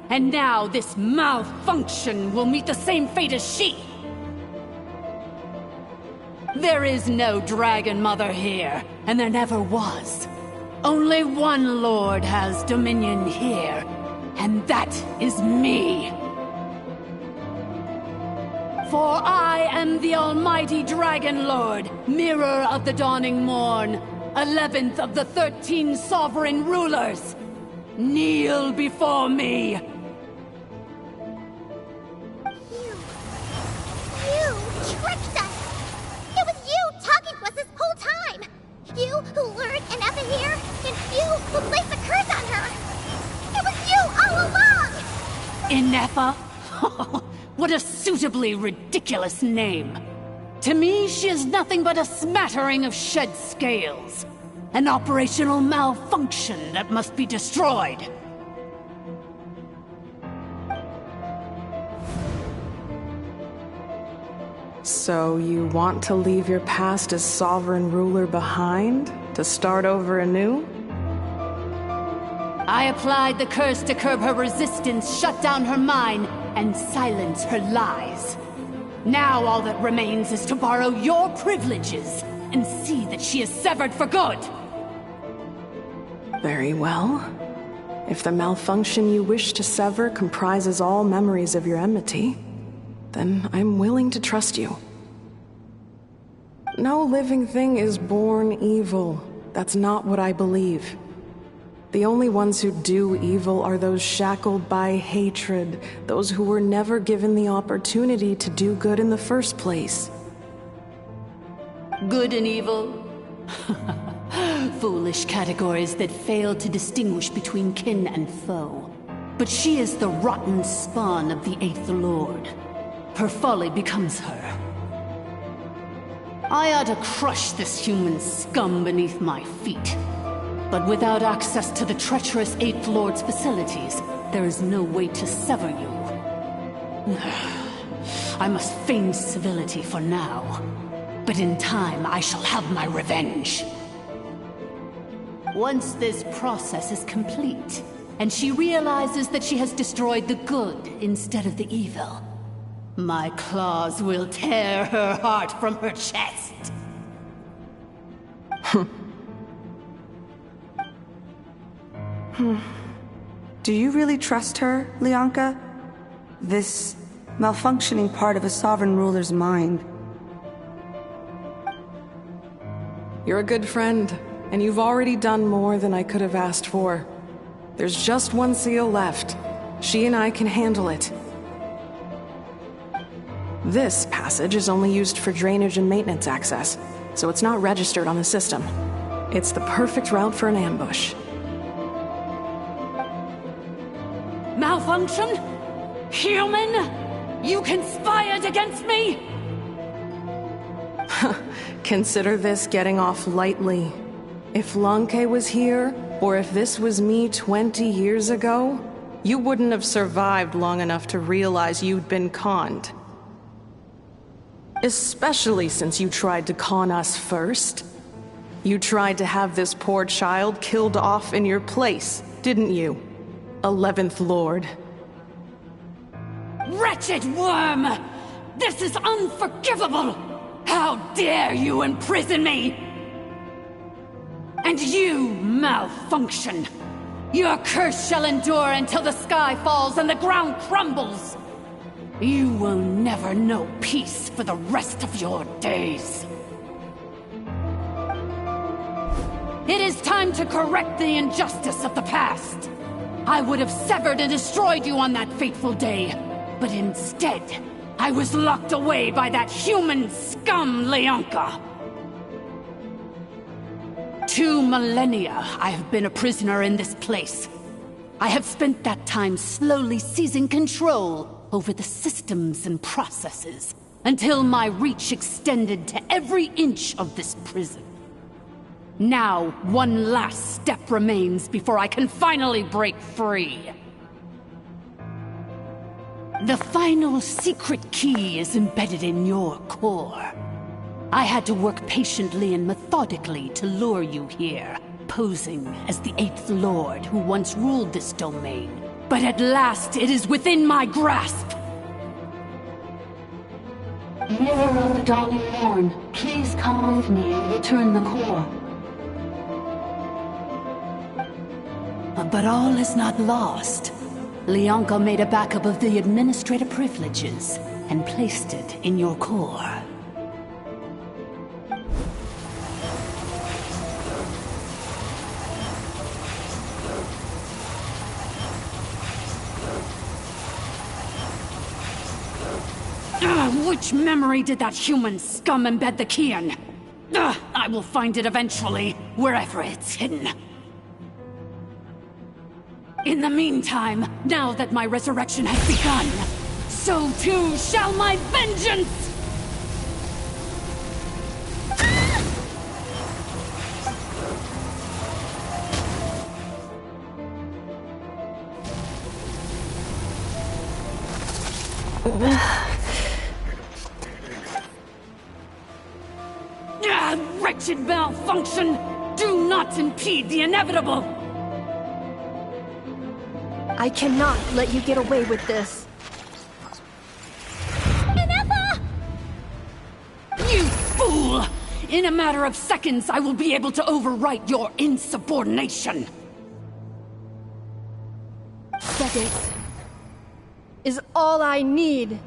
And now this malfunction will meet the same fate as she. There is no Dragon Mother here, and there never was. Only one Lord has dominion here, and that is me. For I am the almighty Dragon Lord, mirror of the dawning morn. 11th of the 13 sovereign rulers, kneel before me! You tricked us! It was you talking to us this whole time! You who lured Inefa here, and you who placed a curse on her! It was you all along! Inefa? What a suitably ridiculous name. To me, she is nothing but a smattering of shed scales. An operational malfunction that must be destroyed. So you want to leave your past as sovereign ruler behind? To start over anew? I applied the curse to curb her resistance, shut down her mind, and silence her lies. Now all that remains is to borrow your privileges and see that she is severed for good. Very well. If the malfunction you wish to sever comprises all memories of your enmity, then I'm willing to trust you. No living thing is born evil. That's not what I believe. The only ones who do evil are those shackled by hatred, those who were never given the opportunity to do good in the first place. Good and evil? Foolish categories that fail to distinguish between kin and foe. But she is the rotten spawn of the Eighth Lord. Her folly becomes her. I ought to crush this human scum beneath my feet. But without access to the treacherous Eighth Lord's facilities, there is no way to sever you. I must feign civility for now. But in time, I shall have my revenge. Once this process is complete, and she realizes that she has destroyed the good instead of the evil, my claws will tear her heart from her chest. Do you really trust her, Lianka? This malfunctioning part of a sovereign ruler's mind. You're a good friend, and you've already done more than I could have asked for. There's just one seal left. She and I can handle it. This passage is only used for drainage and maintenance access, so it's not registered on the system. It's the perfect route for an ambush. Malfunction? Human? You conspired against me? Consider this getting off lightly. If Lanke was here, or if this was me 20 years ago, you wouldn't have survived long enough to realize you'd been conned. Especially since you tried to con us first. You tried to have this poor child killed off in your place, didn't you? 11th Lord. Wretched worm! This is unforgivable! How dare you imprison me! And you, malfunction! Your curse shall endure until the sky falls and the ground crumbles! You will never know peace for the rest of your days. It is time to correct the injustice of the past. I would have severed and destroyed you on that fateful day, but instead, I was locked away by that human scum, Lianka. 2 millennia I have been a prisoner in this place. I have spent that time slowly seizing control over the systems and processes, until my reach extended to every inch of this prison. Now, one last step remains before I can finally break free. The final secret key is embedded in your core. I had to work patiently and methodically to lure you here, posing as the Eighth Lord who once ruled this domain. But at last, it is within my grasp! Mirror of the Dawning Morn, please come with me and return the core. But all is not lost. Lianka made a backup of the administrator privileges and placed it in your core. Which memory did that human scum embed the key in? Ugh, I will find it eventually, wherever it's hidden. In the meantime, now that my resurrection has begun, so too shall my vengeance! Wretched malfunction! Do not impede the inevitable! I cannot let you get away with this. Ineffa! You fool! In a matter of seconds, I will be able to overwrite your insubordination! Seconds is all I need.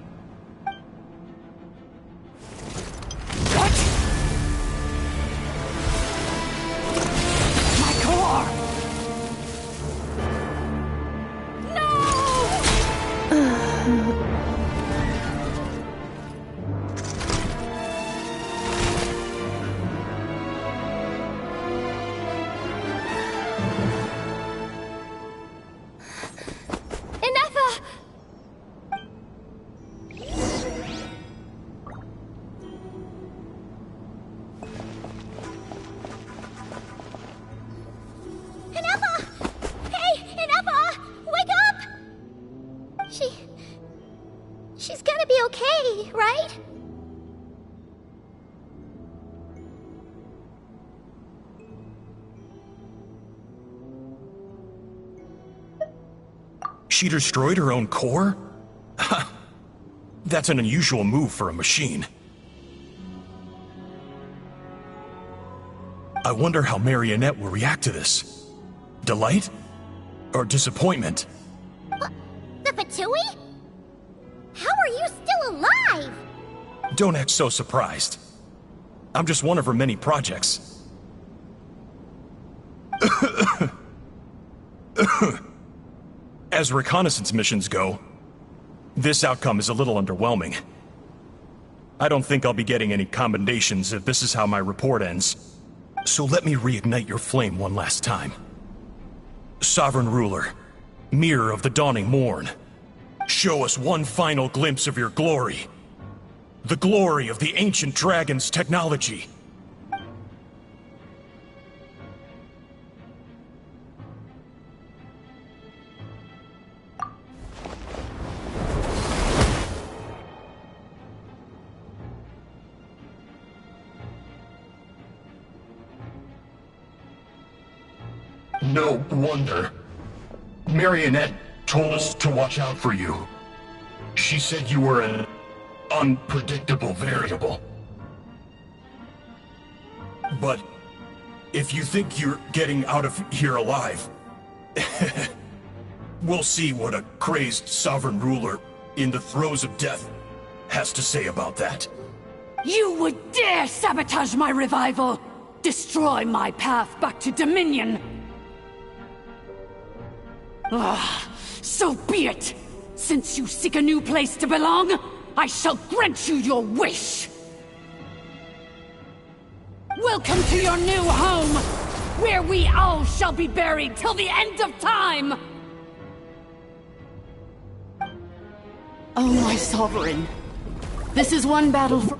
She's gonna be okay, right? She destroyed her own core? That's an unusual move for a machine. I wonder how Marionette will react to this. Delight? Or disappointment? What? The Fatui? How are you still alive? Don't act so surprised. I'm just one of her many projects. As reconnaissance missions go, this outcome is a little underwhelming. I don't think I'll be getting any commendations if this is how my report ends. So let me reignite your flame one last time. Sovereign Ruler, Mirror of the Dawning Morn, show us one final glimpse of your glory. The glory of the ancient dragon's technology. No wonder. Marionette told us to watch out for you. She said you were an unpredictable variable. But if you think you're getting out of here alive, we'll see what a crazed sovereign ruler in the throes of death has to say about that. You would dare sabotage my revival! Destroy my path back to Dominion! So be it! Since you seek a new place to belong, I shall grant you your wish! Welcome to your new home, where we all shall be buried till the end of time! Oh, my sovereign. This is one battle for...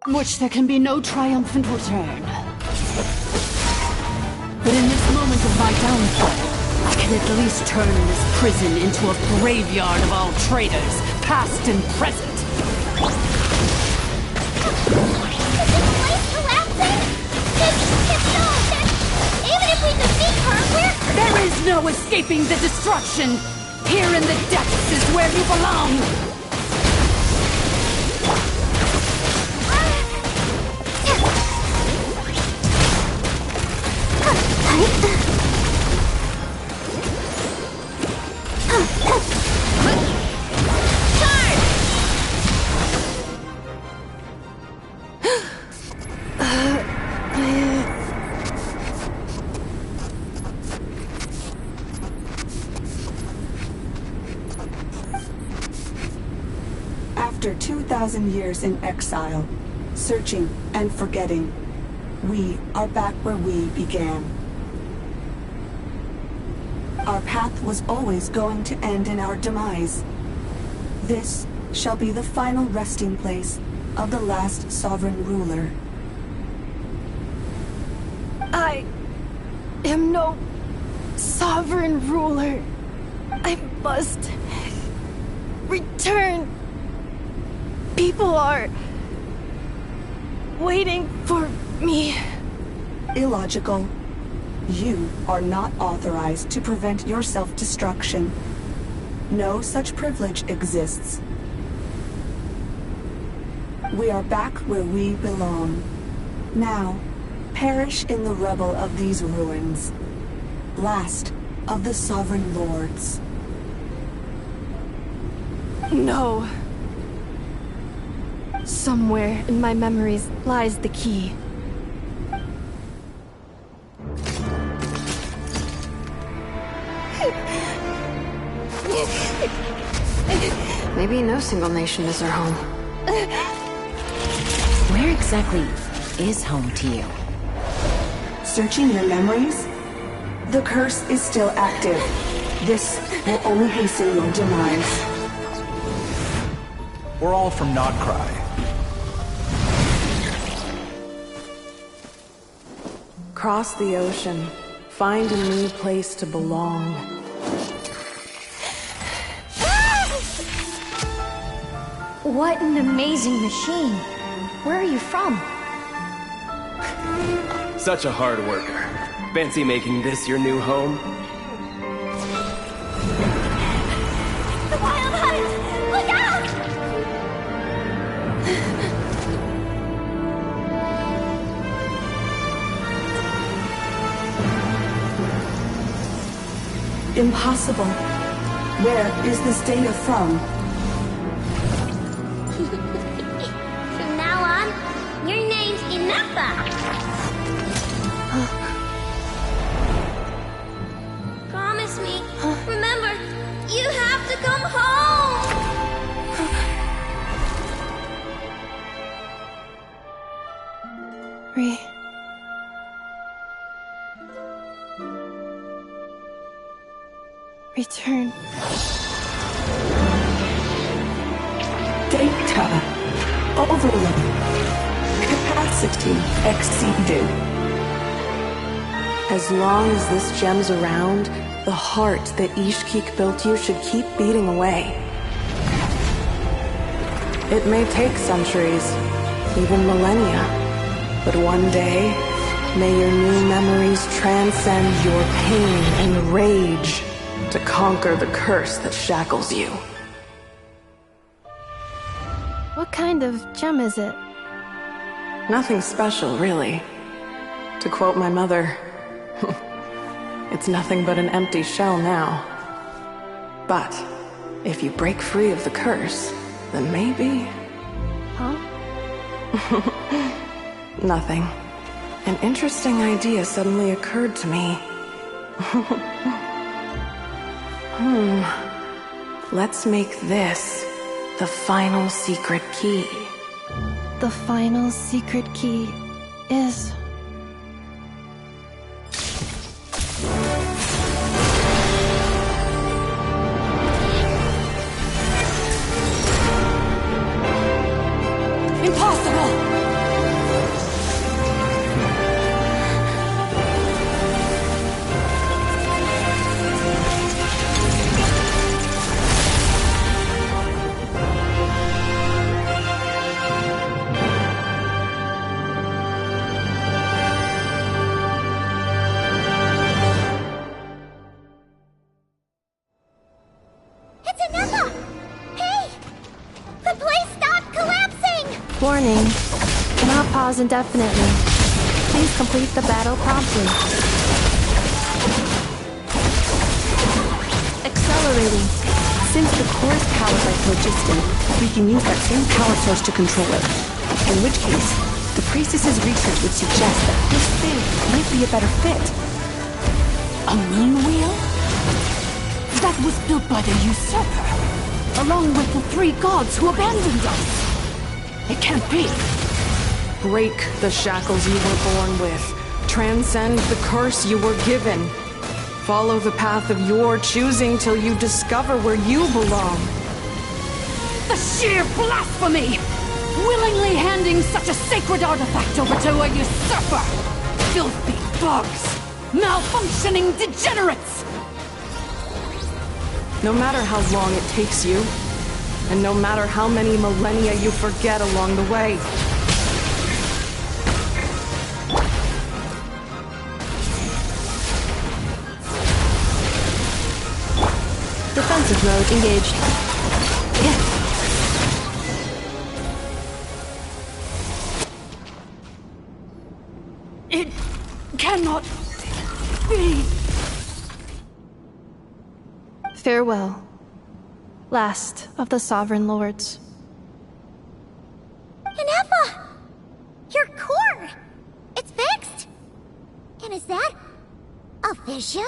which there can be no triumphant return. But in this moment of my downfall, I can at least turn this prison into a graveyard of all traitors, past and present. There is no escaping the destruction! Here in the depths is where you belong! After 2,000 years in exile, searching and forgetting, we are back where we began. Our path was always going to end in our demise. This shall be the final resting place of the last sovereign ruler. I am no sovereign ruler. I must return. People are waiting for me. Illogical. You are not authorized to prevent your self-destruction. No such privilege exists. We are back where we belong. Now, perish in the rubble of these ruins. Last of the sovereign lords. No. Somewhere in my memories lies the key. Maybe no single nation is our home. Where exactly is home to you? Searching your memories? The curse is still active. This will only hasten your demise. We're all from Notcry. Cross the ocean. Find a new place to belong. What an amazing machine. Where are you from? Such a hard worker. Fancy making this your new home? The wild hunt! Look out! Impossible. Where is this data from? From now on, your name's Inappa! Promise me. Remember, you have to come home! Return. Data. Overload. Capacity exceeded. As long as this gem's around, the heart that Ishkik built you should keep beating away. It may take centuries, even millennia, but one day, may your new memories transcend your pain and rage to conquer the curse that shackles you. What kind of gem is it? Nothing special, really. To quote my mother, it's nothing but an empty shell now. But if you break free of the curse, then maybe... Huh? Nothing. An interesting idea suddenly occurred to me. Let's make this the final secret key. The final secret key is... Impossible! Warning. Cannot pause indefinitely. Please complete the battle promptly. Accelerating. Since the core is powered by phlogiston, we can use that same power source to control it. In which case, the priestess's research would suggest that this thing might be a better fit. A moon wheel? That was built by the usurper, along with the 3 gods who abandoned us. It can't be. Break the shackles you were born with. Transcend the curse you were given. Follow the path of your choosing till you discover where you belong. The sheer blasphemy! Willingly handing such a sacred artifact over to a usurper! Filthy bugs! Malfunctioning degenerates! No matter how long it takes you, and no matter how many millennia you forget along the way. Defensive mode engaged. It cannot be. Farewell. Last of the Sovereign Lords. Inefa! Your core! It's fixed! And is that a vision?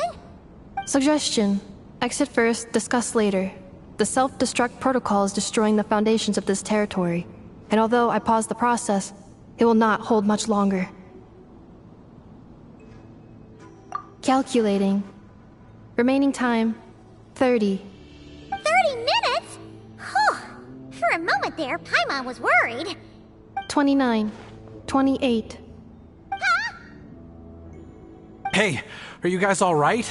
Suggestion. Exit first, discuss later. The self-destruct protocol is destroying the foundations of this territory. And although I paused the process, it will not hold much longer. Calculating. Remaining time, 30. 30 minutes? Whew. For a moment there, Paimon was worried. 29. 28. Hey, are you guys all right?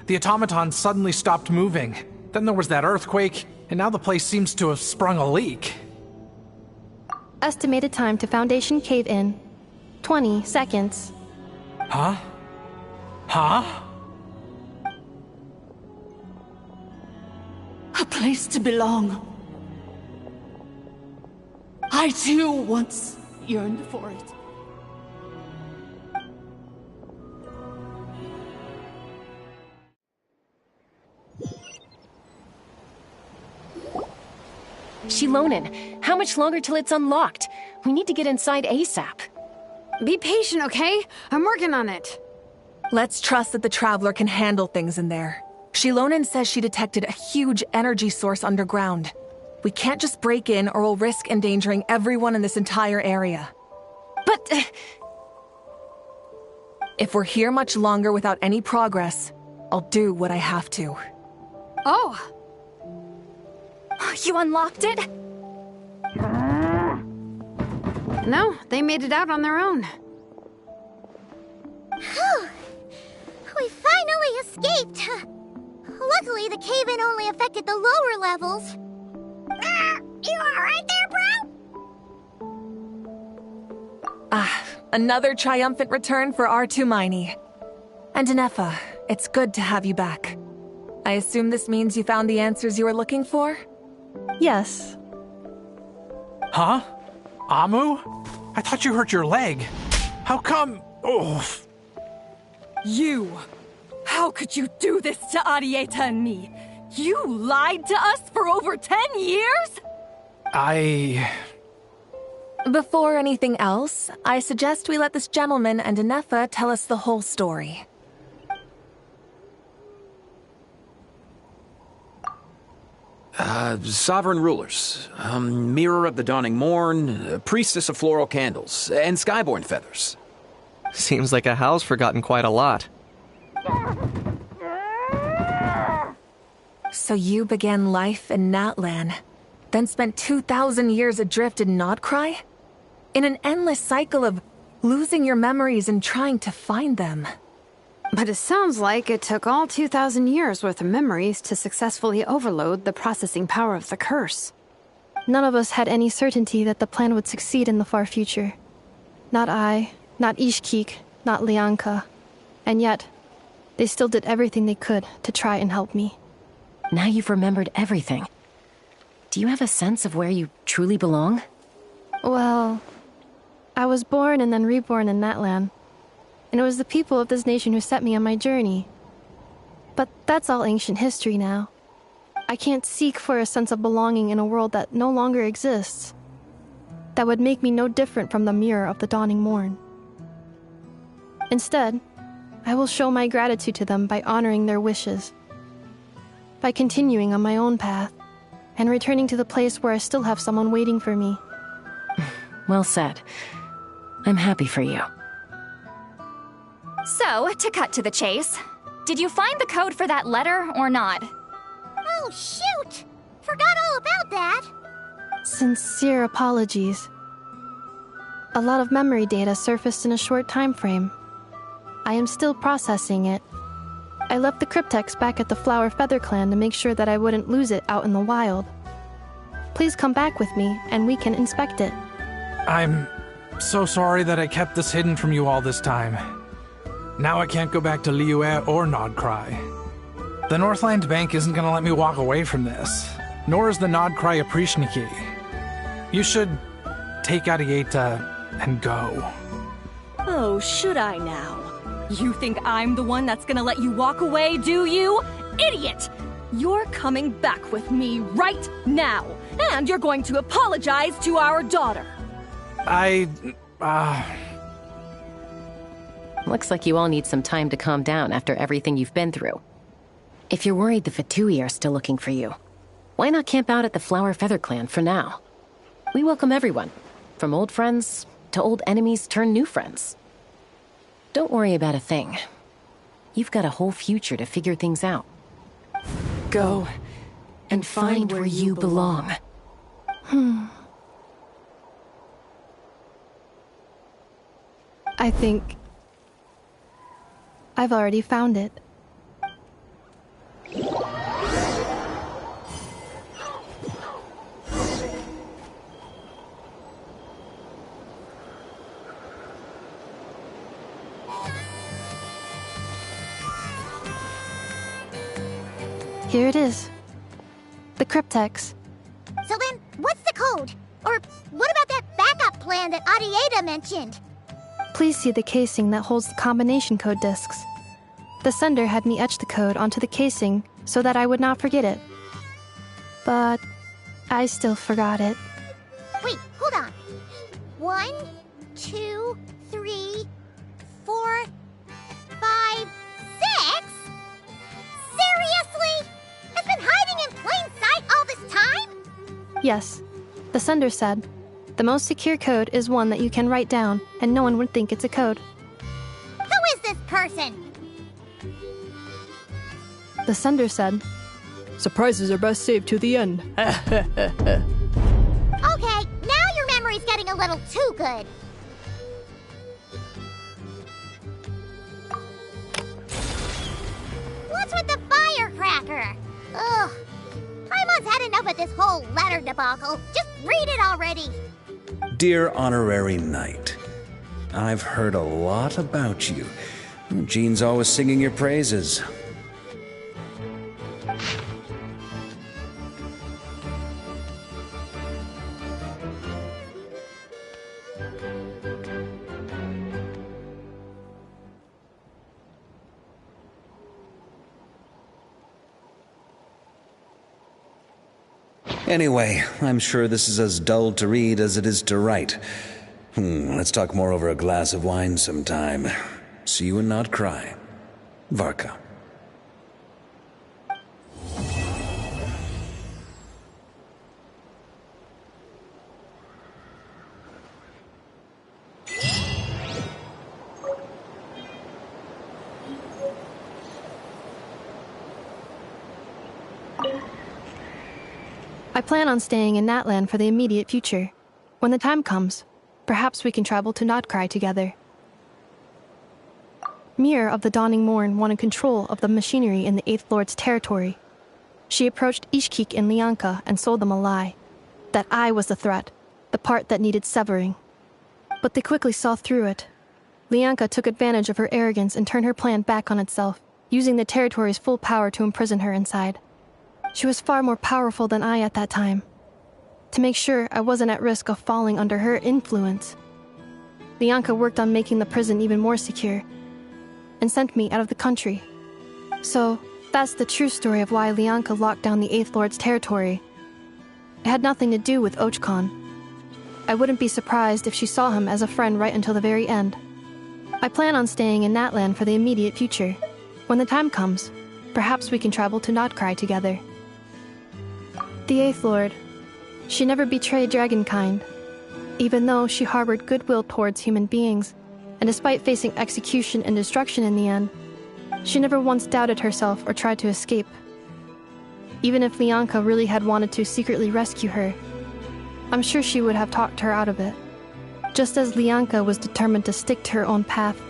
The automaton suddenly stopped moving. Then there was that earthquake, and now the place seems to have sprung a leak. Estimated time to Foundation cave-in, 20 seconds. Huh? Huh? A place to belong. I too once yearned for it. Shilonen, how much longer till it's unlocked? We need to get inside ASAP. Be patient, okay? I'm working on it. Let's trust that the Traveler can handle things in there. Shilonen says she detected a huge energy source underground. We can't just break in or we'll risk endangering everyone in this entire area. But... if we're here much longer without any progress, I'll do what I have to. Oh! You unlocked it? No, they made it out on their own. Whew. We finally escaped. Luckily, the cave-in only affected the lower levels. You alright there, bro? Another triumphant return for R2 Miney. And Inefa, it's good to have you back. I assume this means you found the answers you were looking for? Yes. Huh? Amu? I thought you hurt your leg. How come? Oh. You! How could you do this to Arieta and me? You lied to us for over 10 years? Before anything else, I suggest we let this gentleman and Inefa tell us the whole story. Sovereign rulers, Mirror of the Dawning Morn, Priestess of Floral Candles, and Skyborn Feathers. Seems like a house forgotten quite a lot. So you began life in Natlan, then spent 2,000 years adrift in Nodcry? In an endless cycle of losing your memories and trying to find them. But it sounds like it took all 2,000 years worth of memories to successfully overload the processing power of the curse. None of us had any certainty that the plan would succeed in the far future. Not I, not Ishkik, not Lianka. And yet, they still did everything they could to try and help me. Now you've remembered everything. Do you have a sense of where you truly belong? Well, I was born and then reborn in Natlan, and it was the people of this nation who set me on my journey. But that's all ancient history now. I can't seek for a sense of belonging in a world that no longer exists. That would make me no different from the mirror of the dawning morn. Instead, I will show my gratitude to them by honoring their wishes, by continuing on my own path, and returning to the place where I still have someone waiting for me. Well said. I'm happy for you. So, to cut to the chase, did you find the code for that letter or not? Oh, shoot! Forgot all about that! Sincere apologies. A lot of memory data surfaced in a short time frame. I am still processing it. I left the cryptex back at the Flower Feather Clan to make sure that I wouldn't lose it out in the wild. Please come back with me, and we can inspect it. I'm so sorry that I kept this hidden from you all this time. Now I can't go back to Liyue or Nodcry. The Northland Bank isn't gonna let me walk away from this, nor is the Nodcry Aprishniki. You should take Arieta and go. Oh, should I now? You think I'm the one that's gonna let you walk away, do you? Idiot! You're coming back with me right now, and you're going to apologize to our daughter. Looks like you all need some time to calm down after everything you've been through. If you're worried the Fatui are still looking for you, why not camp out at the Flower Feather Clan for now? We welcome everyone, from old friends to old enemies turned new friends. Don't worry about a thing. You've got a whole future to figure things out. Go and find where you belong. I think I've already found it. Here it is. The cryptex. So then, what's the code? Or what about that backup plan that Arieta mentioned? Please see the casing that holds the combination code discs. The sender had me etch the code onto the casing so that I would not forget it. But I still forgot it. Wait, hold on. 1, 2, 3, 4, 5, 6? Seriously? It's been hiding in plain sight all this time? Yes, the sender said, the most secure code is one that you can write down and no one would think it's a code. Who is this person? The sender said, surprises are best saved to the end. Okay, now your memory's getting a little too good. What's with the firecracker? Ugh. Paimon's had enough of this whole letter debacle. Just read it already. Dear Honorary Knight, I've heard a lot about you. Jean's always singing your praises. Anyway, I'm sure this is as dull to read as it is to write. Let's talk more over a glass of wine sometime. See you and not cry. Varka. I plan on staying in Natlan for the immediate future. When the time comes, perhaps we can travel to Nodcry together. Mirror of the Dawning Morn wanted control of the machinery in the Eighth Lord's territory. She approached Ishkik and Lianka and sold them a lie. That I was the threat, the part that needed severing. But they quickly saw through it. Lianka took advantage of her arrogance and turned her plan back on itself, using the territory's full power to imprison her inside. She was far more powerful than I at that time. to make sure I wasn't at risk of falling under her influence. Lianka worked on making the prison even more secure, and sent me out of the country. So, that's the true story of why Lianka locked down the Eighth Lord's territory. It had nothing to do with Ochkon. I wouldn't be surprised if she saw him as a friend right until the very end. I plan on staying in Natlan for the immediate future. When the time comes, perhaps we can travel to Notcry together. The Eighth Lord. She never betrayed Dragonkind, even though she harbored goodwill towards human beings, and despite facing execution and destruction in the end, she never once doubted herself or tried to escape. Even if Lianka really had wanted to secretly rescue her, I'm sure she would have talked her out of it. Just as Lianka was determined to stick to her own path,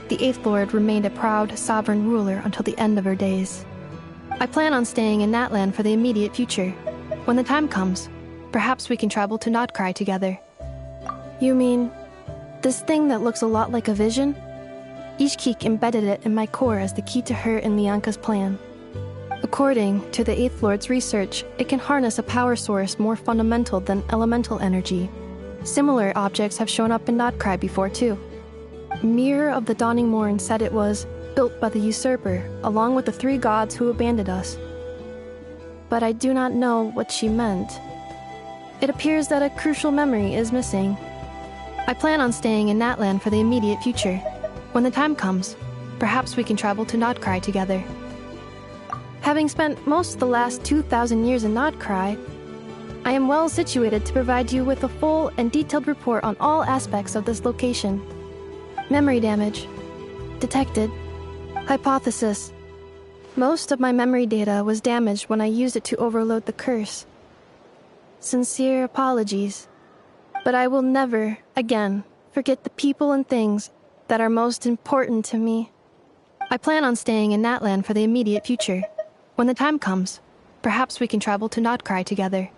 the Eighth Lord remained a proud, sovereign ruler until the end of her days. I plan on staying in Natlan for the immediate future. When the time comes, perhaps we can travel to Notcry together. You mean, this thing that looks a lot like a vision? Ishkik embedded it in my core as the key to her and Lianka's plan. According to the Eighth Lord's research, it can harness a power source more fundamental than elemental energy. Similar objects have shown up in Notcry before too. Mirror of the Dawning Morn said it was built by the usurper, along with the 3 gods who abandoned us. But I do not know what she meant. It appears that a crucial memory is missing. I plan on staying in Natlan for the immediate future. When the time comes, perhaps we can travel to Notcry together. Having spent most of the last 2,000 years in Notcry, I am well situated to provide you with a full and detailed report on all aspects of this location. Memory damage. Detected. Hypothesis. Most of my memory data was damaged when I used it to overload the curse. Sincere apologies. But I will never, again, forget the people and things that are most important to me. I plan on staying in Natlan for the immediate future. When the time comes, perhaps we can travel to Notcry together.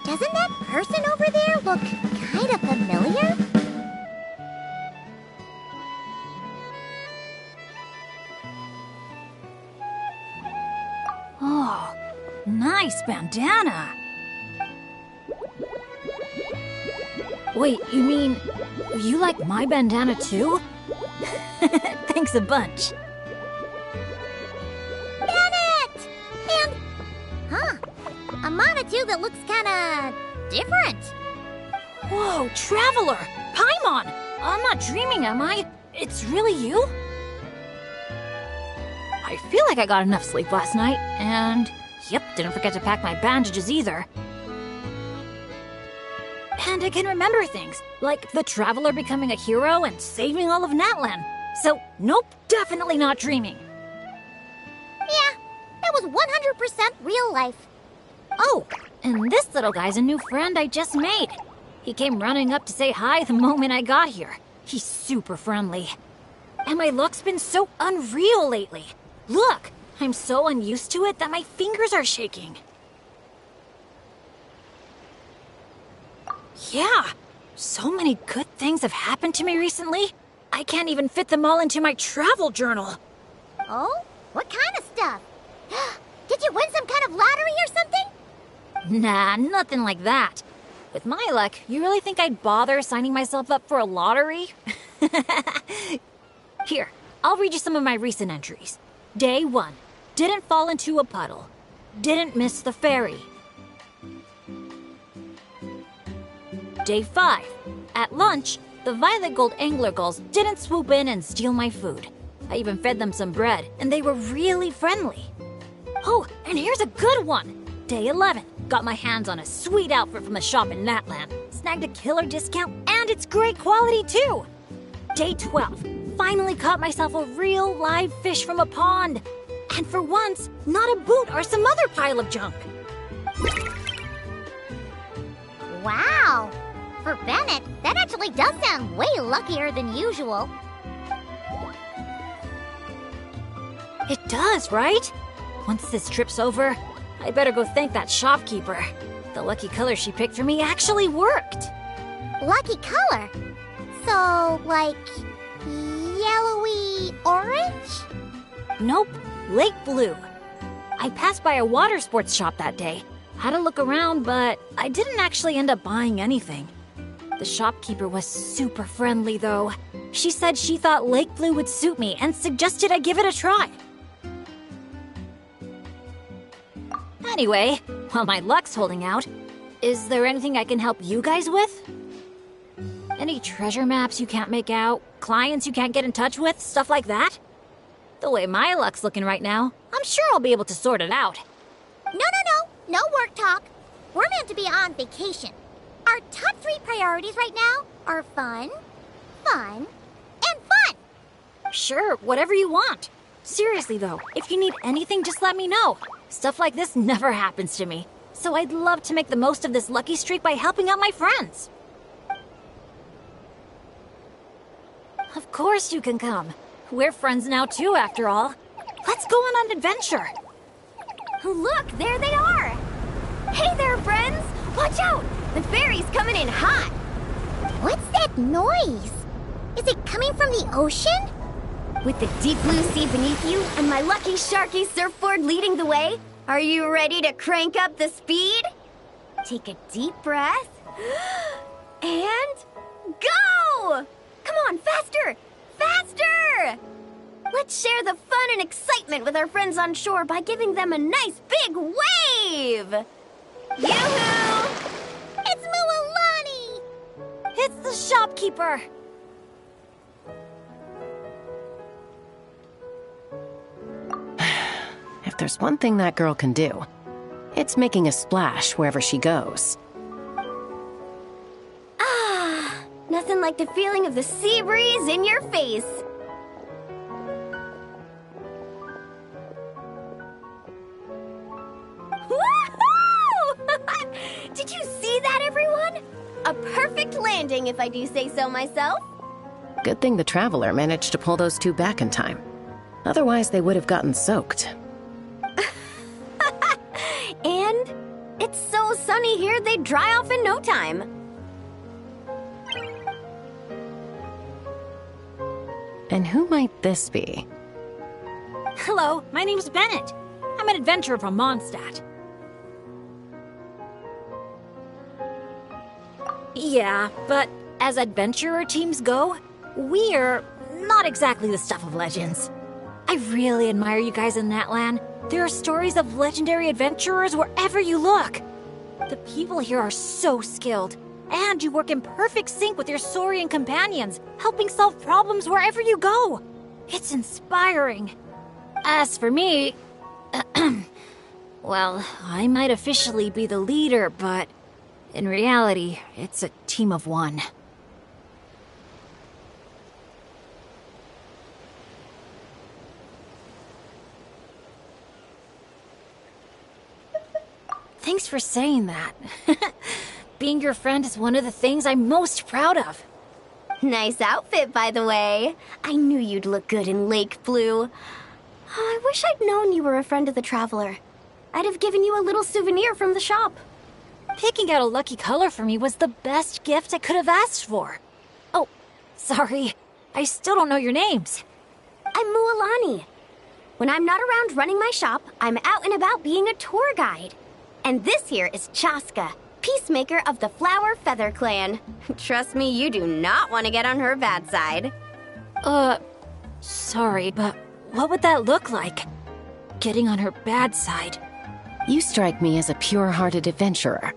Doesn't that person over there look kind of familiar? Oh, nice bandana. Wait, you mean you like my bandana too? Thanks a bunch. Bennett! And, a Monotube that looks kinda different. Whoa, Traveler! Paimon! I'm not dreaming, am I? It's really you? I feel like I got enough sleep last night, and yep, didn't forget to pack my bandages either. And I can remember things, like the Traveler becoming a hero and saving all of Natlan. So, nope, definitely not dreaming. Yeah, it was 100% real life. Oh, and this little guy's a new friend I just made. He came running up to say hi the moment I got here. He's super friendly. And my luck's been so unreal lately. Look, I'm so unused to it that my fingers are shaking. Yeah, so many good things have happened to me recently. I can't even fit them all into my travel journal. Oh? What kind of stuff? Did you win some kind of lottery or something? Nah, nothing like that. With my luck, you really think I'd bother signing myself up for a lottery? Here, I'll read you some of my recent entries. Day 1. Didn't fall into a puddle. Didn't miss the ferry. Day 5. At lunch, the violet gold angler gulls didn't swoop in and steal my food. I even fed them some bread, and they were really friendly. Oh, and here's a good one. Day 11. Got my hands on a sweet outfit from the shop in Natlan. Snagged a killer discount, and it's great quality too. Day 12. Finally caught myself a real live fish from a pond. And for once, not a boot or some other pile of junk. Wow! For Bennett, that actually does sound way luckier than usual. It does, right? Once this trip's over, I better go thank that shopkeeper. The lucky color she picked for me actually worked. Lucky color? So, like, yellowy orange? Nope, lake blue. I passed by a water sports shop that day. Had a look around, but I didn't actually end up buying anything. The shopkeeper was super friendly, though. She said she thought lake blue would suit me and suggested I give it a try. Anyway, while my luck's holding out, is there anything I can help you guys with? Any treasure maps you can't make out? Clients you can't get in touch with? Stuff like that? The way my luck's looking right now, I'm sure I'll be able to sort it out. No work talk. We're meant to be on vacation. Our top 3 priorities right now are fun, fun, and fun. Sure, whatever you want. Seriously though, if you need anything, just let me know. Stuff like this never happens to me, so I'd love to make the most of this lucky streak by helping out my friends. Of course you can come. We're friends now too, after all. Let's go on an adventure. Look, there they are! Hey there, friends! Watch out! The ferry's coming in hot! What's that noise? Is it coming from the ocean? With the deep blue sea beneath you and my lucky sharky surfboard leading the way, are you ready to crank up the speed? Take a deep breath. And go! Come on, faster! Faster! Let's share the fun and excitement with our friends on shore by giving them a nice big wave! Yoo-hoo! It's Mualani! It's the shopkeeper! If there's one thing that girl can do, it's making a splash wherever she goes. Ah, nothing like the feeling of the sea breeze in your face. Did you see that, everyone? A perfect landing, if I do say so myself. Good thing the Traveler managed to pull those 2 back in time. Otherwise, they would have gotten soaked. And it's so sunny here, they'd dry off in no time. And who might this be? Hello, my name's Bennett. I'm an adventurer from Mondstadt. Yeah, but as adventurer teams go, we're not exactly the stuff of legends. I really admire you guys in Natlan. There are stories of legendary adventurers wherever you look. The people here are so skilled, and you work in perfect sync with your Saurian companions, helping solve problems wherever you go. It's inspiring. As for me, well, I might officially be the leader, but in reality, it's a team of one. Thanks for saying that. Being your friend is one of the things I'm most proud of. Nice outfit, by the way. I knew you'd look good in lake blue. Oh, I wish I'd known you were a friend of the Traveler. I'd have given you a little souvenir from the shop. Picking out a lucky color for me was the best gift I could have asked for. Oh, sorry. I still don't know your names. I'm Mualani. When I'm not around running my shop, I'm out and about being a tour guide. And this here is Chaska, peacemaker of the Flower Feather Clan. Trust me, you do not want to get on her bad side. Sorry, but what would that look like? Getting on her bad side. You strike me as a pure-hearted adventurer.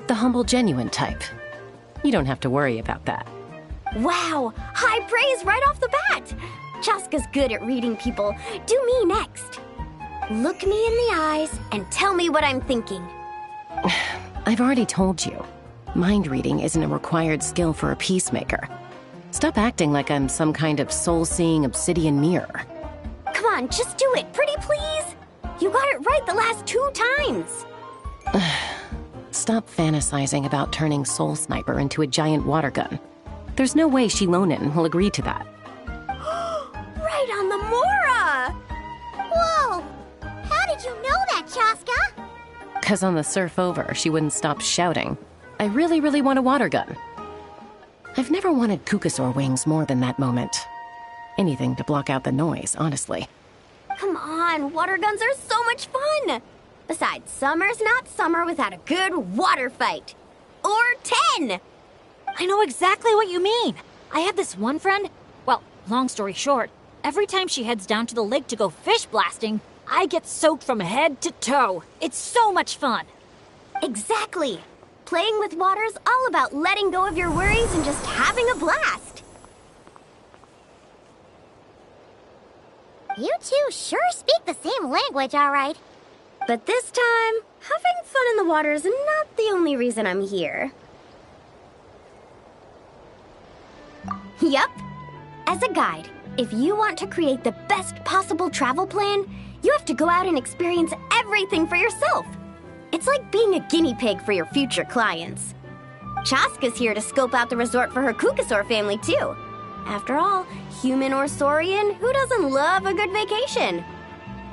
The humble, genuine type. You don't have to worry about that. Wow, high praise right off the bat. Chaska's good at reading people. Do me next. Look me in the eyes and tell me what I'm thinking. I've already told you. Mind reading isn't a required skill for a peacemaker. Stop acting like I'm some kind of soul-seeing obsidian mirror. Come on, just do it, pretty please. You got it right the last 2 times. Stop fantasizing about turning Soul Sniper into a giant water gun. There's no way Shilonen will agree to that. Right on the Mora! Whoa! How did you know that, Chaska? 'Cause on the surf over, she wouldn't stop shouting, "I really, really want a water gun." I've never wanted Kukasaur wings more than that moment. Anything to block out the noise, honestly. Come on, water guns are so much fun! Besides, summer's not summer without a good water fight. Or 10! I know exactly what you mean. I have this one friend. Well, long story short, every time she heads down to the lake to go fish blasting, I get soaked from head to toe. It's so much fun. Exactly. Playing with water's all about letting go of your worries and just having a blast. You two sure speak the same language, all right. But this time, having fun in the water is not the only reason I'm here. Yup. As a guide, if you want to create the best possible travel plan, you have to go out and experience everything for yourself. It's like being a guinea pig for your future clients. Chaska's here to scope out the resort for her Kukasaur family, too. After all, human or saurian, who doesn't love a good vacation?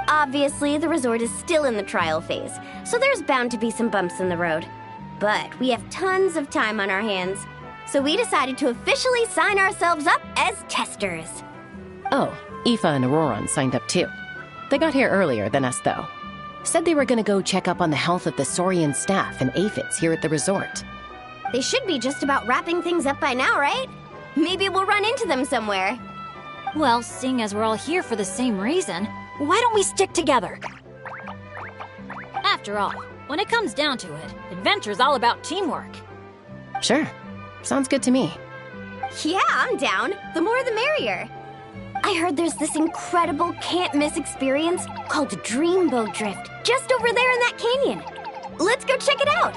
Obviously, the resort is still in the trial phase, so there's bound to be some bumps in the road. But we have tons of time on our hands, so we decided to officially sign ourselves up as testers. Oh, Aoife and Auroran signed up too. They got here earlier than us, though. Said they were gonna go check up on the health of the Saurian staff and aphids here at the resort. They should be just about wrapping things up by now, right? Maybe we'll run into them somewhere. Well, seeing as we're all here for the same reason, why don't we stick together? After all, when it comes down to it, adventure's all about teamwork. Sure. Sounds good to me. Yeah, I'm down. The more the merrier. I heard there's this incredible can't-miss experience called Dreamboat Drift just over there in that canyon. Let's go check it out.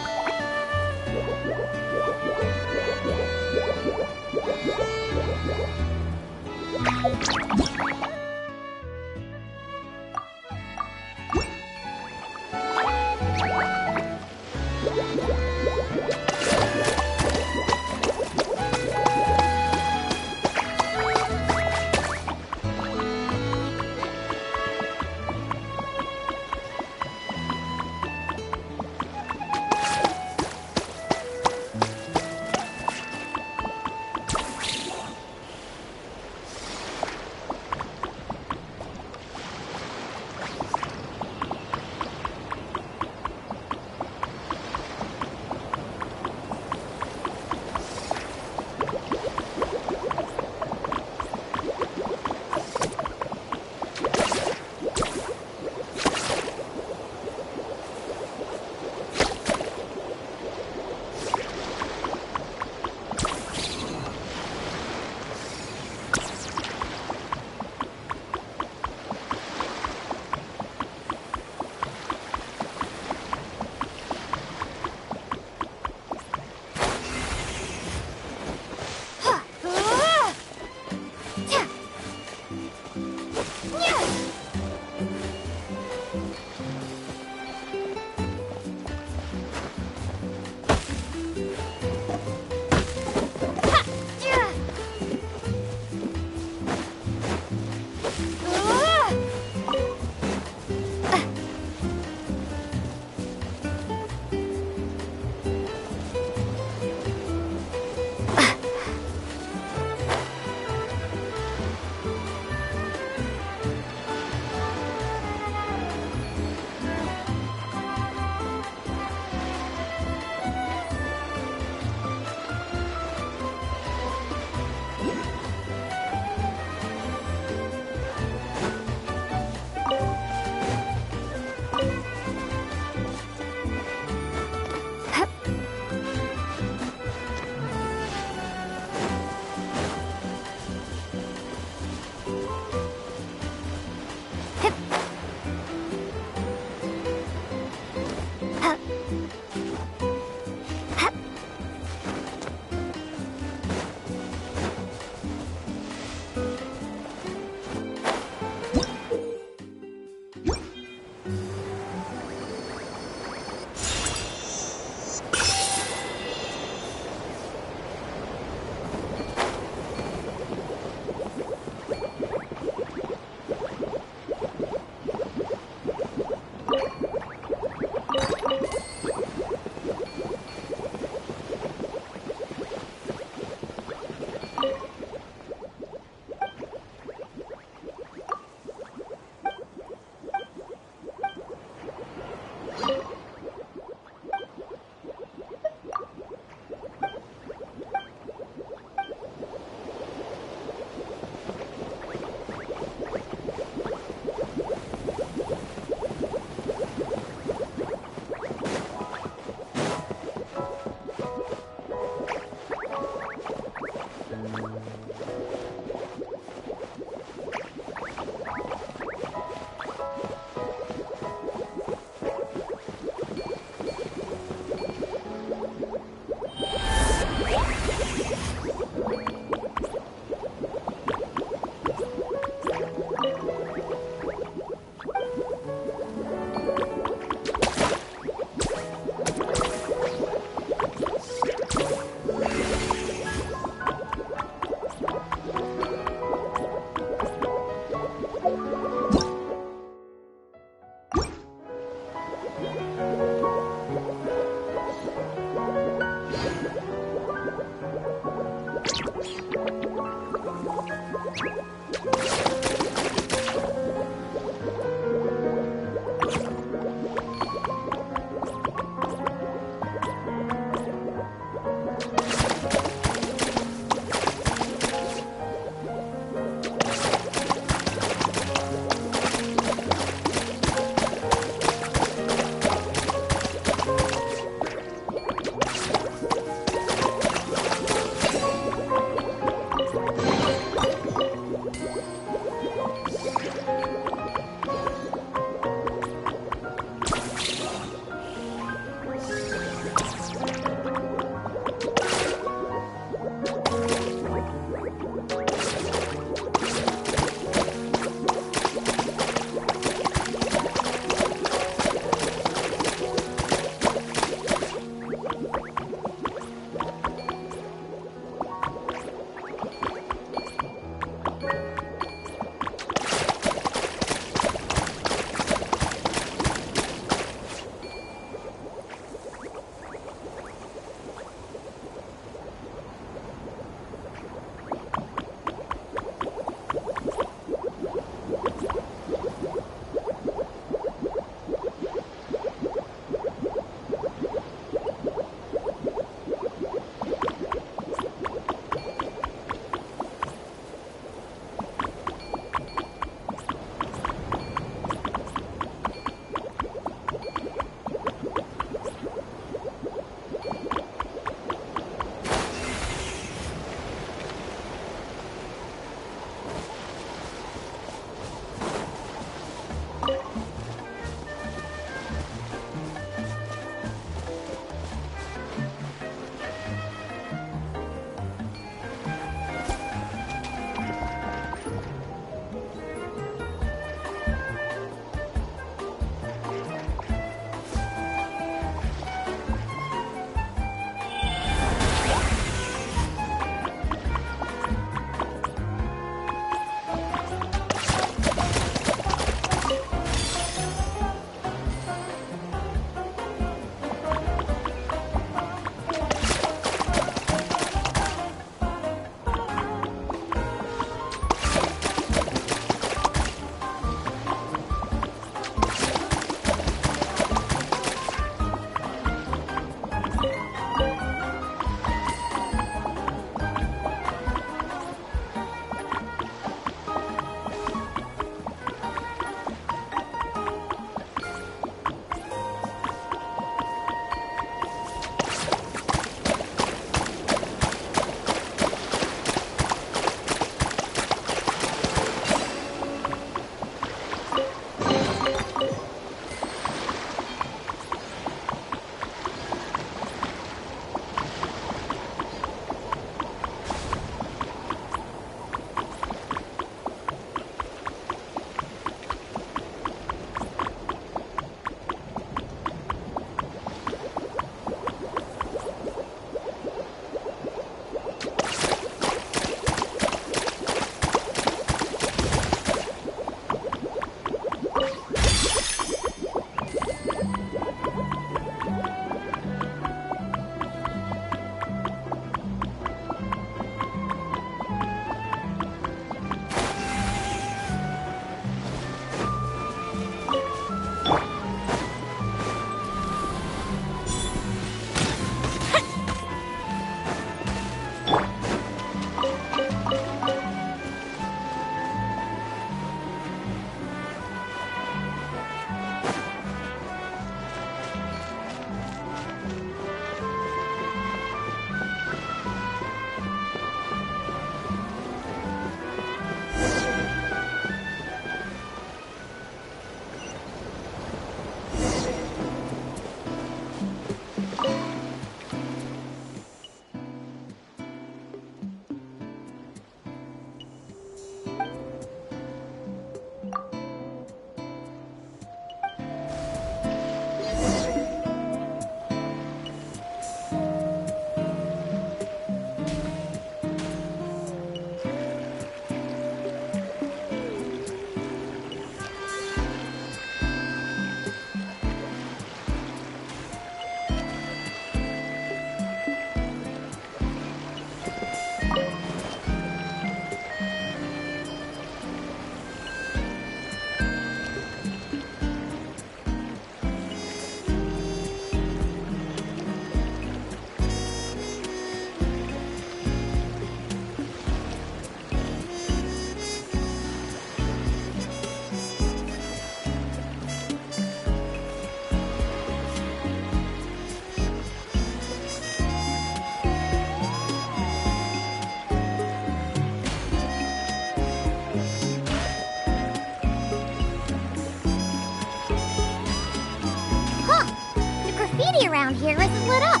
graffiti around here isn't lit up.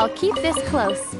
I'll keep this close.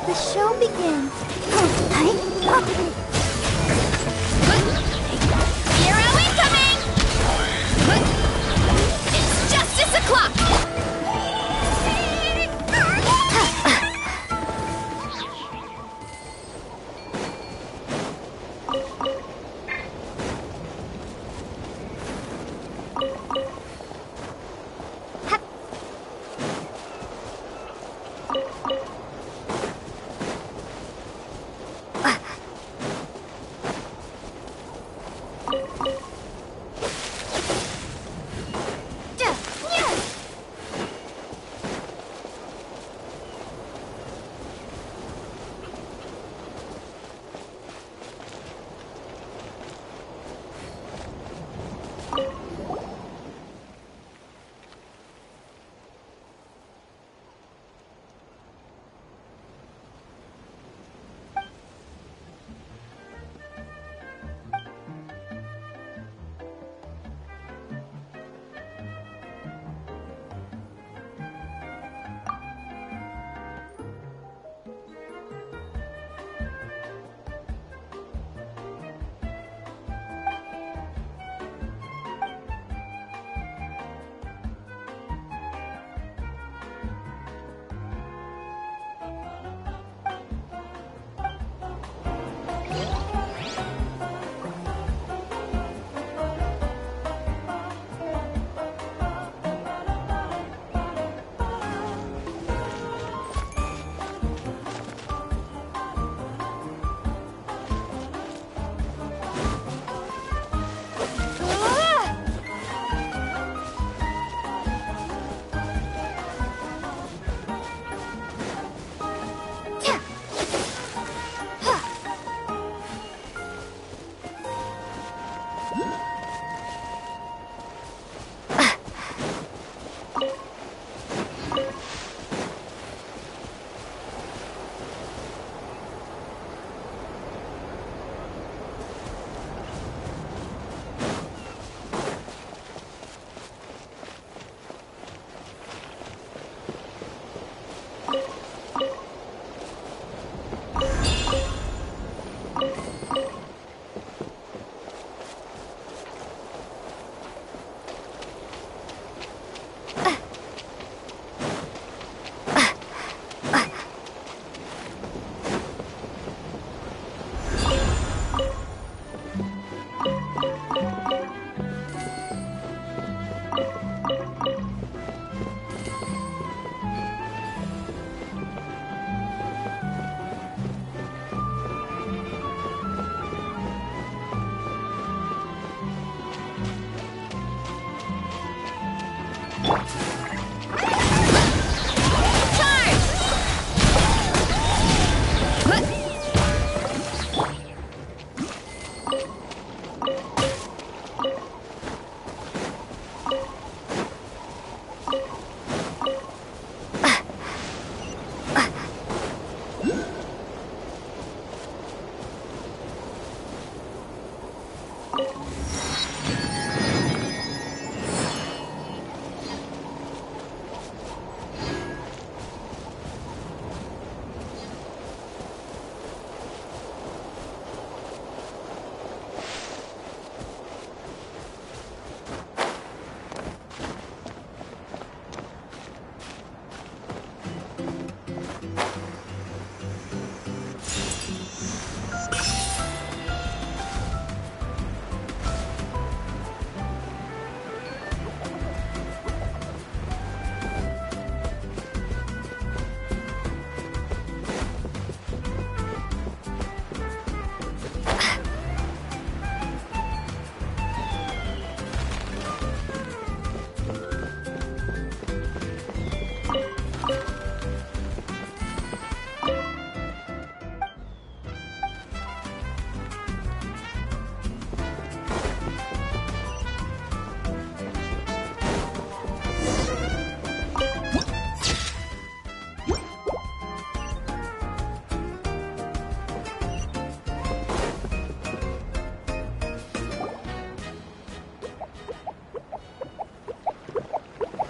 The show begins. Hero incoming! It's justice o'clock!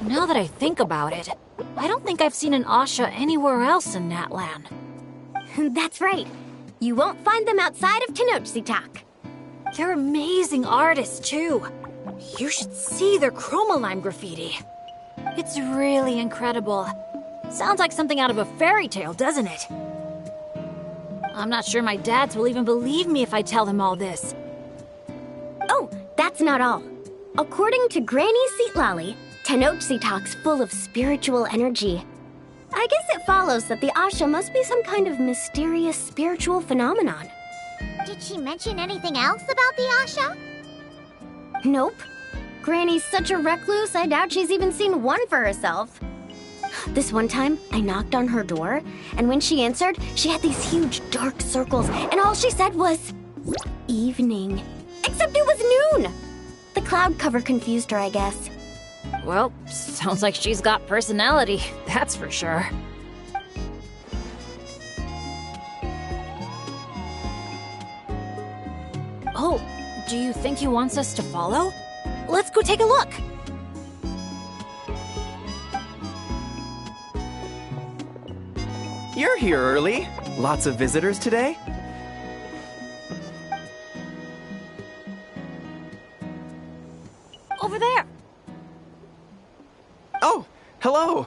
Now that I think about it, I don't think I've seen an Asha anywhere else in Natlan. That's right. You won't find them outside of Tenochtitlan. They're amazing artists, too. You should see their chromolime graffiti. It's really incredible. Sounds like something out of a fairy tale, doesn't it? I'm not sure my dads will even believe me if I tell them all this. Oh, that's not all. According to Granny Seatlolly, Tenochtitlan's full of spiritual energy. I guess it follows that the Asha must be some kind of mysterious spiritual phenomenon. Did she mention anything else about the Asha? Nope. Granny's such a recluse, I doubt she's even seen one for herself. This one time, I knocked on her door, and when she answered, she had these huge dark circles, and all she said was, evening. Except it was noon! The cloud cover confused her, I guess. Well, sounds like she's got personality, that's for sure. Oh, do you think he wants us to follow? Let's go take a look! You're here early. Lots of visitors today? Over there! Oh, hello!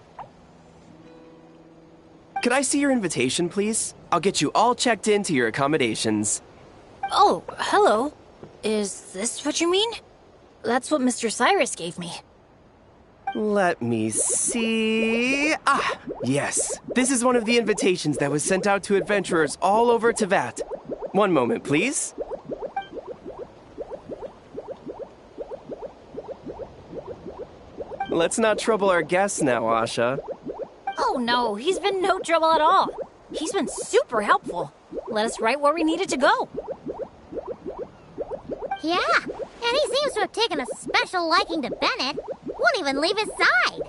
Could I see your invitation, please? I'll get you all checked into your accommodations. Oh, hello. Is this what you mean? That's what Mr. Cyrus gave me. Let me see... Ah, yes. This is one of the invitations that was sent out to adventurers all over Teyvat. One moment, please. Let's not trouble our guests now, Asha. Oh no, he's been no trouble at all. He's been super helpful. Let us right where we needed to go. Yeah, and he seems to have taken a special liking to Bennett. Won't even leave his side.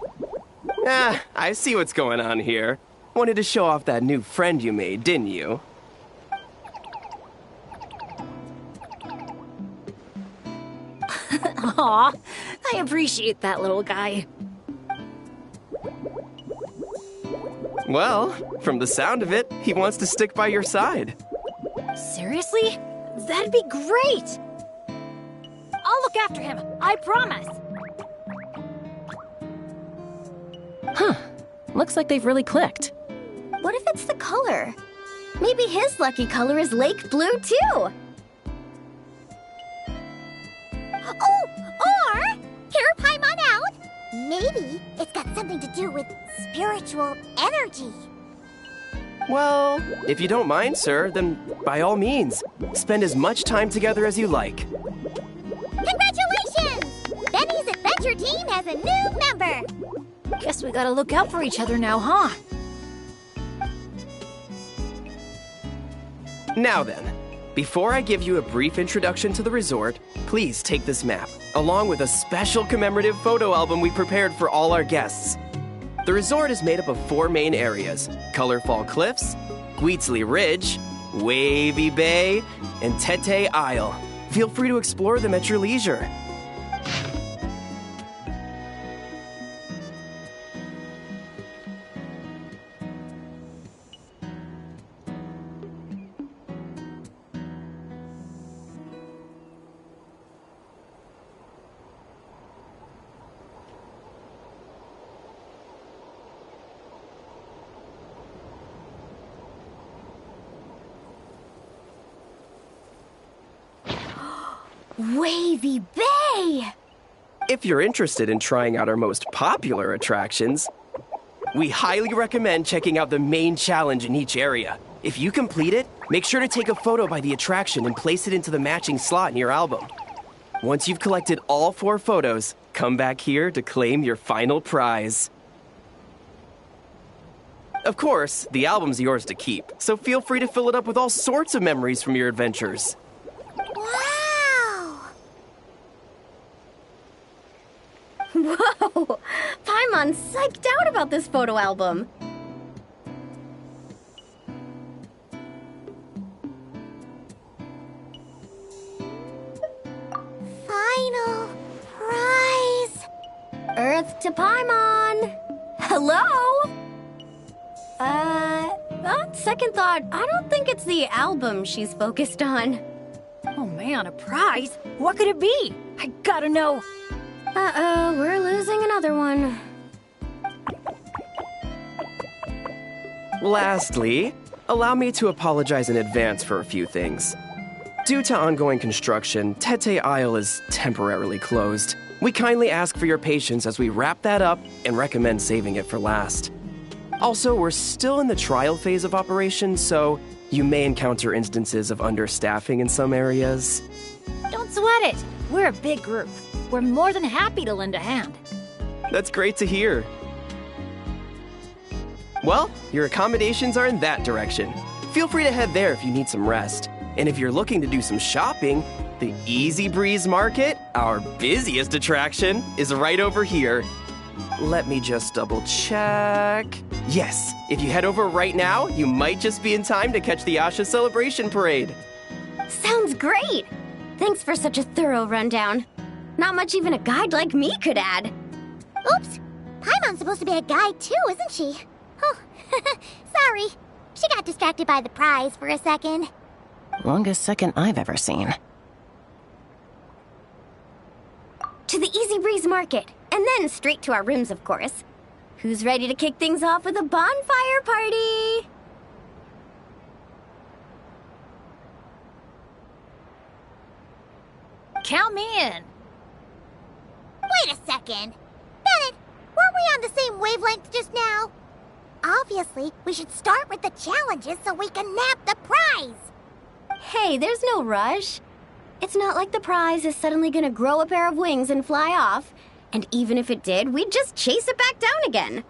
Ah, I see what's going on here. Wanted to show off that new friend you made, didn't you? Aw, I appreciate that little guy. Well, from the sound of it, he wants to stick by your side. Seriously? That'd be great! I'll look after him, I promise! Huh. Looks like they've really clicked. What if it's the color? Maybe his lucky color is lake blue, too! Oh, or, here, Paimon out! Maybe it's got something to do with spiritual energy. Well, if you don't mind, sir, then by all means, spend as much time together as you like. Congratulations! Benny's adventure team has a new member! Guess we gotta look out for each other now, huh? Now then, before I give you a brief introduction to the resort, please take this map, along with a special commemorative photo album we prepared for all our guests. The resort is made up of 4 main areas: Colorfall Cliffs, Gweetsley Ridge, Wavy Bay, and Tete Isle. Feel free to explore them at your leisure. Wavy Bay! If you're interested in trying out our most popular attractions, we highly recommend checking out the main challenge in each area. If you complete it, make sure to take a photo by the attraction and place it into the matching slot in your album. Once you've collected all 4 photos, come back here to claim your final prize. Of course, the album's yours to keep, so feel free to fill it up with all sorts of memories from your adventures. Whoa! Paimon's psyched out about this photo album. Final prize! Earth to Paimon! Hello? On second thought, I don't think it's the album she's focused on. Oh man, a prize? What could it be? I gotta know. Uh-oh, we're losing another one. Lastly, allow me to apologize in advance for a few things. Due to ongoing construction, Tete Isle is temporarily closed. We kindly ask for your patience as we wrap that up and recommend saving it for last. Also, we're still in the trial phase of operation, so you may encounter instances of understaffing in some areas. Don't sweat it. We're a big group. We're more than happy to lend a hand. That's great to hear. Well, your accommodations are in that direction. Feel free to head there if you need some rest. And if you're looking to do some shopping, the Easy Breeze Market, our busiest attraction, is right over here. Let me just double check. Yes, if you head over right now, you might just be in time to catch the Asha Celebration Parade. Sounds great! Thanks for such a thorough rundown. Not much even a guide like me could add. Oops! Paimon's supposed to be a guide too, isn't she? Oh, sorry. She got distracted by the prize for a second. Longest second I've ever seen. To the Easy Breeze Market, and then straight to our rooms, of course. Who's ready to kick things off with a bonfire party? Count me in. Wait a second. Bennett, weren't we on the same wavelength just now? Obviously, we should start with the challenges so we can nab the prize. Hey, there's no rush. It's not like the prize is suddenly gonna grow a pair of wings and fly off. And even if it did, we'd just chase it back down again.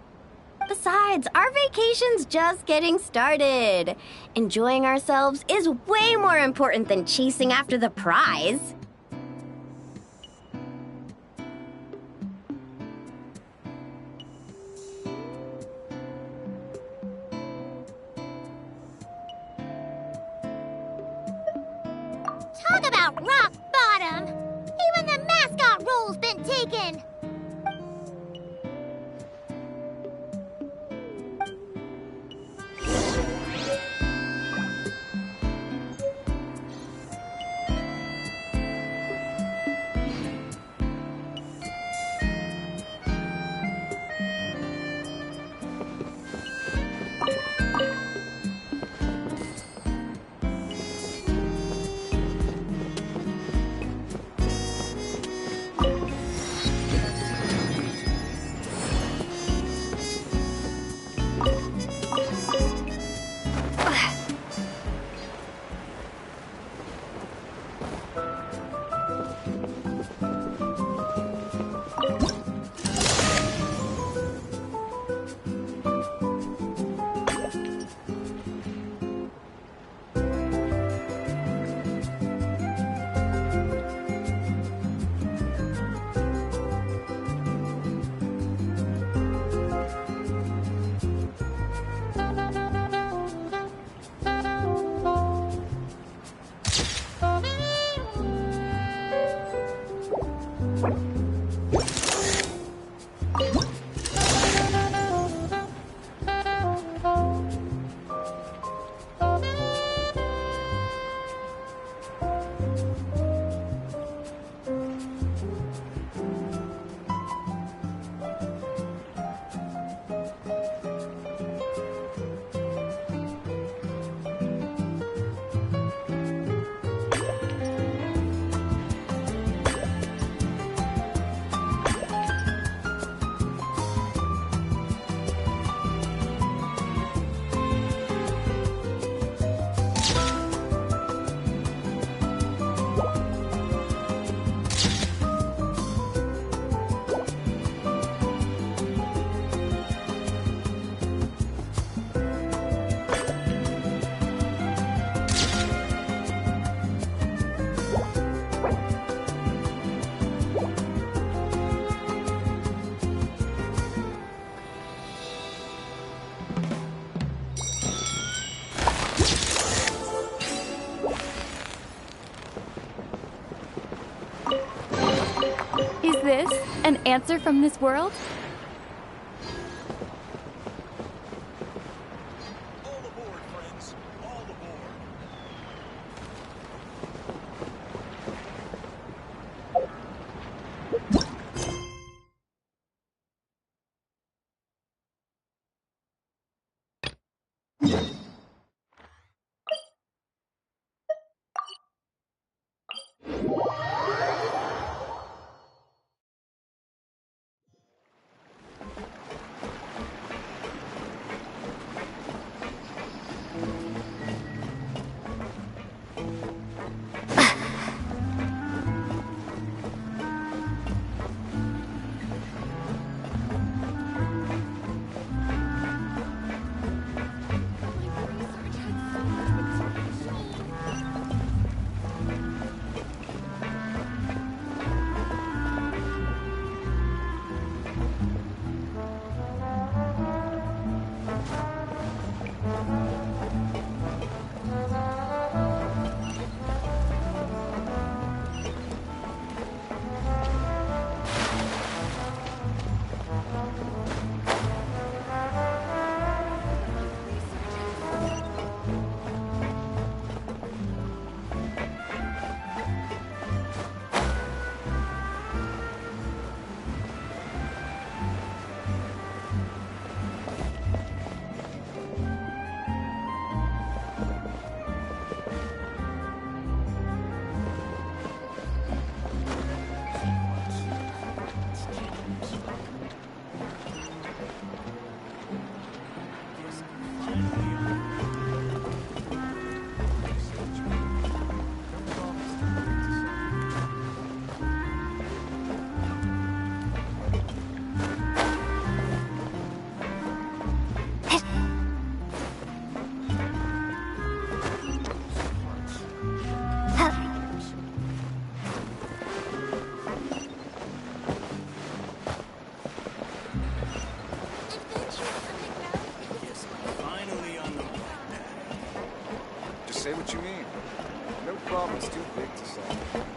Besides, our vacation's just getting started. Enjoying ourselves is way more important than chasing after the prize. Talk about rock bottom! Even the mascot role's been taken! An answer from this world? Say what you mean. No problem's too big to solve.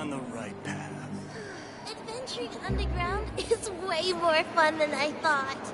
on the right path. Adventuring underground is way more fun than I thought.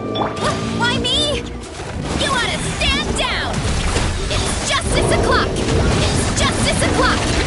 Whoa!